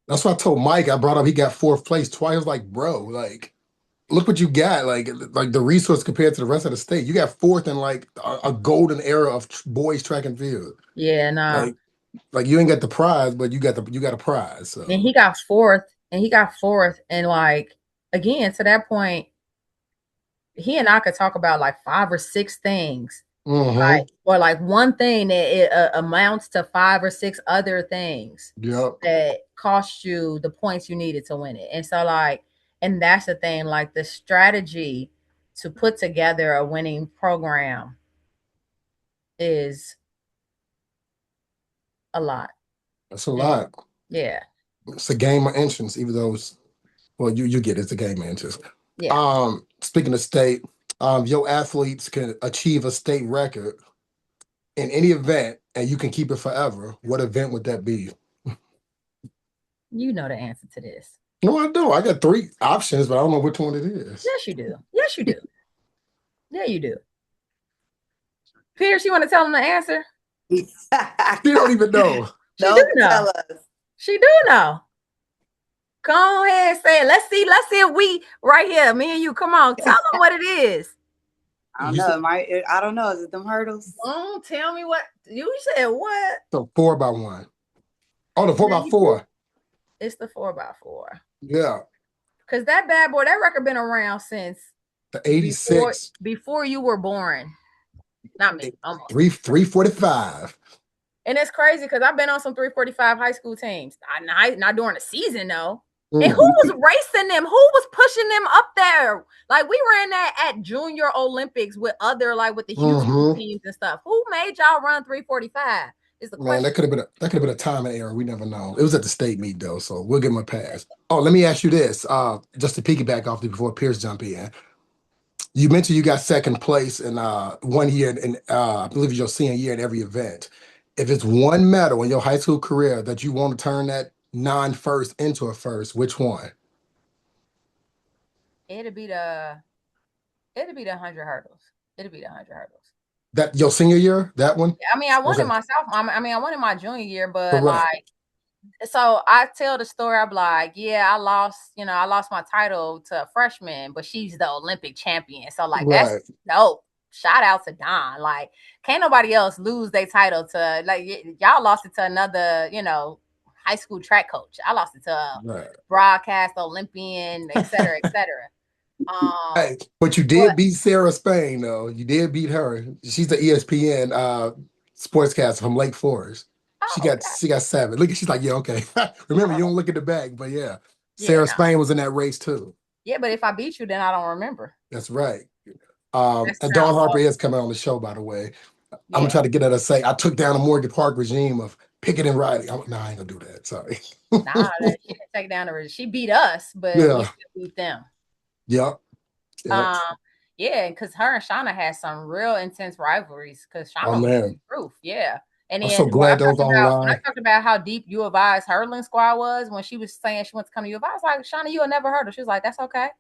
That's what I told Mike. I brought up he got fourth place twice. I was like, bro, like, look what you got. Like the resource compared to the rest of the state. You got fourth in like a golden era of boys track and field. Yeah, nah. Like you ain't got the prize, but you got a prize. So. And he got fourth, and like again to that point, he and I could talk about like 5 or 6 things, like, or like one thing that it amounts to 5 or 6 other things that cost you the points you needed to win it. And so like, and that's the thing, like the strategy to put together a winning program is a lot. That's a lot. Yeah. It's a game of entrance, even though it's, well, you get it, it's a game of entrance. Yeah. Speaking of state, your athletes can achieve a state record in any event and you can keep it forever. What event would that be? You know the answer to this. No, I don't. I got 3 options, but I don't know which one it is. Yes, you do. Yes, you do. Yeah, you do. Pierce, you want to tell them the answer? She don't even know. She do know. Tell us. She do know. Come ahead and say it. Let's see if we right here, me and you. Come on, tell them what it is. I don't know. I don't know. Is it them hurdles? Oh, tell me what you said. What? So 4x1. Oh, the 4x4. It's the 4x4. Yeah. Because that bad boy, that record been around since the 86. Before you were born. Not me. 345. And it's crazy because I've been on some 345 high school teams. Not during the season though. Mm-hmm. And who was racing them? Who was pushing them up there? Like we ran that at Junior Olympics with the Houston teams and stuff. Who made y'all run 345? Is the question. Man, that could have been a time and error. We never know. It was at the state meet though, so we'll give him a pass. Oh, let me ask you this, just to piggyback off before Pierce jump in. You mentioned you got second place in 1 year, and I believe it's your senior year in every event. If it's one medal in your high school career that you want to turn that non-first into a first, which one? It'd be the 100 hurdles. It'd be the 100 hurdles. That your senior year, that one? I mean, I won it myself. I won it my junior year, but like, so I tell the story. I'm like, yeah, I lost my title to a freshman, but she's the Olympic champion. So like, that's dope. Shout out to Don. Like, can't nobody else lose their title to, like, y'all lost it to another, high school track coach. I lost it to a broadcast Olympian, et cetera, et cetera. Hey, but you did beat Sarah Spain, though. You did beat her. She's the ESPN sportscaster from Lake Forest. She got 7. Look, she's like, yeah, okay. Remember, you don't look at the back, but Sarah Spain was in that race too. Yeah, but if I beat you, then I don't remember. That's right. And Dawn Harper is coming on the show, by the way. I'm gonna try to get her to say, I took down a Morgan Park regime of picking and riding. I ain't gonna do that. Sorry. She didn't take down the regime. She beat us, but we still beat them. Yep. Yeah, because her and Shauna had some real intense rivalries. Because Shauna was proof. Yeah. And then I'm so glad those online. When I talked about how deep U of I's hurling squad was when she was saying she wants to come to U of I, was like, Shauna, you will never hurdle. She was like, that's okay.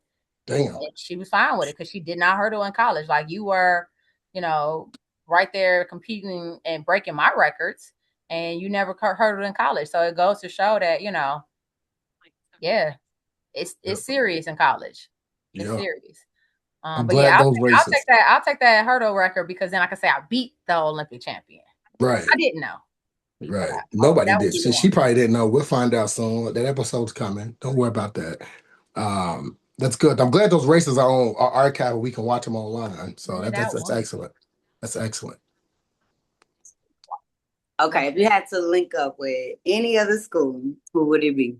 Damn. And she was fine with it because she did not hurdle in college. Like you were, right there competing and breaking my records, and you never hurdled in college. So it goes to show that, it's serious in college. It's serious. But I'll take that hurdle record because then I can say I beat the Olympic champion. Right. I didn't know. Right. Nobody did. She probably didn't know. We'll find out soon. That episode's coming. Don't worry about that. That's good. I'm glad those races are on our archive. We can watch them online. So that's excellent. That's excellent. Okay, if you had to link up with any other school, who would it be?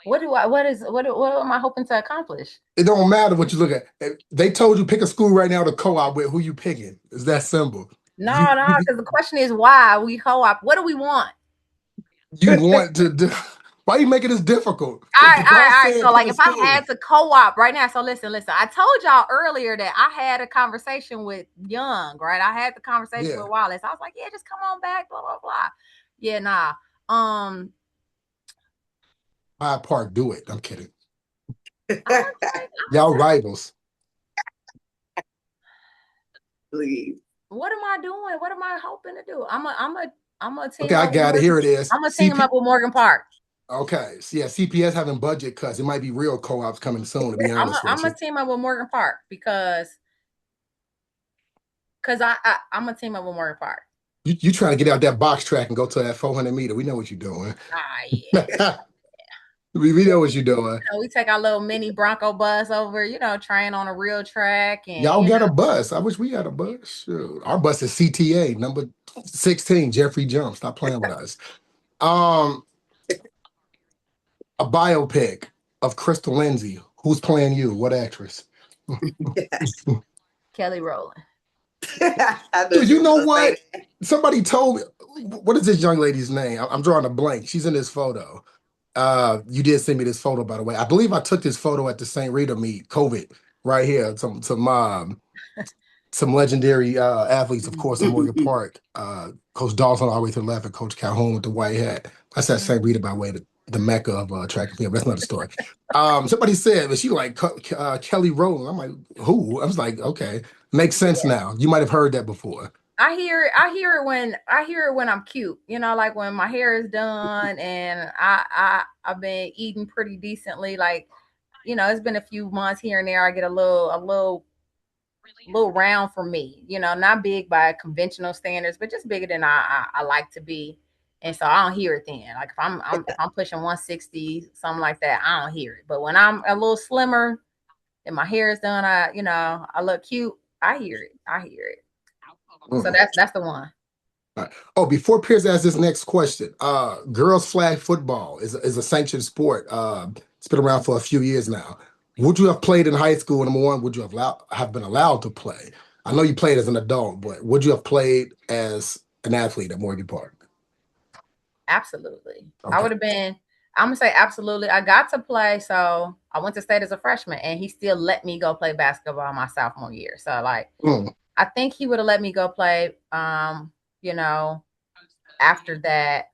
What am I hoping to accomplish? It don't matter what you look at. They told you pick a school right now to co-op with. Who you picking? Is that simple? No, because the question is why we co-op. What do we want? You want to do. Why are you making this difficult? All right. So like if I had to co-op right now, so listen. I told y'all earlier that I had a conversation with Young, right? I had the conversation with Wallace. I was like, yeah, just come on back, blah, blah, blah. Yeah, nah. Hyde Park, do it. I'm kidding. Y'all rivals. Please. What am I doing? What am I hoping to do? I'm a team Okay, up I with got it. Morgan. Here it is. I'm gonna team him up with Morgan Park. Okay, so yeah, CPS having budget cuts. It might be real co-ops coming soon, to be honest with I'm you. a team up with Morgan Park because I'm a team up with Morgan Park. You trying to get out that box track and go to that 400 meter. We know what you're doing. Yeah. We know what you're doing. We take our little mini Bronco bus over, train on a real track, and Y'all got a bus. I wish we had a bus. Shoot. Our bus is CTA, number 16, Jeffrey Jump. Stop playing with us. Um, a biopic of Crystal Lindsey. Who's playing you? What actress? Kelly Rowland. Dude, you know what? Somebody told me, what is this young lady's name? I'm drawing a blank. She's in this photo. You did send me this photo, by the way. I believe I took this photo at the St. Rita meet, COVID, right here. Some legendary athletes, of course, in Morgan Park. Coach Dawson all the way to the left, and Coach Calhoun with the white hat. That's that St. Rita, by the way, the mecca of track and field. That's another story. Somebody said, but she like Kelly Rowland. I'm like, who? I was like, okay, makes sense now. You might have heard that before. I hear it when I'm cute, like when my hair is done and I've been eating pretty decently. Like, it's been a few months here and there. I get a little round for me, not big by conventional standards, but just bigger than I like to be. And so I don't hear it then. Like if I'm pushing 160, something like that, I don't hear it. But when I'm a little slimmer and my hair is done, I look cute. I hear it. So that's the one. Right. Oh, before Pierce asks this next question, girls flag football is a sanctioned sport. It's been around for a few years now. Would you have played in high school? Number one, would you have been allowed to play? I know you played as an adult, but would you have played as an athlete at Morgan Park? Absolutely. Okay. I would have been. I'm gonna say absolutely. I got to play, so I went to state as a freshman, and he still let me go play basketball my sophomore year. So I think he would have let me go play. After that.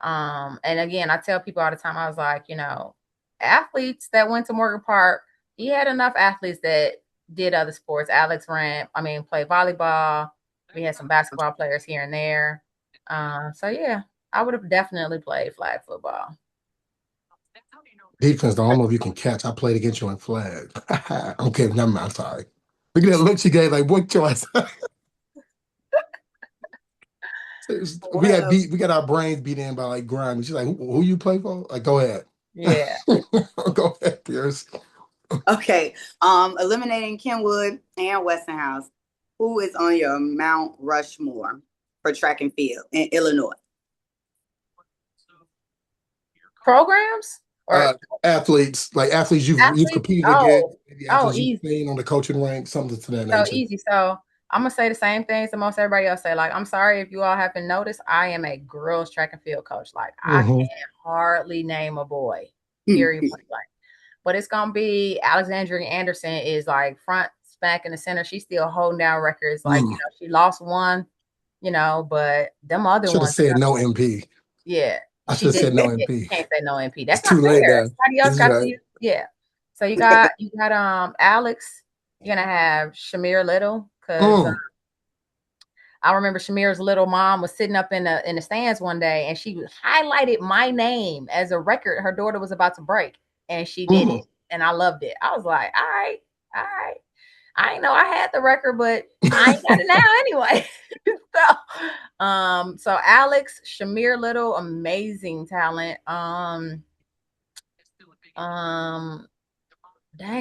And again, I tell people all the time, I was like, athletes that went to Morgan Park, he had enough athletes that did other sports. Alex played volleyball. We had some basketball players here and there. So yeah, I would have definitely played flag football. Defense, I don't know if you can catch. I played against you in flag. Okay, never mind. I'm sorry. Look at that look she gave, like, what choice? We got our brains beat in by like Grime. She's like, who you play for? Like, go ahead. Yeah. Go ahead, Pierce. Okay. Eliminating Kenwood and Westinghouse. Who is on your Mount Rushmore for track and field in Illinois? Programs or athletes, like athletes you've competed against, maybe athletes you've seen on the coaching rank, something to that nature. So easy. So I'm gonna say the same things that most everybody else say. Like, I'm sorry if you all haven't noticed, I am a girls track and field coach. Like, I can hardly name a boy. Period. But it's gonna be Alexandria Anderson is like front smack in the center. She's still holding down records. Like, she lost one, but them other should have ones. said no MP. Yeah. I should have said no MP. Can't say no MP. That's it's too late now. Somebody else got to. Yeah. So you got Alex. You're gonna have Shamir Little because I remember Shamir's little mom was sitting up in the stands one day and she highlighted my name as a record her daughter was about to break, and she did it, and I loved it. I was like, all right. I didn't know I had the record, but I ain't got it now anyway. So Alex, Shamir Little, amazing talent. Dang,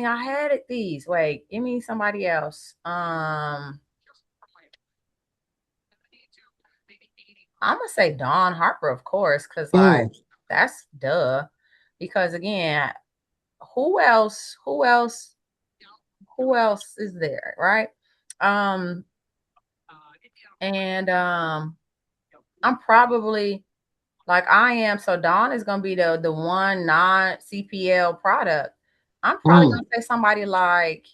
I had it. Wait, give me somebody else. I'm gonna say Dawn Harper, of course, because that's duh. Because again, who else is there, right? I'm probably like I am. So Dawn is gonna be the one non-CPL product. I'm probably gonna say somebody like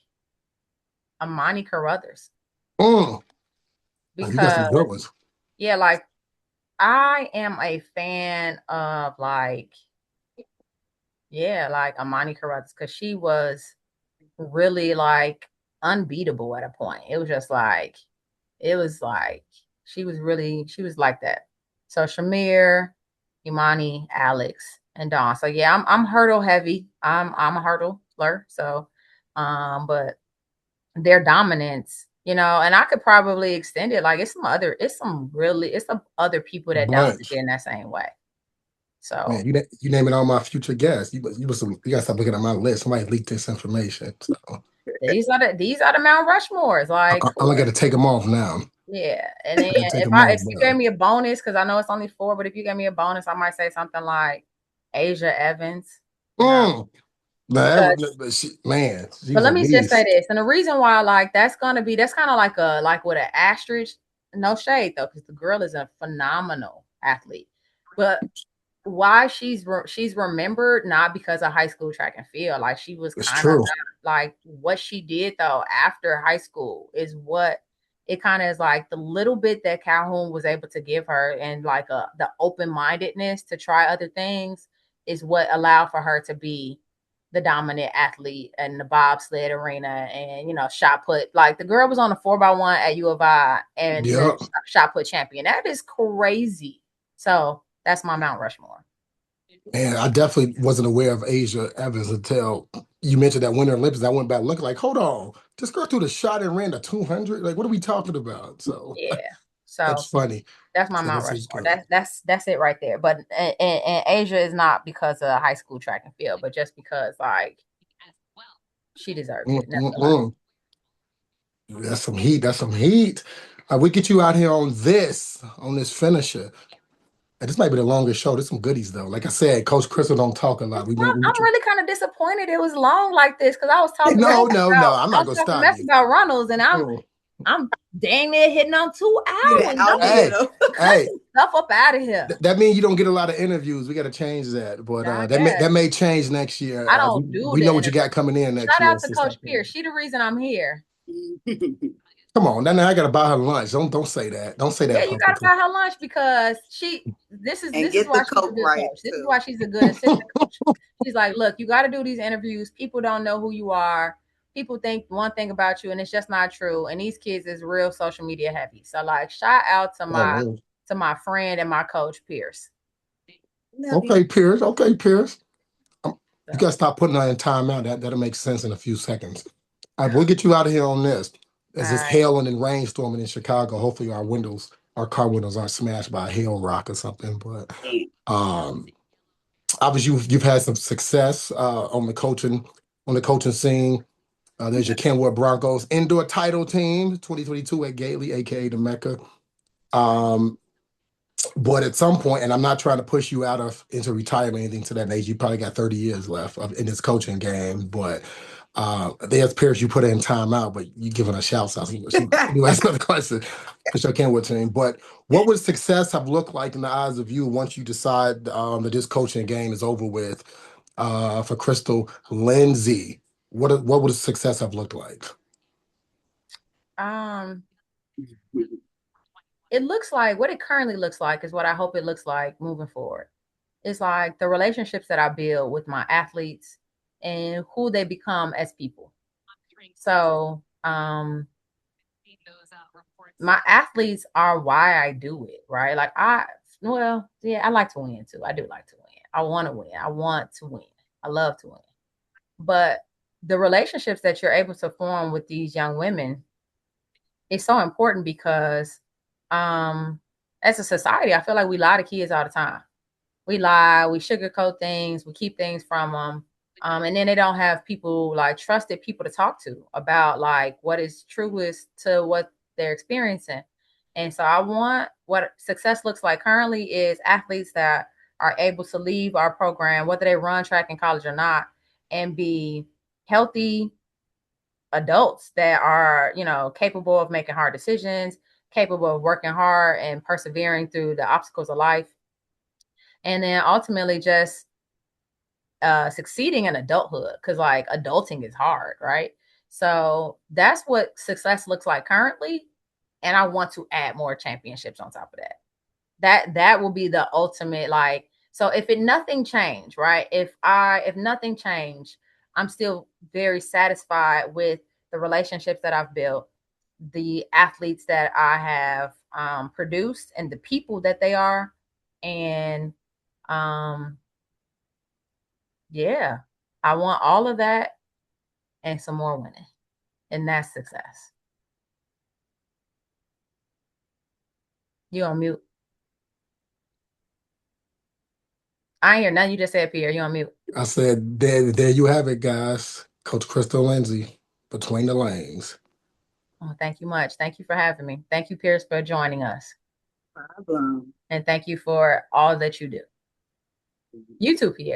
Amani Carruthers. Because yeah, like I am a fan of like Amani Carruthers because she was really like unbeatable at a point. It was just like, she was like that. So Shamir, Imani, Alex, and Dawn. So yeah, I'm hurdle heavy. I'm a hurdler. So but their dominance, and I could probably extend it. Like it's some other people that dominate Bunch. in that same way. So Man, you naming all my future guests. You gotta stop looking at my list. Somebody leaked this information. So these are the Mount Rushmores. Like, I'm gonna get to take them off now. yeah. And then I gotta take if them off if you now. gave me a bonus, because I know it's only 4, but if you gave me a bonus, I might say something like Asia Evans, Mm. because But man, but she's a let me just say beast. this, and the reason why, like, that's kind of like with an asterisk, no shade though, because the girl is a phenomenal athlete, but why she's remembered not because of high school track and field. Like she was It's kind of true. like what she did though after high school is what it kind of is like the little bit that Calhoun was able to give her, and like the open-mindedness to try other things is what allowed for her to be the dominant athlete in the bobsled arena and shot put. Like the girl was on the 4x1 at U of I and the Yep. shot put champion. That is crazy. So that's my Mount Rushmore. And I definitely wasn't aware of Asia Evans until you mentioned that Winter Olympics. I went back looking like, hold on, this girl threw the shot and ran the 200. Like, what are we talking about? So Yeah. that's So funny. that's my So Mount this is Rushmore. good. That's it right there. But and Asia is not because of high school track and field, but just because like she deserves it, nevertheless. Mm-mm-mm. That's some heat. That's some heat. We get you out here on this finisher. And this might be the longest show. There's some goodies though. Like I said, Coach Crystal don't talk a lot. I'm really kind of disappointed it was long like this because I was talking mess No, no, no. about I'm I not was gonna talking stop mess you. about Runnels, and Mm. I'm dang near hitting on 2 You done hours. outlived Hey, them. Cut hey, some stuff up out of here. that means you don't get a lot of interviews. We got to change that, but I that guess may change next year. I don't do We the know what you interview. got coming in next Shout year. out to So Coach stop Pierce. playing. She the reason I'm here. Come on, now I got to buy her lunch. Don't say that. Don't say Yeah, that you gotta publicly. buy her lunch because And this is get the why she's a coke good right coach. This is too. why she's a good assistant coach. She's like, look, you got to do these interviews. People don't know who you are. People think one thing about you, and it's just not true. And these kids is real social media heavy. So like, shout out to Oh, man. my friend and my coach Pierce. Love you. Okay, Pierce. Okay, Pierce. You So, got to stop putting her in timeout. That'll make sense in a few seconds. All right, we'll get you out of here on this. all As it's right. hailing and rainstorming in Chicago, hopefully our car windows aren't smashed by a hail rock or something. But um, obviously you've had some success on the coaching scene. There's your Kenwood Broncos indoor title team, 2022 at Gately, aka the Mecca. Um, but at some point, and I'm not trying to push you into retirement or anything to that age. You probably got 30 years left in this coaching game. But there's Pierce you put in timeout, but you giving her shouts out. You ask another question for sure Kenwood team. But what would success have looked like in the eyes of you once you decide that this coaching game is over with? For Crystal Lindsey, what would success have looked like? Um, it looks like what it currently looks like is what I hope it looks like moving forward. It's like the relationships that I build with my athletes and who they become as people. So, my athletes are why I do it, right? Like I like to win too. I do like to win. I want to win. I want to win. I love to win. But the relationships that you're able to form with these young women is so important because as a society, I feel like we lie to kids all the time. We lie, we sugarcoat things, we keep things from them. And then they don't have people like trusted people to talk to about like what is truest to what they're experiencing. And so I want what success looks like currently is athletes that are able to leave our program, whether they run track in college or not, and be healthy adults that are, capable of making hard decisions, capable of working hard and persevering through the obstacles of life. And then ultimately just succeeding in adulthood, because like adulting is hard, right? So that's what success looks like currently, and I want to add more championships on top of that. That will be the ultimate, like, so if nothing changed, right? If nothing changed, I'm still very satisfied with the relationships that I've built, the athletes that I have produced, and the people that they are. And yeah, I want all of that and some more winning. And that's success. You on mute. I ain't hear nothing you just said, Pierre. You on mute. I said, there you have it, guys. Coach Crystal Lindsey, Between the Lanes. Oh, thank you much. Thank you for having me. Thank you, Pierce, for joining us. No problem. And thank you for all that you do. You too, Pierre.